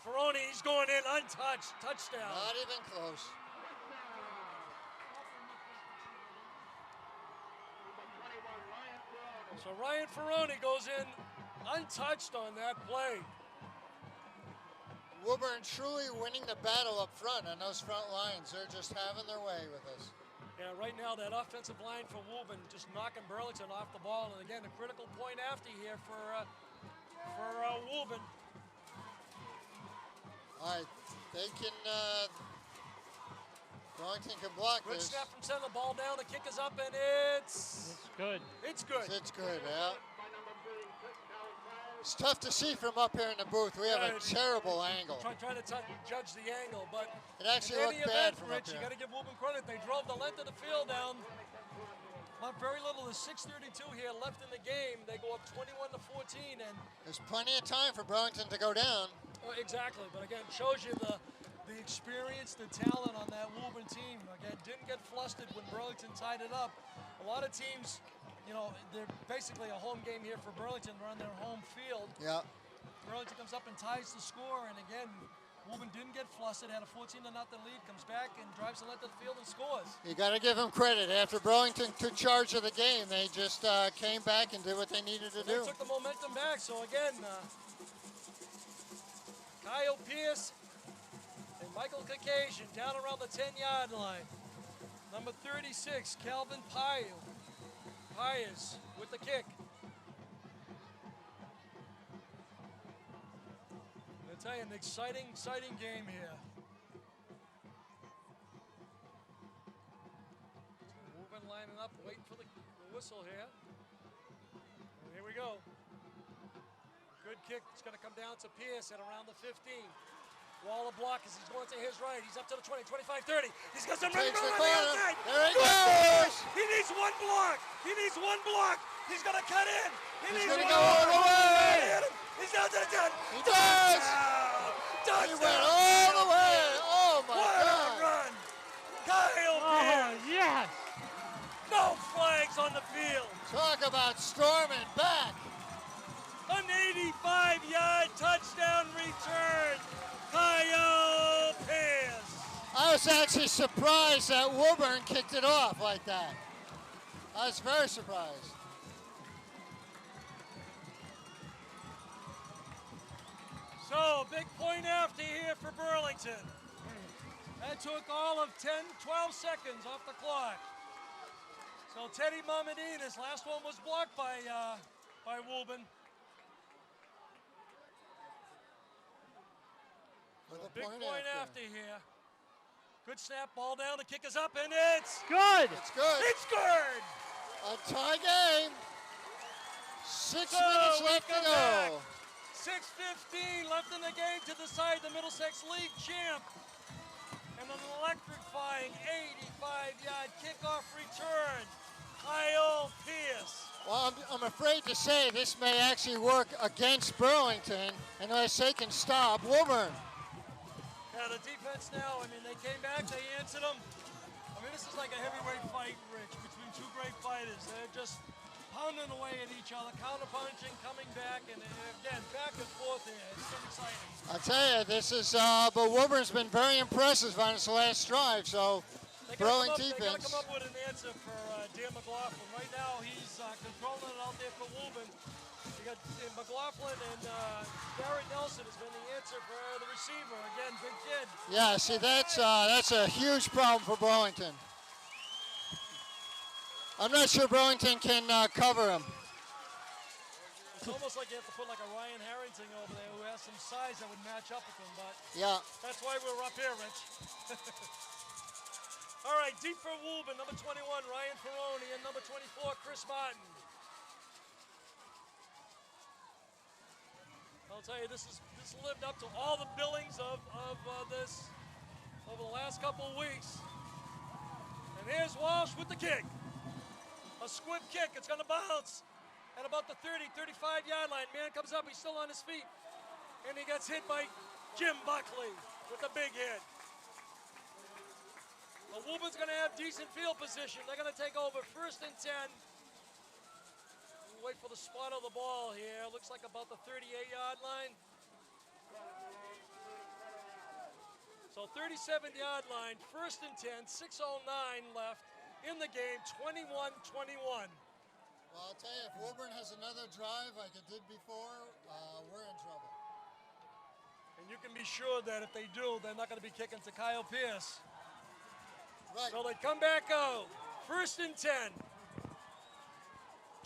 Ferroni, he's going in untouched, touchdown. Not even close. So Ryan Ferroni goes in untouched on that play. Woburn truly winning the battle up front on those front lines. They're just having their way with us. Yeah, right now that offensive line for Woburn just knocking Burlington off the ball. And again, a critical point after here for Woburn. All right, they can, Burlington can block Good this. snap from center, the ball down, the kick is up, and it's good. It's good. It's good, yeah. It's tough to see from up here in the booth. We have a terrible angle. Trying to judge the angle, but It actually in looked any bad event, from up Rich, you here. got to give Woburn credit. They drove the length of the field down. Not very little. There's 6:32 here left in the game. They go up 21-14, and There's plenty of time for Burlington to go down. exactly. But again, shows you the experience, the talent on that Woburn team. Again, didn't get flustered when Burlington tied it up. A lot of teams, you know, they're basically a home game here for Burlington. They're on their home field. Yeah. Burlington comes up and ties the score, and again, Woburn didn't get flustered, had a 14-0 lead, comes back and drives the length of the field and scores. You got to give them credit. After Burlington took charge of the game, they just came back and did what they needed to They do. took the momentum back, so again, Kyle Pierce and Michael Caucasian down around the 10-yard line. Number 36, Calvin Pyers with the kick. I'll tell you, an exciting game here. Woburn lining up, waiting for the whistle here. And here we go. Good kick. It's going to come down to Pierce at around the 15. Waller block as he's going to his right. He's up to the 20, 25, 30. He's got some room Takes on the the corner. outside. There he Good goes. score. He needs one block. He needs one block. He's going to cut in. He's needs gonna one go all the block. way. He's down to the 10. He does. He went all the way. Oh, my What God. a run. Kyle Pierce. Yes. No flags on the field. Talk about storming back. An 85-yard touchdown return. Kyle Pierce. I was actually surprised that Woburn kicked it off like that. I was very surprised. So, big point after here for Burlington. That took all of 10, 12 seconds off the clock. So Teddy Mamadina's last one was blocked by Woburn. With a Big point point after. after here. Good snap, ball down, the kick is up, and it's Good. It's good. it's good. A tie game. 6 So minutes we left to come go. back. 6:15 left in the game to decide the Middlesex League champ. And an electrifying 85-yard kickoff return. Kyle Pierce. Well, I'm afraid to say this may actually work against Burlington unless they can stop Woburn. Yeah, the defense now, I mean, they came back, they answered them. I mean, this is like a heavyweight fight, Rich, between two great fighters. They're just pounding away at each other, counter-punching, coming back, and again, back and forth here. It's been exciting. I tell you, this is, but Woburn's been very impressive on his last drive, so Burlington They got to defense. come up with an answer for Dan McLaughlin. Right now, he's controlling it out there for Woburn. You got McLaughlin and Barrett Nelson has been the answer for the receiver. Again, big kid. Yeah, see, that's a huge problem for Burlington. I'm not sure Burlington can cover him. It's almost like you have to put like a Ryan Harrington over there who has some size that would match up with him, but Yeah. that's why we're up here, Rich. All right, deep for Woburn, number 21, Ryan Ferroni, and number 24, Chris Martin. I'll tell you, this lived up to all the billings of this over the last couple of weeks. And here's Walsh with the kick. A squib kick, it's gonna bounce at about the 30, 35-yard line. Man comes up, he's still on his feet. And he gets hit by Jim Buckley with a big hit. Well, Woburn's gonna have decent field position. They're gonna take over 1st and 10. We'll wait for the spot of the ball here. Looks like about the 38-yard line. So 37-yard line, 1st and 10, 6:09 left in the game, 21-21. Well, I'll tell you, if Woburn has another drive like it did before, we're in trouble. And you can be sure that if they do, they're not going to be kicking to Kyle Pierce. Right. So they come back out. 1st and 10.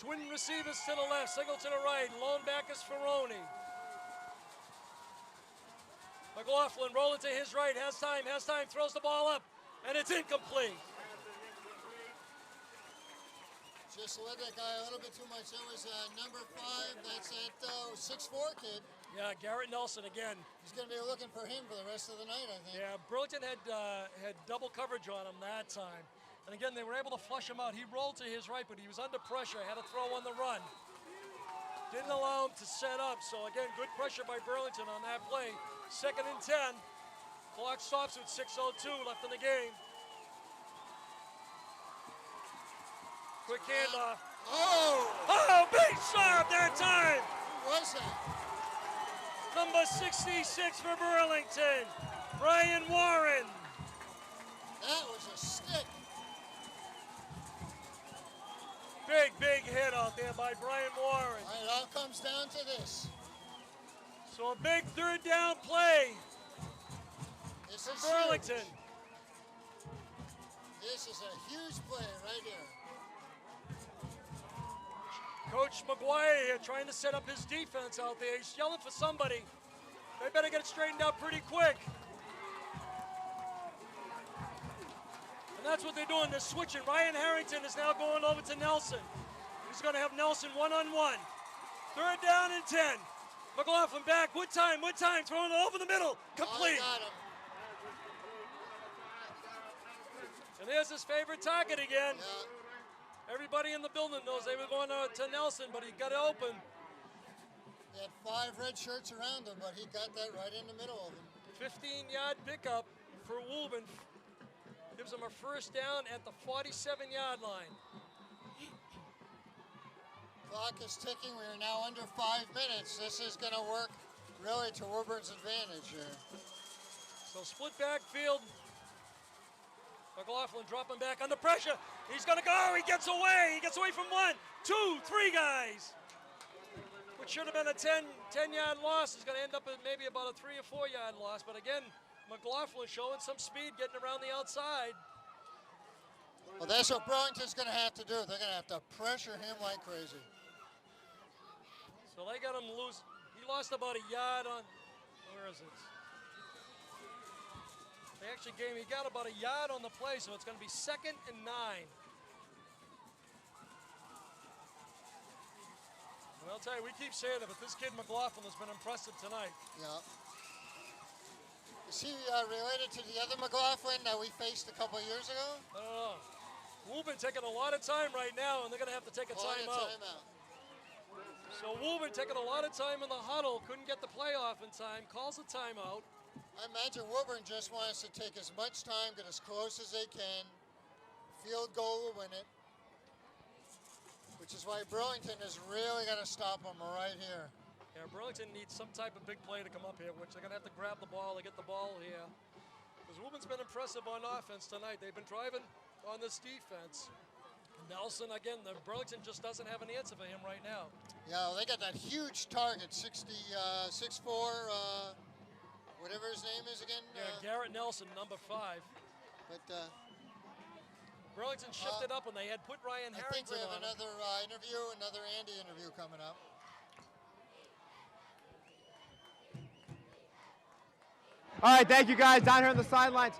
Twin receivers to the left, single to the right. Lone back is Ferroni. McLaughlin rolling to his right, has time, throws the ball up, and it's incomplete. Just led that guy a little bit too much. That was number 5. That's that 6'4" kid. Yeah, Garrett Nelson again. He's going to be looking for him for the rest of the night, I think. Yeah, Burlington had double coverage on him that time. And again, they were able to flush him out. He rolled to his right, but he was under pressure. Had to throw on the run. Didn't allow him to set up. So again, good pressure by Burlington on that play. 2nd and 10. Clock stops with 6:02 left in the game. Quick handoff. Oh, big shot that time. Who was that? Number 66 for Burlington, Brian Warren. That was a stick. Big hit out there by Brian Warren. All right, it all comes down to this. So a big 3rd down play This for is Burlington. huge. This is a huge play right here. Coach McGuire here trying to set up his defense out there. He's yelling for somebody. They better get it straightened out pretty quick. And that's what they're doing. They're switching. Ryan Harrington is now going over to Nelson. He's going to have Nelson one-on-one. 3rd down and 10. McLaughlin back. What time? Throwing it over the middle. Complete. Got him. And there's his favorite target again. Yeah. Everybody in the building knows they were going to Nelson, but he got it open. He had 5 red shirts around him, but he got that right in the middle of him. 15-yard pickup for Woburn. Gives him a 1st down at the 47-yard line. Clock is ticking. We are now under 5 minutes. This is going to work really to Woburn's advantage here. So split backfield. McLaughlin dropping back under pressure. He's going to go. He gets away. He gets away from 1, 2, 3 guys. Which should have been a 10-yard loss. It's going to end up at maybe about a 3 or 4 yard loss. But again, McLaughlin showing some speed, getting around the outside. Well, that's what Burlington's going to have to do. They're going to have to pressure him like crazy. So they got him loose. He lost about a yard on, where is it? They actually gave him, he got about a yard on the play, so it's going to be 2nd and 9. And I'll tell you, we keep saying it, but this kid McLaughlin has been impressive tonight. Yeah. Is he related to the other McLaughlin that we faced a couple of years ago? I don't know. Woburn taking a lot of time right now, and they're going to have to take a timeout. So Woburn taking a lot of time in the huddle, couldn't get the play off in time, calls a timeout. I imagine Woburn just wants to take as much time, get as close as they can. Field goal will win it. Which is why Burlington is really going to stop them right here. Yeah, Burlington needs some type of big play to come up here, which they're going to have to grab the ball to get the ball here. Because Woburn's been impressive on offense tonight. They've been driving on this defense. Nelson, again, the Burlington just doesn't have an answer for him right now. Yeah, well, they got that huge target, 6'4", whatever his name is again. Yeah, Garrett Nelson, number 5. But Burlington shifted up when they had put Ryan I Harrington think we have on another another Andy interview coming up. All right, thank you guys down here on the sidelines.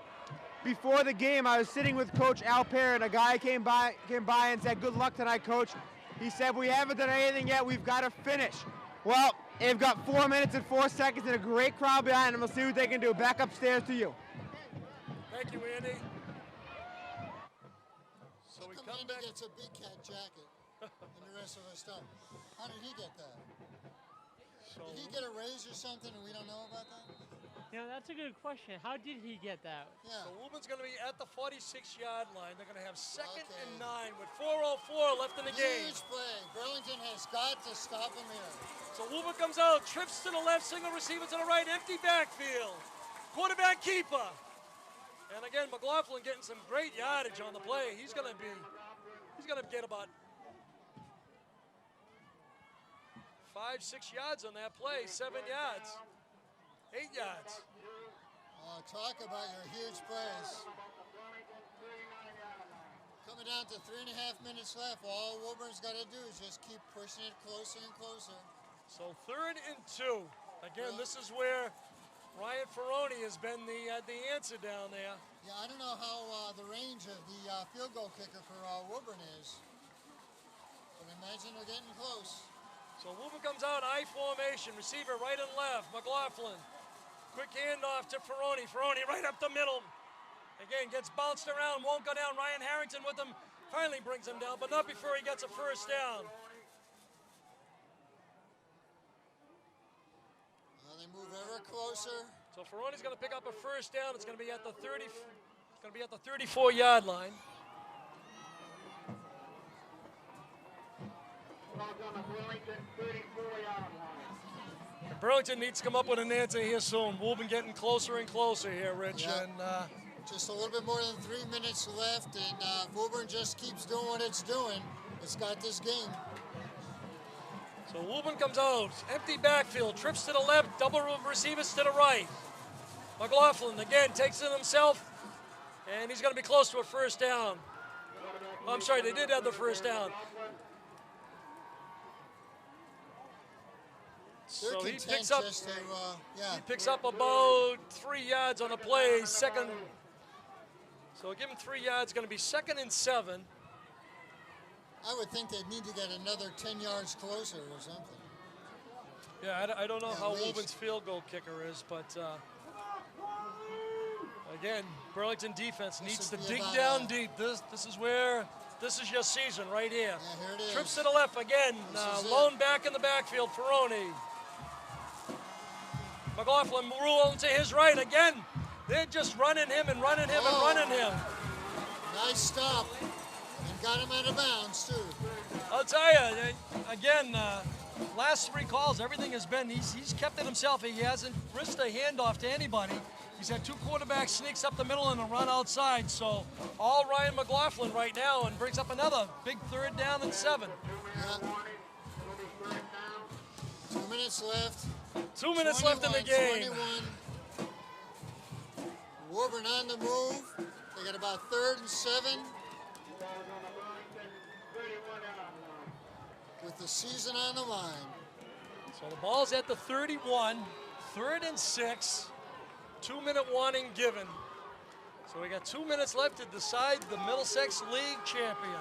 Before the game, I was sitting with Coach Al Perry, and a guy came by and said, "Good luck tonight, Coach." He said, "We haven't done anything yet. We've got to finish." Well, they've got 4 minutes and 4 seconds and a great crowd behind them. We'll see what they can do. Back upstairs to you. Thank you, Andy. So we Come come Andy back. gets a BCAT jacket and the rest of us don't. How did he get that? So Did he get a raise or something and we don't know about that? You know, that's a good question. How did he get that? Yeah. So Woburn's going to be at the 46-yard line. They're going to have 2nd and 9 with 4:04 left in the game. Huge play. Burlington has got to stop him here. So Woburn comes out, trips to the left, single receiver to the right, empty backfield. Quarterback keeper. And again, McLaughlin getting some great yardage on the play. He's going to get about 5, 6 yards on that play, 7 yards, 8 yards. Oh, talk about your huge plays. Coming down to 3.5 minutes left. All Woburn's got to do is just keep pushing it closer and closer. So 3rd and 2. Again, this is where Ryan Ferroni has been the answer down there. Yeah, I don't know how the range of the field goal kicker for Woburn is. imagine they're getting close. So Woburn comes out, I formation, receiver right and left, McLaughlin. Quick handoff to Ferroni. Ferroni right up the middle. Again, gets bounced around, won't go down. Ryan Harrington with him, finally brings him down, but not before he gets a first down. They move ever closer. So Ferroni's going to pick up a first down. It's going to be at the 30. It's going to be at the 34-yard line. And Burlington needs to come up with an answer here soon. Woburn getting closer and closer here, Rich. Yeah. And just a little bit more than 3 minutes left, and Woburn just keeps doing what it's doing. It's got this game. so Woburn comes out, empty backfield, trips to the left, double receivers to the right. McLaughlin again takes it himself, and he's going to be close to a first down. Oh, I'm sorry, they did have the first down. So he picks up. He picks up about 3 yards on the play. Second. So give him 3 yards. Going to be 2nd and 7. I would think they'd need to get another 10 yards closer or something. Yeah, I don't know how least. Woburn's field goal kicker is, but again, Burlington defense needs to dig down deep. This is your season right here. Yeah, here it is. Trips to the left again. Lone back in the backfield, Ferroni. McLaughlin rolling to his right again. They're just running him and running him and running him. Nice stop. And got him out of bounds, too. I'll tell you, again, last 3 calls, everything has been, he's kept it himself. He hasn't risked a handoff to anybody. He's had 2 quarterbacks sneaks up the middle and a run outside. So all Ryan McLaughlin right now, and brings up another big 3rd down and 7. Yeah. 2 minutes left. 2 minutes left in the game. 21. Woburn on the move. They got about 3rd and 7. With the season on the line. So the ball's at the 31, 3rd and 6. 2-minute warning given. So we got 2 minutes left to decide the Middlesex League champion.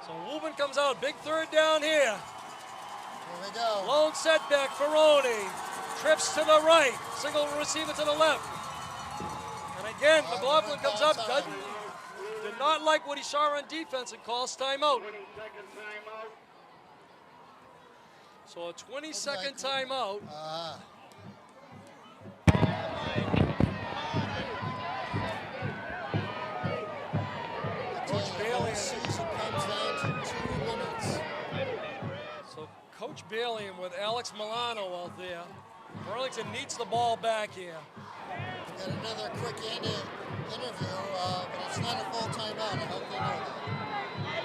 So Woburn comes out, big 3rd down here. Here we go. Lone setback, Ferroni. Trips to the right, single receiver to the left. And again, McLaughlin comes up, did not like what he saw on defense and calls timeout. So a 20-second timeout. Coach Bailey. Season comes down to 2 minutes. So Coach Bailey with Alex Milano out there. Burlington needs the ball back here. Got another quick interview, but it's not a full timeout. I hope they know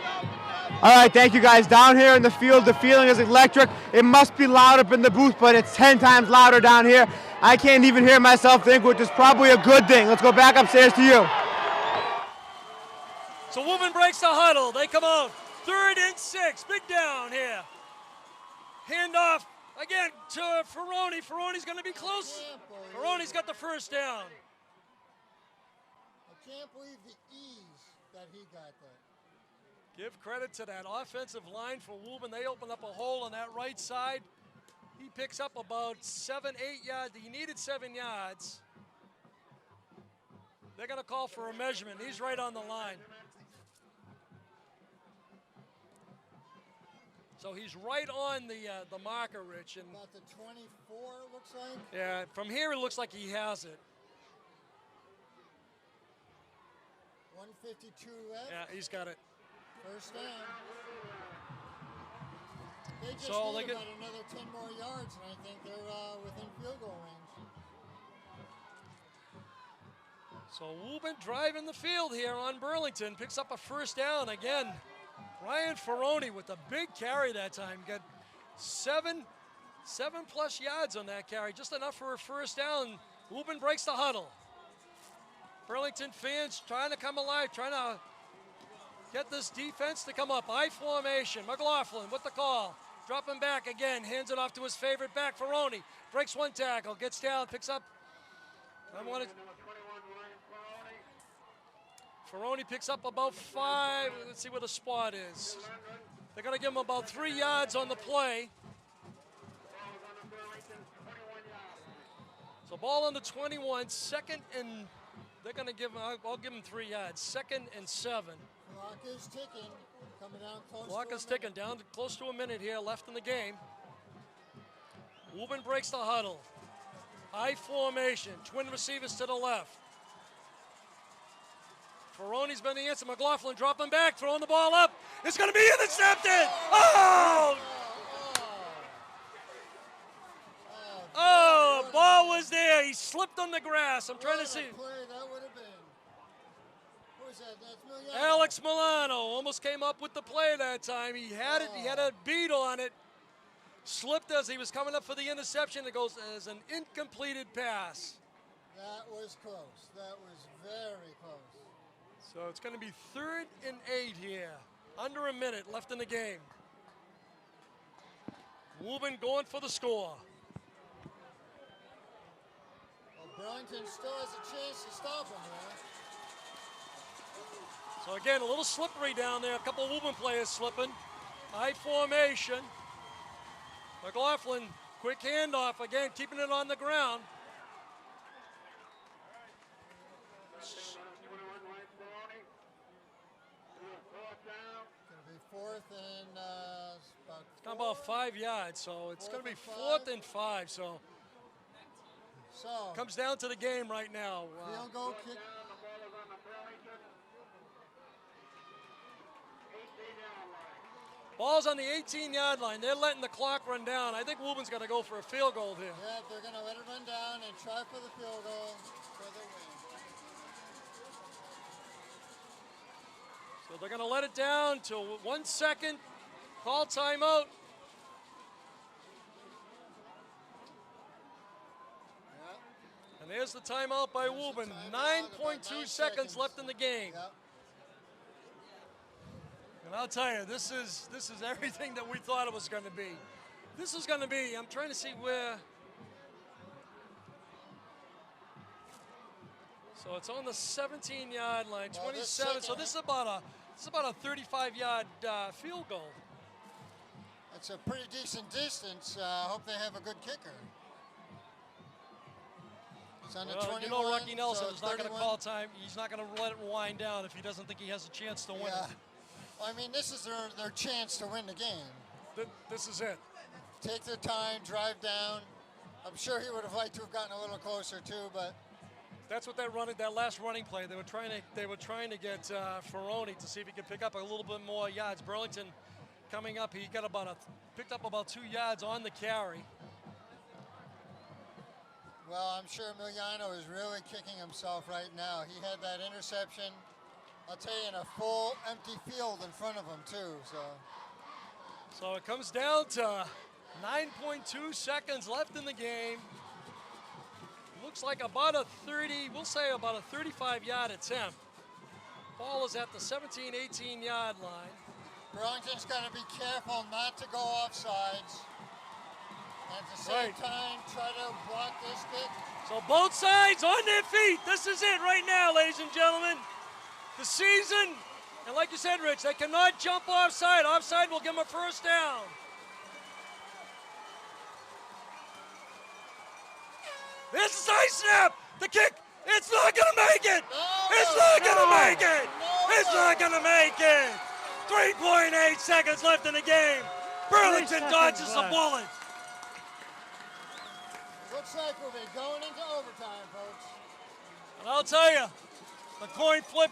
that. All right, thank you guys. Down here in the field, the feeling is electric. It must be loud up in the booth, but it's 10 times louder down here. I can't even hear myself think, which is probably a good thing. Let's go back upstairs to you. So Woburn breaks the huddle. They come out. 3rd and 6. Big down here. Handoff again to Ferroni. Ferroni's going to be close. Ferroni's got the first down. I can't believe the ease that he got that. Give credit to that offensive line for Woburn. They opened up a hole on that right side. He picks up about 7-8 yards. He needed 7 yards. They're going to call for a measurement. He's right on the line. So he's right on the marker, Rich. And About the 24, it looks like. yeah, from here it looks like he has it. 152 left. Yeah, he's got it. First down. They just So need they get- about another 10 more yards, and I think they're within field goal range. So Woburn driving the field here on Burlington. Picks up a first down again. Ryan Ferroni with a big carry that time. Got 7+ yards on that carry. Just enough for a first down. Woburn breaks the huddle. Burlington fans trying to come alive, trying to get this defense to come up. I formation. McLaughlin with the call. dropping back again, hands it off to his favorite back, Ferroni. Breaks one tackle, gets down, picks up. Ferroni picks up about 5. Let's see where the spot is. They're going to give him about 3 yards on the play. So ball on the 21, second and they're going to give him, I'll give him 3 yards. 2nd and 7. Clock is ticking, coming down close. Clock is ticking, down to close to a minute here left in the game. Woburn breaks the huddle. High formation, twin receivers to the left. Ferroni's been the answer. McLaughlin dropping back, throwing the ball up. It's going to be intercepted. Oh! Oh, ball was there. He slipped on the grass. I'm trying to see. Play that would have been. Who is that? That's Miliano. Alex Milano almost came up with the play that time. He had it. He had a beat on it. Slipped as he was coming up for the interception. It goes as an incompleted pass. That was close. That was very close. So it's going to be 3rd and 8 here. Under a minute left in the game. Woburn going for the score. Well, Burlington still has a chance to stop him, man. So again, a little slippery down there. A couple of Woburn players slipping. High formation. McLaughlin, quick handoff again, keeping it on the ground. Going to be 4th and about 5 yards, so it's going to be 4th and 5. So comes down to the game right now. Field goal kick. Ball's on the 18-yard line. They're letting the clock run down. I think Woburn's going to go for a field goal here. Yeah, they're going to let it run down and try for the field goal for the win. So they're going to let it down to 1 second. Call timeout. And there's the timeout by Woburn. 9.2 seconds left in the game. Yep. And I'll tell you, this is everything that we thought it was going to be. This is going to be, I'm trying to see where. So it's on the 17-yard line, 27. So this is about a 35-yard field goal. That's a pretty decent distance. I hope they have a good kicker. It's on the 21. You know, Rocky Nelson so is not going to 31. call time. He's not going to let it wind down if he doesn't think he has a chance to win Yeah. it. Well, I mean, this is their chance to win the game. This is it. Take their time, drive down. I'm sure he would have liked to have gotten a little closer too, but That's what that last running play. They were trying to get Ferroni to see if he could pick up a little bit more yards. Burlington coming up, he got picked up about 2 yards on the carry. well, I'm sure Emiliano is really kicking himself right now. He had that interception. I'll tell you, in a full empty field in front of him too. So it comes down to 9.2 seconds left in the game. Looks like about a 35-yard attempt. Ball is at the 17, 18-yard line. Burlington's got to be careful not to go offsides. At the same time, try to block this kick. So both sides on their feet. This is it right now, ladies and gentlemen. The season, and like you said, Rich, they cannot jump offside. Offside will give them a first down. There's the side snap. The kick. It's not going to make it. It's not going to make it. It's not going to make it. 3.8 seconds left in the game. Burlington dodges a bullet. Looks like we'll be going into overtime, folks. And I'll tell you, the coin flip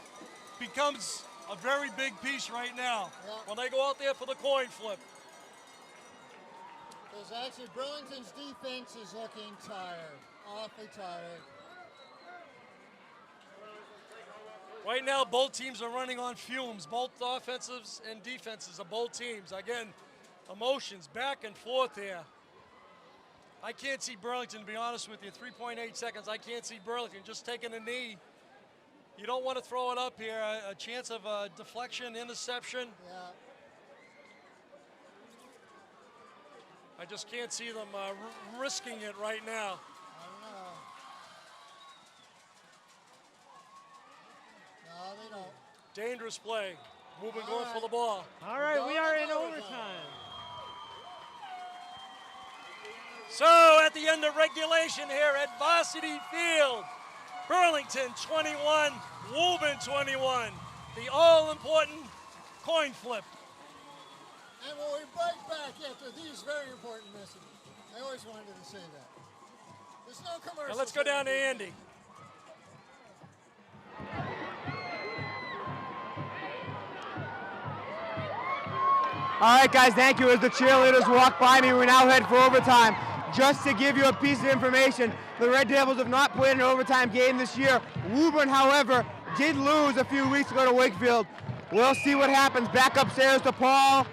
becomes a very big piece right now when they go out there for the coin flip. Because actually Burlington's defense is looking tired, awfully tired. Right now, both teams are running on fumes. Both offensives and defenses of both teams. Again, emotions back and forth here. I can't see Burlington, to be honest with you. 3.8 seconds, I can't see Burlington just taking a knee. You don't want to throw it up here. A chance of a deflection, interception. Yeah. I just can't see them risking it right now. I don't know. No, they don't. Dangerous play. Woburn going for the ball. All right, we are in overtime. So at the end of regulation here at Varsity Field, Burlington 21, Woburn 21. The all-important coin flip. And we'll be right back after these very important messages. I always wanted to say that. There's no commercial. Now let's go down to Andy. All right, guys, thank you. As the cheerleaders walk by me, we now head for overtime. Just to give you a piece of information, the Red Devils have not played an overtime game this year. Woburn, however, did lose a few weeks ago to Wakefield. We'll see what happens. Back upstairs to Paul,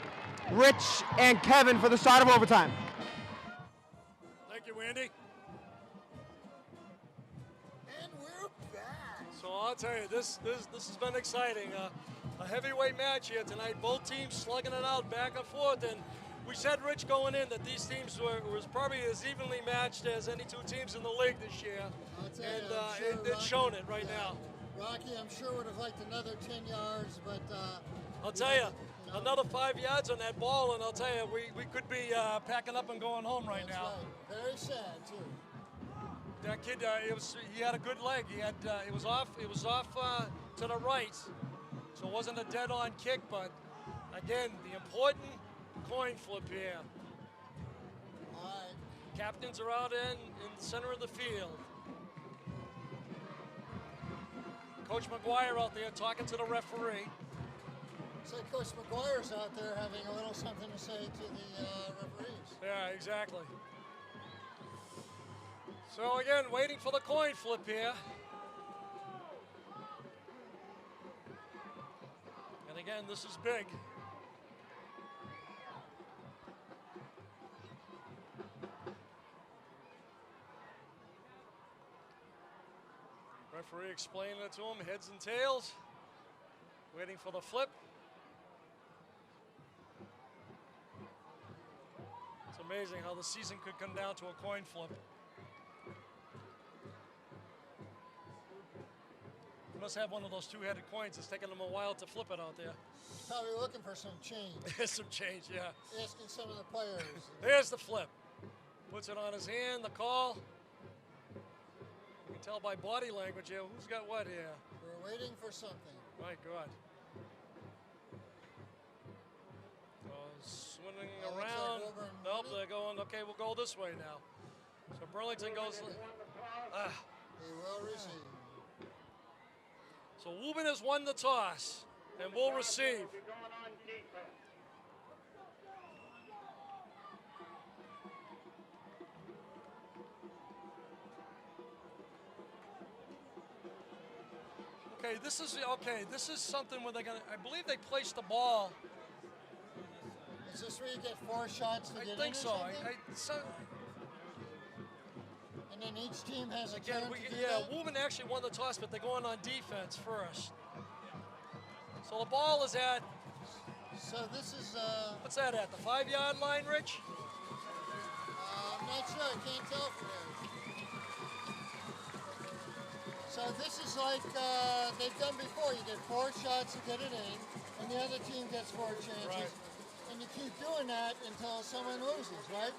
Rich, and Kevin for the start of overtime. Thank you, Andy. And we're back. So I'll tell you, this has been exciting. A heavyweight match here tonight. Both teams slugging it out back and forth. And we said, Rich, going in that these teams was probably as evenly matched as any two teams in the league this year. And it's shown it right now. Rocky, I'm sure would have liked another 10 yards, but I'll tell you, another 5 yards on that ball, and I'll tell you, we could be packing up and going home right now. Right. Very sad too. That kid, he had a good leg. It was off to the right, so it wasn't a dead-on kick. But again, the important coin flip here. All right. Captains are out in the center of the field. Coach McGuire out there talking to the referee. So Coach McGuire's out there having a little something to say to the referees. Yeah, exactly. So again, waiting for the coin flip here. And again, this is big. Referee explaining it to him, heads and tails. Waiting for the flip. It's amazing how the season could come down to a coin flip. You must have one of those two-headed coins. It's taking them a while to flip it out there. Probably looking for some change. Some change, yeah. Asking some of the players. There's the flip. Puts it on his hand, the call. You can tell by body language here who's got what here. We're waiting for something. My God. Swinging around. Nope, they're going, okay, we'll go this way now. So Burlington goes. He will receive. So Woburn has won the toss and will receive. This is something where they're gonna. I believe they placed the ball. Is this where you get 4 shots to get in? I think so. And then each team has a turn to do yeah, that? Woburn actually won the toss, but they're going on defense first. So the ball is at. So this is. What's that at? The 5-yard line, Rich? I'm not sure. I can't tell from here. So this is like they've done before. You get 4 shots to get it in, and the other team gets 4 chances. Right. And you keep doing that until someone loses, right?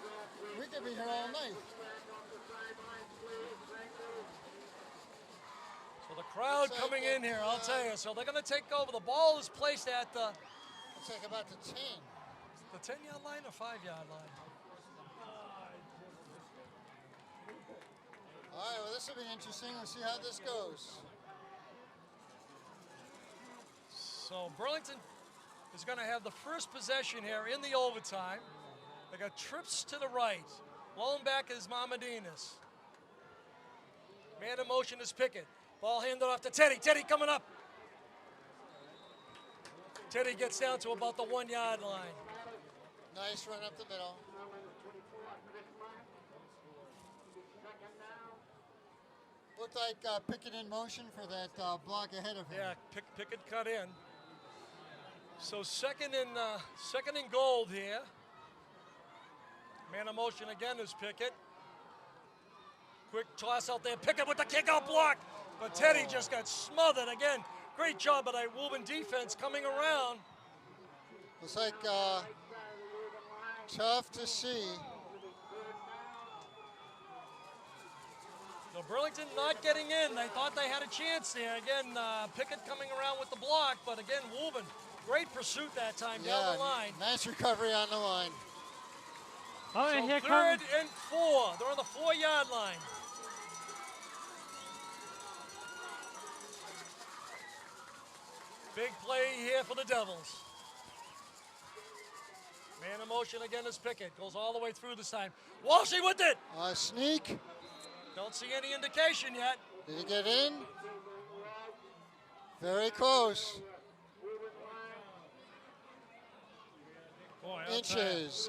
We could be here all night. So the crowd coming in here, I'll tell you. So they're going to take over. The ball is placed at the. It's like about the 10. The 10-yard line or 5-yard line? All right, well, this will be interesting. Let's see how this goes. So Burlington is going to have the first possession here in the overtime. They got trips to the right. Blown back is Mamadinas. Man in motion is Pickett. Ball handed off to Teddy. Teddy coming up. Teddy gets down to about the 1-yard line. Nice run up the middle. Looked like Pickett in motion for that block ahead of him. Yeah, Pickett cut in. So second and goal here. Man in motion again is Pickett. Quick toss out there. Pickett with the kickout block. But Teddy just got smothered again. Great job by that Woburn defense coming around. Looks like tough to see. So Burlington not getting in. They thought they had a chance there. Again, Pickett coming around with the block, but again, Woburn, great pursuit that time down the line. Nice recovery on the line. Oh, and So here third comes. and 4. They're on the 4-yard line. Big play here for the Devils. Man in motion again is Pickett. Goes all the way through this time. Walshy with it. Sneak. Don't see any indication yet. Did he get in? Very close. Boy, Inches.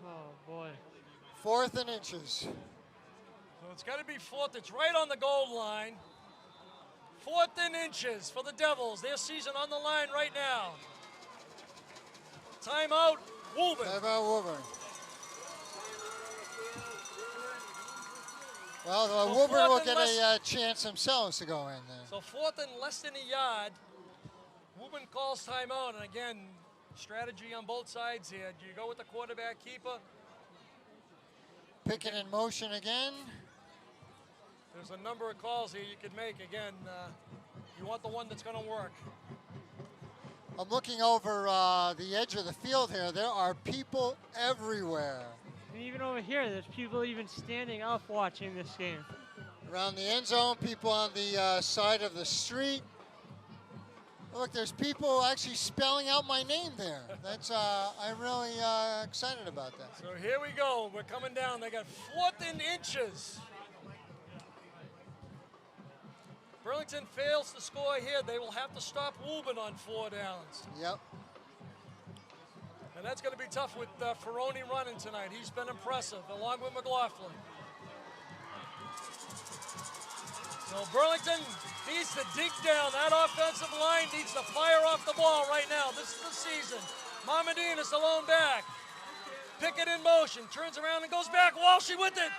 Oh, boy. 4th and inches. So it's got to be 4th. It's right on the goal line. 4th and inches for the Devils. Their season on the line right now. Timeout, Woburn. Timeout, Woburn. Well, So Woburn will 4th get and a chance themselves to go in there. So 4th and less than a yard. Woburn calls timeout, and again, strategy on both sides here. Do you go with the quarterback keeper? Pickett in motion again. There's a number of calls here you could make. Again, you want the one that's going to work. I'm looking over the edge of the field here. There are people everywhere. And even over here, there's people even standing up watching this game. Around the end zone, people on the side of the street. Look, there's people actually spelling out my name there. That's I'm really excited about that. So here we go. We're coming down. They got 4th and inches. Burlington fails to score here. They will have to stop Woburn on 4 downs. Yep. And that's going to be tough with Ferroni running tonight. He's been impressive, along with McLaughlin. So Burlington needs to dig down. That offensive line needs to fire off the ball right now. This is the season. Mamadine is the lone back. Pickett in motion. Turns around and goes back. Walshy with it.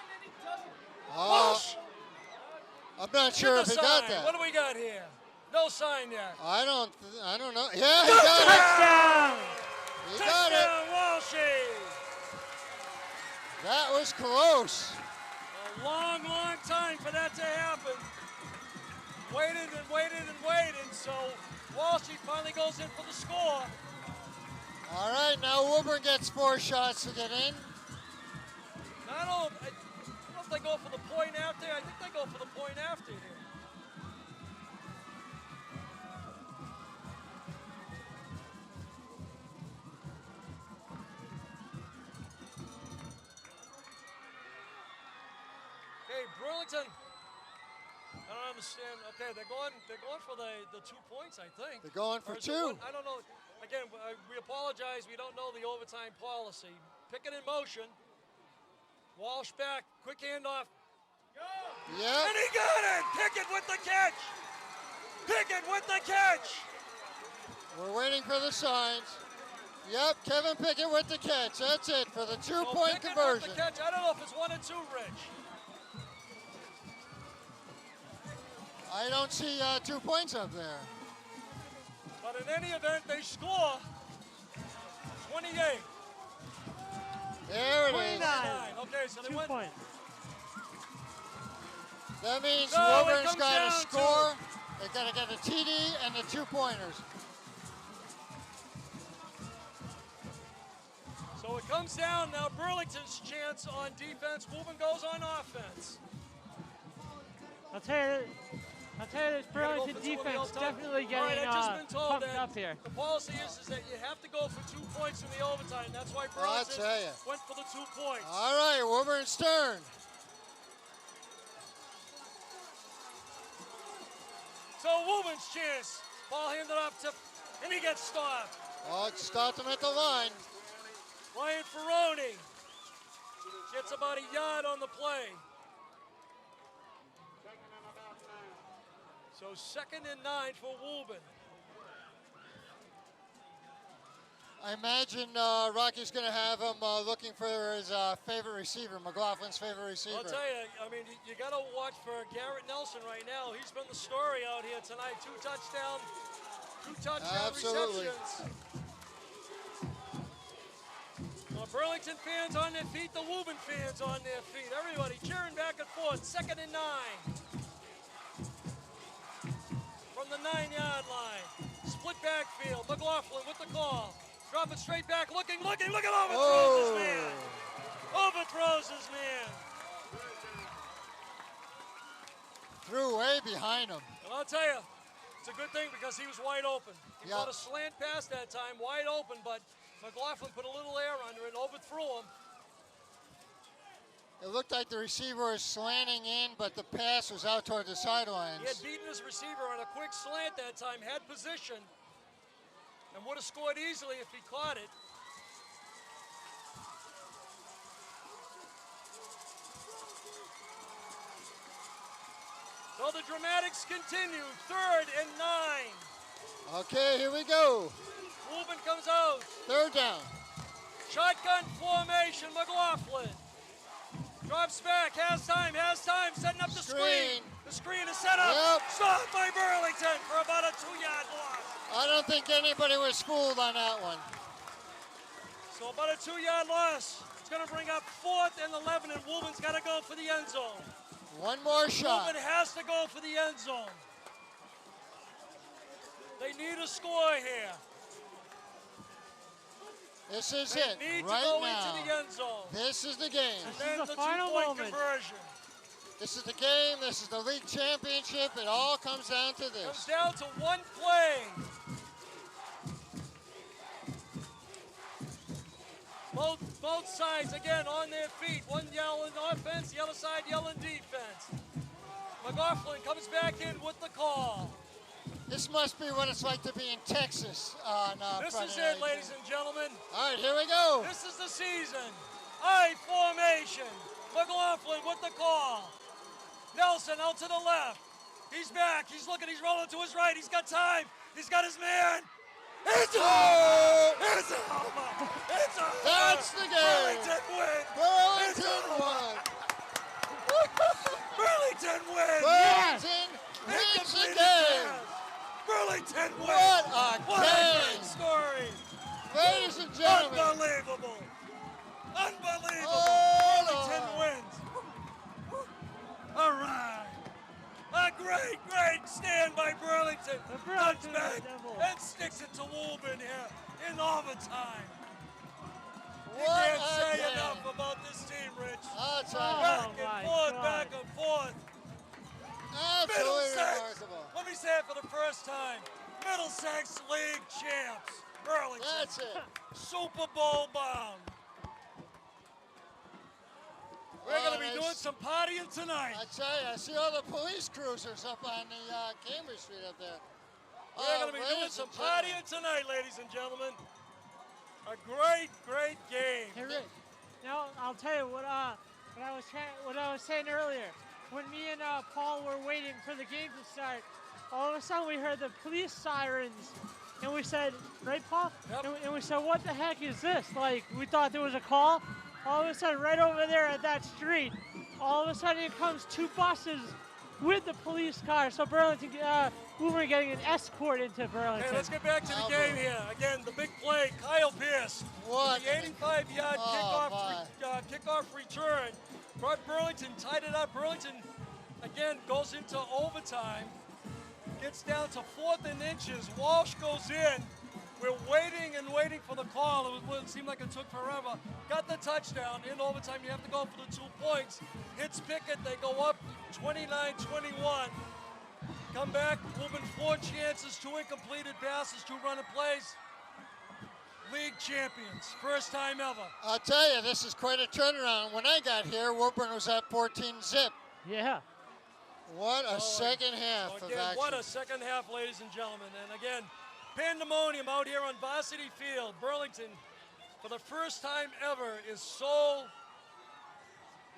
Walsh. I'm not sure if he got sign. that. What do we got here? No sign yet. I don't know. Yeah, he got Touchdown! it. He got it. Touchdown, Walshy. That was close. A long, long time for that to happen. Waited and waited and waited, so Walshy finally goes in for the score. All right, now Woburn gets 4 shots to get in. I don't know if they go for the point after. I think they go for the point after here. Okay, Burlington. I don't understand. Okay, they're going for the 2 points, I think. They're going for Or is it 2. one? I don't know. Again, we apologize. We don't know the overtime policy. Pickett in motion. Walsh back. Quick handoff. Yeah. And he got it! Pickett with the catch! Pickett with the catch! We're waiting for the signs. Yep, Kevin Pickett with the catch. That's it for the 2-point Pickett conversion. with the catch. I don't know if it's 1 or 2, Rich. I don't see 2 points up there. But in any event, they score 28. There it 29. is. Okay, so they 2 went. points. That means No, it Woburn's comes got down to to- score. They got to get a TD and the 2-pointers. So it comes down now. Burlington's chance on defense. Woburn goes on offense. I'll tell you this Burlington for 2 in the defense overtime. definitely All right, getting I've just been told pumped that up here. the policy is that you have to go for 2 points in the overtime. That's why Well, I'll Burlington tell ya. went for the 2 points. All right, Woburn's turn. So Woburn's chance. Ball handed off to, and he gets stopped. Oh, it stopped him at the line. Ryan Ferroni gets about a yard on the play. So 2nd and 9 for Woburn. I imagine Rocky's going to have him looking for his favorite receiver, McLaughlin's favorite receiver. I'll tell you, I mean, you got to watch for Garrett Nelson right now. He's been the story out here tonight. Two touchdown Absolutely. receptions. Well, Burlington fans on their feet, the Woburn fans on their feet. Everybody cheering back and forth. 2nd and 9. From the 9-yard line. Split backfield. McLaughlin with the call. Drop it straight back. Looking. Look at overthrows his man. Overthrows his man. Threw way behind him. And I'll tell you, it's a good thing because he was wide open. He got a slant pass that time, wide open, but McLaughlin put a little air under it, overthrew him. It looked like the receiver was slanting in, but the pass was out toward the sidelines. He had beaten his receiver on a quick slant that time, had position, and would have scored easily if he caught it. So the dramatics continue. 3rd and 9. Okay, here we go. Woburn comes out. 3rd down. Shotgun formation, McLaughlin. Drops back, has time, setting up the screen. The screen is set up. Yep. Stopped by Burlington for about a 2-yard loss. I don't think anybody was fooled on that one. So about a 2-yard loss. It's going to bring up 4th and 11, and Woburn got to go for the end zone. One more shot. Woburn has to go for the end zone. They need a score here. This is They it need right to go now. into the end zone. This is the game. And then the the final 2-point moment. conversion. This is the game. This is the league championship. It all comes down to Comes this. down to one play. Both sides, again, on their feet. One yelling offense, the other side yelling defense. McLaughlin comes back in with the call. This must be what it's like to be in Texas on This Friday is night. it, ladies and gentlemen. All right, here we go. This is the season. I formation. McLaughlin with the call. Nelson out to the left. He's back. He's looking. He's rolling to his right. He's got time. He's got his man. It's over. It's over. It's over. That's the game. Burlington wins. Burlington won. Burlington wins. Burlington wins the game. Burlington wins. What a What a game. great story. Ladies and gentlemen. Unbelievable. Unbelievable. Oh, Burlington Lord. wins. All right. A great, great stand by Burlington. Comes back and sticks it to Woburn here in overtime. You What can't a say game. enough about this team, Rich. I'll tell you. Back my and forth, God. back and forth. Absolutely Middlesex. remarkable. Let me say it for the first time. Middlesex League champs. Burlington. That's it. Super Bowl bound. We're going to be doing some partying tonight. I tell you, I see all the police cruisers up on the Cambridge Street up there. We're going to be doing some partying tonight, ladies and gentlemen. A great, great game. Hey, Rick. Now I'll tell you what I was saying earlier. When me and Paul were waiting for the game to start, all of a sudden we heard the police sirens, and we said, "Right, Paul?" Yep. And we said, "What the heck is this?" Like we thought there was a call. All of a sudden, right over there at that street, all of a sudden it comes 2 buses with the police car. So Burlington, we were getting an escort into Burlington. Okay, let's get back to the game here. Again, the big play, Kyle Pierce. What? The 85-yard Oh, kickoff return. Brought Burlington, tied it up. Burlington, again, goes into overtime. Gets down to 4th and inches. Walsh goes in. We're waiting and waiting for the call. It seemed like it took forever. Got the touchdown. In overtime, you have to go for the 2 points. Hits Pickett. They go up 29-21. Come back. Woburn 4 chances, 2 incompleted passes, 2 running plays. League champions. First time ever. I'll tell you, this is quite a turnaround. When I got here, Woburn was at 14-zip. Yeah. What a second half of Again, action. what a second half, ladies and gentlemen. And again, pandemonium out here on Varsity Field. Burlington, for the first time ever, is sole.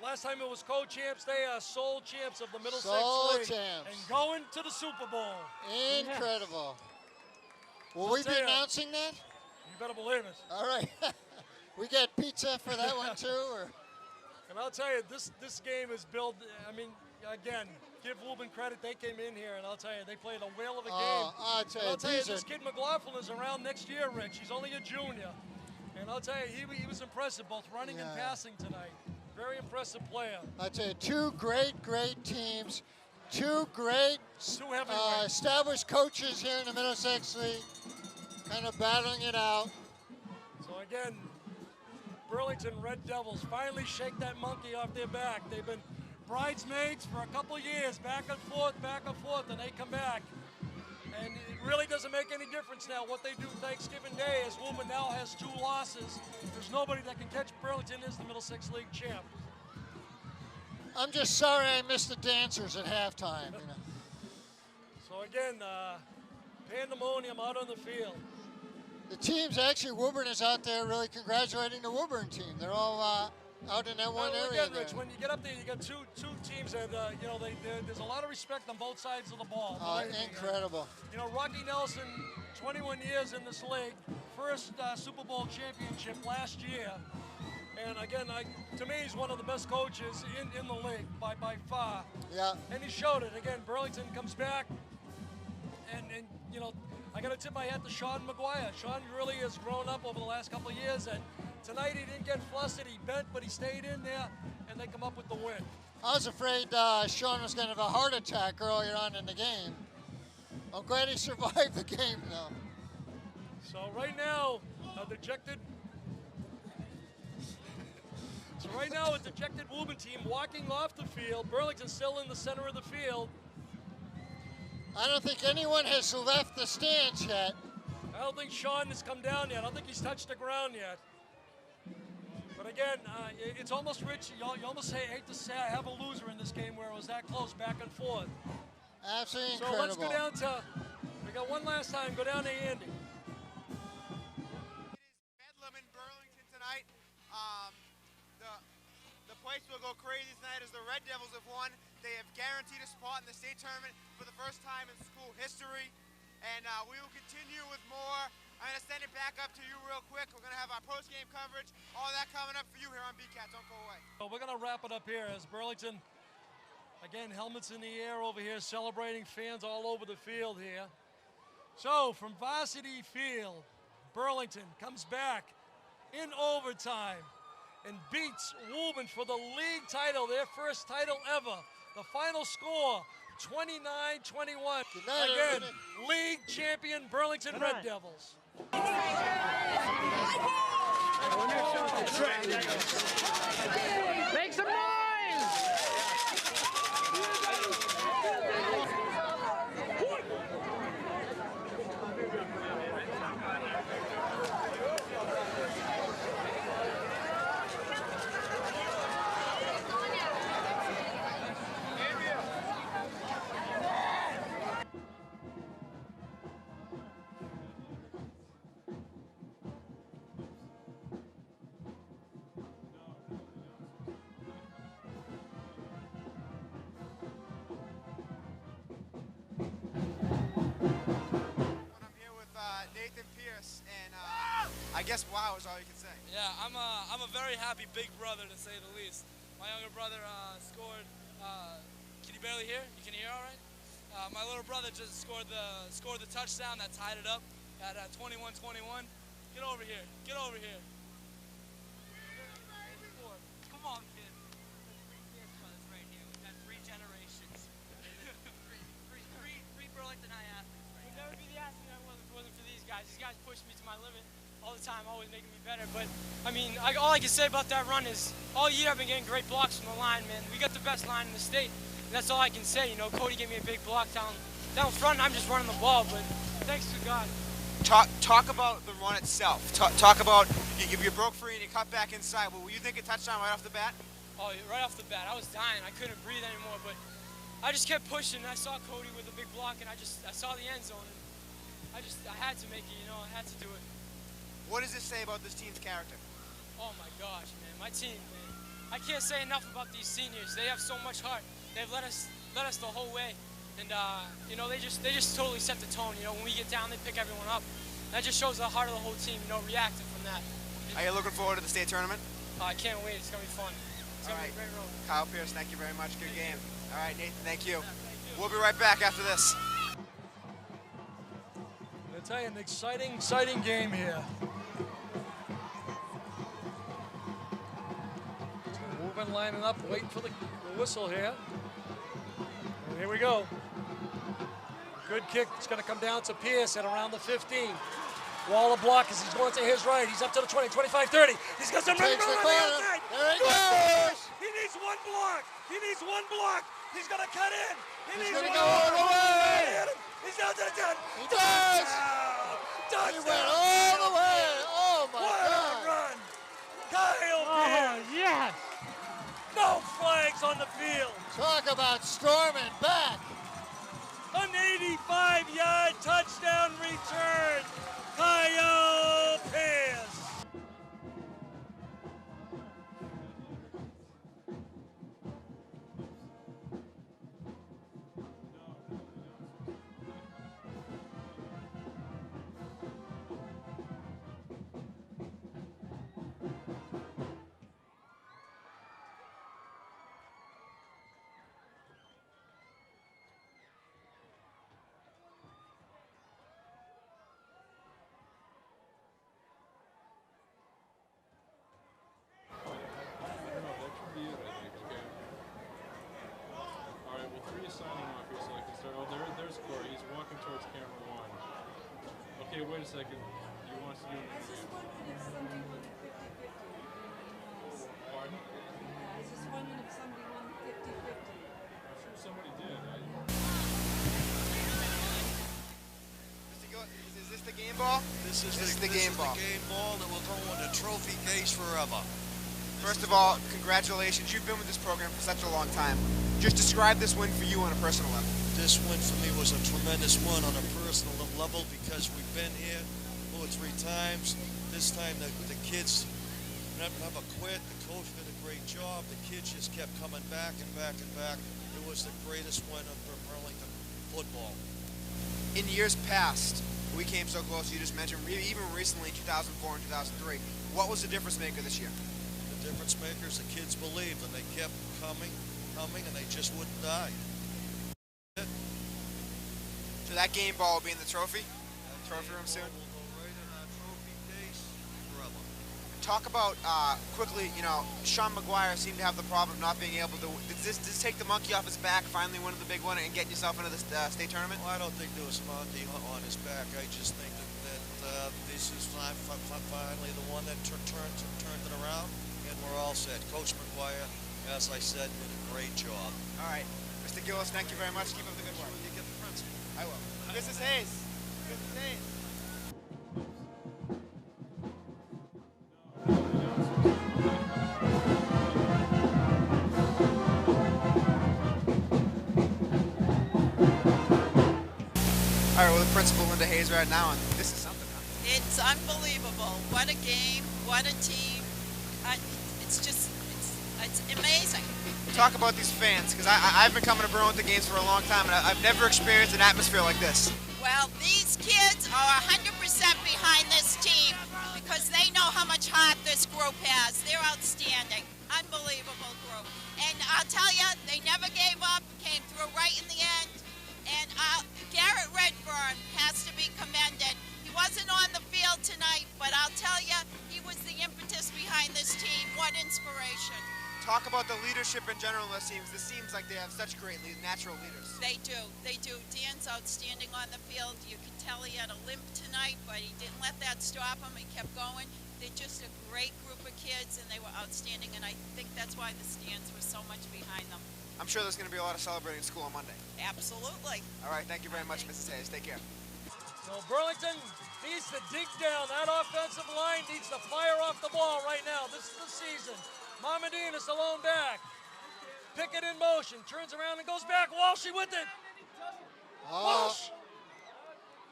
Last time it was co-champs. They are sole champs of the Middlesex Sole League. champs. And going to the Super Bowl. Incredible. Will we be tell ya. announcing that? You better believe it. All right. We get pizza for that one too, or? And I'll tell you, this game is built. I mean, again, give Woburn credit. They came in here, and I'll tell you, they played a whale of a game. I'll tell you, this kid McLaughlin is around next year, Rich. He's only a junior. And I'll tell you, he was impressive, both running and passing tonight. Very impressive player. I'll tell you, two great teams. Two great established coaches here in the Middlesex League, kind of battling it out. So again, Burlington Red Devils finally shake that monkey off their back. They've been bridesmaids for a couple years, back and forth, and they come back. And it really doesn't make any difference now what they do Thanksgiving Day, as Woburn now has 2 losses. There's nobody that can catch Burlington as the Middlesex League champ. I'm just sorry I missed the dancers at halftime. You know. So again, pandemonium out on the field. The teams, actually, Woburn is out there really congratulating the Woburn team. They're all out in that one area. Again, Rich, when you get up there, you got two teams that, you know, there's a lot of respect on both sides of the ball. Incredible. You know, Rocky Nelson, 21 years in this league, first Super Bowl championship last year. And again, to me, he's one of the best coaches in the league by far. Yeah. And he showed it. Again, Burlington comes back, and you know, I got to tip my hat to Sean McGuire. Sean really has grown up over the last couple of years, and tonight he didn't get flustered. He bent, but he stayed in there, and they come up with the win. I was afraid Sean was going to have a heart attack earlier on in the game. I'm glad he survived the game, though. So right now, a dejected Woburn team walking off the field. Burlington still in the center of the field. I don't think anyone has left the stands yet. I don't think Sean has come down yet. I don't think he's touched the ground yet. But again, it's almost, Rich, you almost hate to say I have a loser in this game where it was that close back and forth. Absolutely so incredible. Let's go down to, we got one last time, go down to Andy. It is Bedlam in Burlington tonight. The place will go crazy tonight as the Red Devils have won. They have guaranteed a spot in the state tournament for the first time in school history. And we will continue with more. I'm going to send it back up to you real quick. We're going to have our post-game coverage, all that coming up for you here on BCAT. Don't go away. So we're going to wrap it up here as Burlington, again, helmets in the air over here, celebrating, fans all over the field here. So from Varsity Field, Burlington comes back in overtime and beats Woburn for the league title, their first title ever. The final score, 29-21. Again, league champion Burlington Red Devils. Make some noise! I guess wow is all you can say. Yeah, I'm a very happy big brother, to say the least. My younger brother scored. Can you barely hear? You can hear all right? My little brother just scored the touchdown that tied it up at 21-21. Get over here. Get over here. Come on, kid. Three brothers right here. We've got 3 generations. three Burlington High athletes right We'd never be the athlete I was if it wasn't for these guys. These guys push me to my limit all the time, always making me better. But, I mean, all I can say about that run is all year I've been getting great blocks from the line, man. We got the best line in the state. And that's all I can say. You know, Cody gave me a big block down front, and I'm just running the ball. But thanks to God. Talk about the run itself. Talk about you broke free and you cut back inside. Well, were you thinking touchdown right off the bat? Oh, right off the bat. I was dying. I couldn't breathe anymore. But I just kept pushing. I saw Cody with a big block, and I saw the end zone. And I had to make it, you know. I had to do it. What does this say about this team's character? Oh my gosh, man, my team, man. I can't say enough about these seniors. They have so much heart. They've let us the whole way, and you know, they just totally set the tone. You know, when we get down, they pick everyone up, That just shows the heart of the whole team, reacting from that. Are you looking forward to the state tournament? I can't wait. It's going to be fun. It's going to be a great road. Kyle Pierce, thank you very much. Good game. All right, Nathan, thank you. We'll be right back after this. I'll tell you, an exciting game here. So Woburn lining up, waiting for the whistle here. And here we go. Good kick. It's going to come down to Pierce at around the 15. Waller block as he's going to his right. He's up to the 20, 25, 30. He's got some running on the outside. There he goes. He needs one block. He needs one block. He's going to cut in. He's going to go all the way. He's down to the 10. He does. Touchdown. He went all the way. Oh, my what God. a run. Kyle Pierce. Yes. No flags on the field. Talk about storming back. An 85-yard touchdown return. Kyle Pierce. Okay, wait a second. You want us to do an interview? Pardon? I was just wondering if somebody won 50-50. I'm sure somebody did. Is this the game ball? This is the game ball. The game ball that will go in the trophy case forever. First of all, congratulations. You've been with this program for such a long time. Just describe this win for you on a personal level. This win for me was a tremendous one on a personal level because we've been here 2 or 3 times. This time the kids never quit. The coach did a great job. The kids just kept coming back and back and back. It was the greatest win of Burlington football. In years past, we came so close. You just mentioned even recently, 2004 and 2003. What was the difference maker this year? The difference makers, the kids believed, and they kept coming, and they just wouldn't die. So that game ball will be in the trophy room soon? We'll go right in our trophy case forever. Talk about, quickly, Sean McGuire seemed to have the problem of not being able to... Did this take the monkey off his back, finally winning the big one, and getting yourself into the state tournament? Well, I don't think there was a monkey on his back. I just think that this is finally the one that turned it around, and we're all set. Coach McGuire, as I said, did a great job. All right. Mr. Gillis, thank you very much. Keep up the good work. You get the principal. I will. Mrs. Hayes. Mrs. Hayes. All right, well, the principal, Linda Hayes, right now, and this is something. It's unbelievable. What a game. What a team. It's amazing. Talk about these fans, because I've been coming to Burlington games for a long time, and I've never experienced an atmosphere like this. Well, these kids are 100% behind this team because they know how much heart this group has. They're outstanding. Unbelievable group. And I'll tell you, they never gave up, came through right in the end. And Garrett Redfern has to be commended. He wasn't on the field tonight, but I'll tell you, he was the impetus behind this team. What inspiration. Talk about the leadership in general in those teams. This seems like they have such great natural leaders. They do. Dan's outstanding on the field. You can tell he had a limp tonight, but he didn't let that stop him. He kept going. They're just a great group of kids, and they were outstanding, and I think that's why the stands were so much behind them. I'm sure there's going to be a lot of celebrating in school on Monday. Absolutely. All right, thank you very much, Mrs. Hayes. Take care. So Burlington needs to dig down. That offensive line needs to fire off the ball right now. This is the season. Mamadinus alone back. Pickett in motion. Turns around and goes back. Walshy with it. Walsh.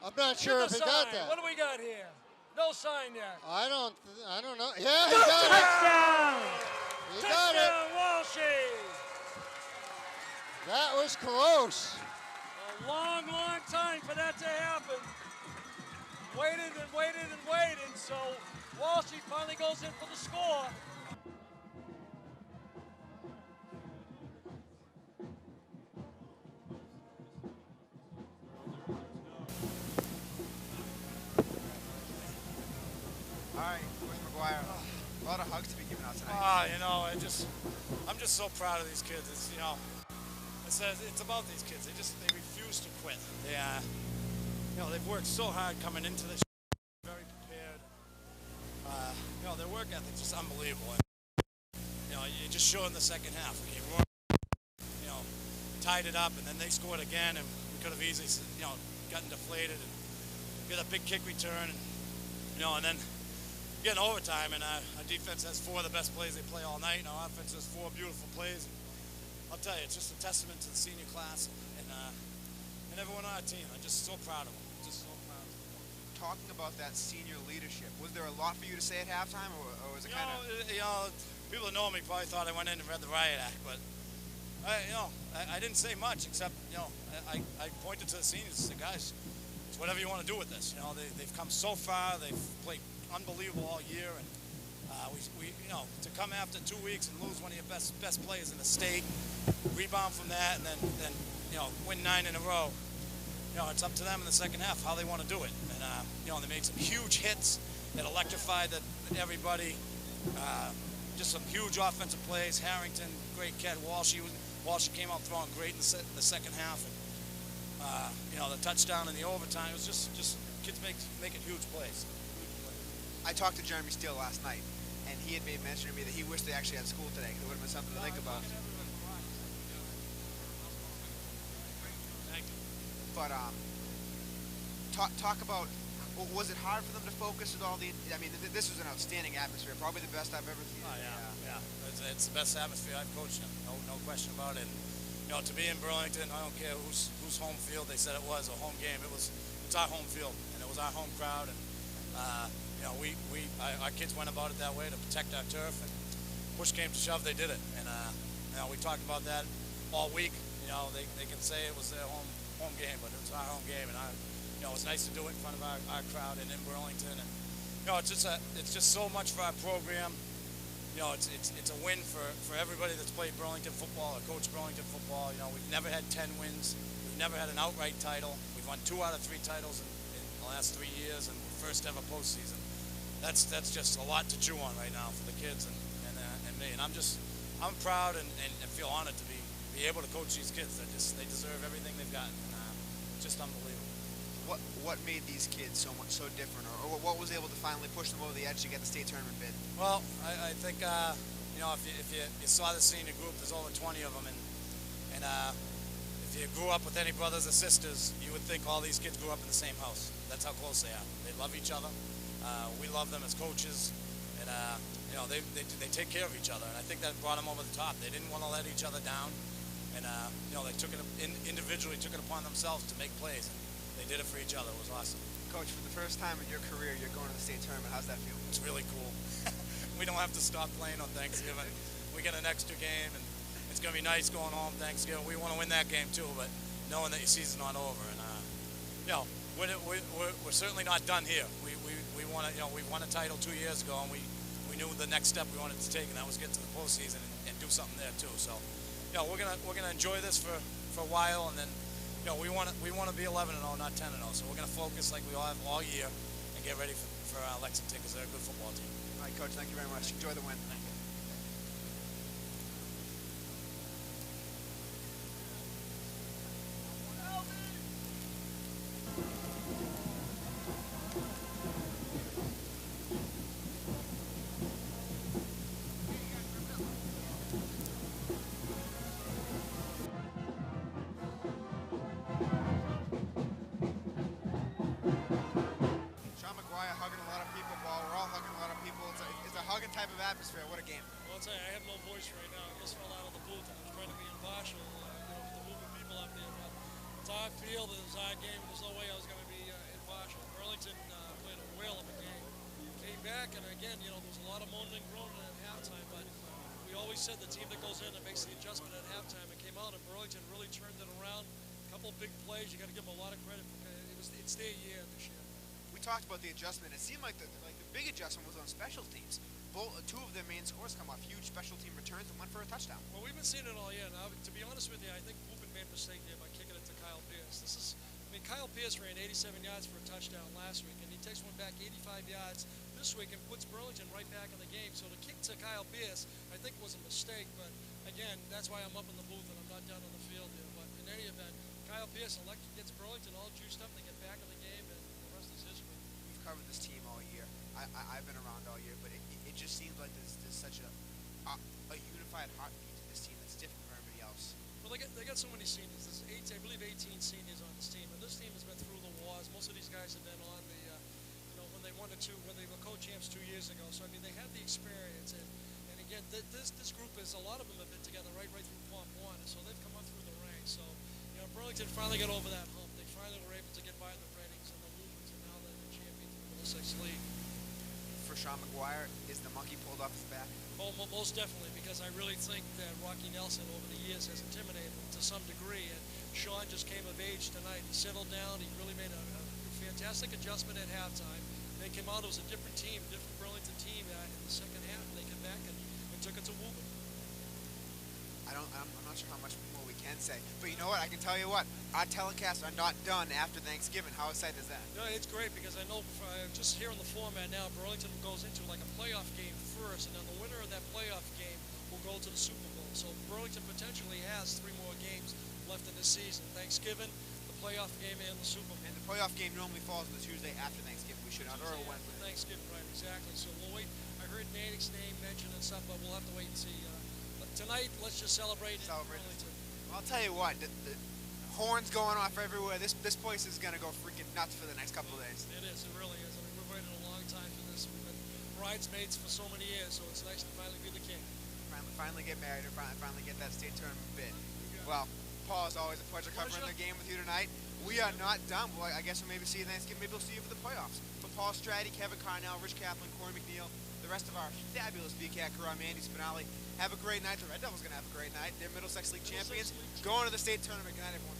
I'm not sure if he got that. What do we got here? No sign yet. I don't know. Yeah, he got it. Touchdown. He got it. Walshy. That was close. A long time for that to happen. waited and waited and waited, so Walshy finally goes in for the score. All right, Coach McGuire, a lot of hugs to be given out tonight. You know, I'm just so proud of these kids. It's, you know, it's about these kids. They refuse to quit. They, you know, they've worked so hard coming into this. Very prepared. You know, their work ethic's just unbelievable. You know, you just showed in the second half. You know, tied it up, and then they scored again, and we could have easily, you know, gotten deflated and get a big kick return, and you know, and then get in overtime, and our defense has 4 of the best plays they play all night, and our offense has 4 beautiful plays. And I'll tell you, it's just a testament to the senior class and everyone on our team. I'm just so proud of them. Just so proud of them. Talking about that senior leadership, was there a lot for you to say at halftime, or was it kind of? You know, people that know me probably thought I went in and read the riot act, but I didn't say much except, you know, I pointed to the seniors and said, guys, it's whatever you want to do with this. You know, they've come so far. They've played unbelievable all year, and we you know, to come after 2 weeks and lose one of your best players in the state, rebound from that, and then you know, win 9 in a row. You know, it's up to them in the second half how they want to do it. And you know, they made some huge hits that electrified everybody. Just some huge offensive plays. Harrington, great kid. Walshy came out throwing great in the second half. And, you know, the touchdown in the overtime, it was just kids making huge plays. I talked to Jeremy Steele last night, and he had made mention to me that he wished they actually had school today, because it would have been something to think about. Thank you. But talk about, was it hard for them to focus with all the? I mean, this was an outstanding atmosphere, probably the best I've ever seen. Oh yeah. It's the best atmosphere I've coached in. No question about it. And, you know, to be in Burlington, I don't care whose home field they said it was, a home game. It's our home field, and it was our home crowd. And you know, our kids went about it that way to protect our turf. And push came to shove, they did it. And you know, we talked about that all week. You know, they can say it was their home game, but it was our home game, and you know, it's nice to do it in front of our crowd and in Burlington. And you know, it's just so much for our program. You know, it's a win for everybody that's played Burlington football or coached Burlington football. You know, we've never had 10 wins. We've never had an outright title. We've won 2 out of 3 titles in the last 3 years, and first ever postseason. That's just a lot to chew on right now for the kids and me. And I'm proud and feel honored to be able to coach these kids. They deserve everything they've gotten. And it's just unbelievable. What made these kids so different, or what was able to finally push them over the edge to get the state tournament bid? Well, I think you know, if you saw the senior group, there's over 20 of them, and if you grew up with any brothers or sisters, you would think all these kids grew up in the same house. That's how close they are. They love each other. We love them as coaches, and you know, they take care of each other, and I think that brought them over the top. They didn't want to let each other down, and you know, they took it individually took it upon themselves to make plays. They did it for each other. It was awesome. Coach, for the first time in your career, you're going to the state tournament. How's that feel? It's really cool. We don't have to stop playing on Thanksgiving. We get an extra game, and it's going to be nice going home Thanksgiving. We want to win that game too, but knowing that your season's not over, and you know, we're certainly not done here. We want to, you know, we won a title 2 years ago, and we knew the next step we wanted to take, and that was get to the postseason and do something there too. So, you know, we're gonna enjoy this for a while, and then, you know, we want to be 11-0, not 10-0. So we're going to focus like we all have all year and get ready for Lexington, because they're a good football team. All right, Coach. Thank you very much. Enjoy the win. Thank you. Type of atmosphere. What a game. Well, I'll tell you, I have no voice right now. I just fell out of the booth and was trying to be impartial, you know, for the moving people up there. But it's our field, it's our game. There's no way I was going to be impartial. Burlington played a whale of a game. Came back, and again, you know, there was a lot of moaning and groaning at halftime, but we always said the team that goes in and makes the adjustment at halftime, and came out, and Burlington really turned it around. A couple of big plays. You got to give them a lot of credit. It's their year this year. We talked about the adjustment. It seemed like the big adjustment was on special teams. Two of their main scores come off huge special team returns and went for a touchdown. Well, we've been seeing it all year. Now, to be honest with you, I think Woburn made a mistake there by kicking it to Kyle Pierce. Kyle Pierce ran 87 yards for a touchdown last week, and he takes one back 85 yards this week and puts Burlington right back in the game. So the kick to Kyle Pierce, I think, was a mistake. But again, that's why I'm up in the booth and I'm not down on the field here. But in any event, Kyle Pierce gets Burlington all juiced up. They get back in the game, and the rest is history. We've covered this team all year. I've been around all year, but it just seems like there's such a unified heartbeat to this team that's different from everybody else. Well, they got so many seniors. There's I believe 18 seniors on this team, and this team has been through the wars. Most of these guys have been on the, when they won when they were co-champs 2 years ago. So I mean, they have the experience, and again, this group is a lot of them have been together right through Pump 1, and so they've come up through the ranks. So Burlington finally got over that hump. They finally were able to get by the Reddings and the Lubens, and now they're the champions of the Middlesex League. For Sean McGuire, is the monkey pulled off his back? Oh, most definitely, because I really think that Rocky Nelson over the years has intimidated him to some degree, and Sean just came of age tonight. He settled down. He really made a fantastic adjustment at halftime. They came out. It was a different team, different Burlington team in the second half. They came back and took it to Woburn. I'm not sure how much more we can say, but you know what? I can tell you what. Our telecasts are not done after Thanksgiving. How excited is that? No, it's great because I know just hearing the format now, Burlington goes into like a playoff game first, and then the winner of that playoff game will go to the Super Bowl. So Burlington potentially has 3 more games left in this season: Thanksgiving, the playoff game, and the Super Bowl. And the playoff game normally falls on the Tuesday after Thanksgiving. We should not or Wednesday. Thanksgiving, right? Exactly. So we'll wait. I heard Natick's name mentioned and stuff, but we'll have to wait and see. Tonight, let's just celebrate. Burlington. Well, I'll tell you what. The horns going off everywhere. This place is gonna go freaking nuts for the next couple of days. It is. It really is. I mean, we've waited a long time for this. We've been bridesmaids for so many years, so it's nice to finally be the king. Finally get married and finally get that state tournament bid. Well, Paul, it's always a pleasure covering the game with you tonight. We are not done. Well, I guess we'll maybe see you Thanksgiving. Maybe we'll see you for the playoffs. For Paul Strati, Kevin Carnell, Rich Caplan, Corey McNeil, the rest of our fabulous BCAT crew, I'm Andy Spinali. Have a great night. The Red Devils are going to have a great night. They're Middlesex League champions. Going to the state tournament. Good night, everyone.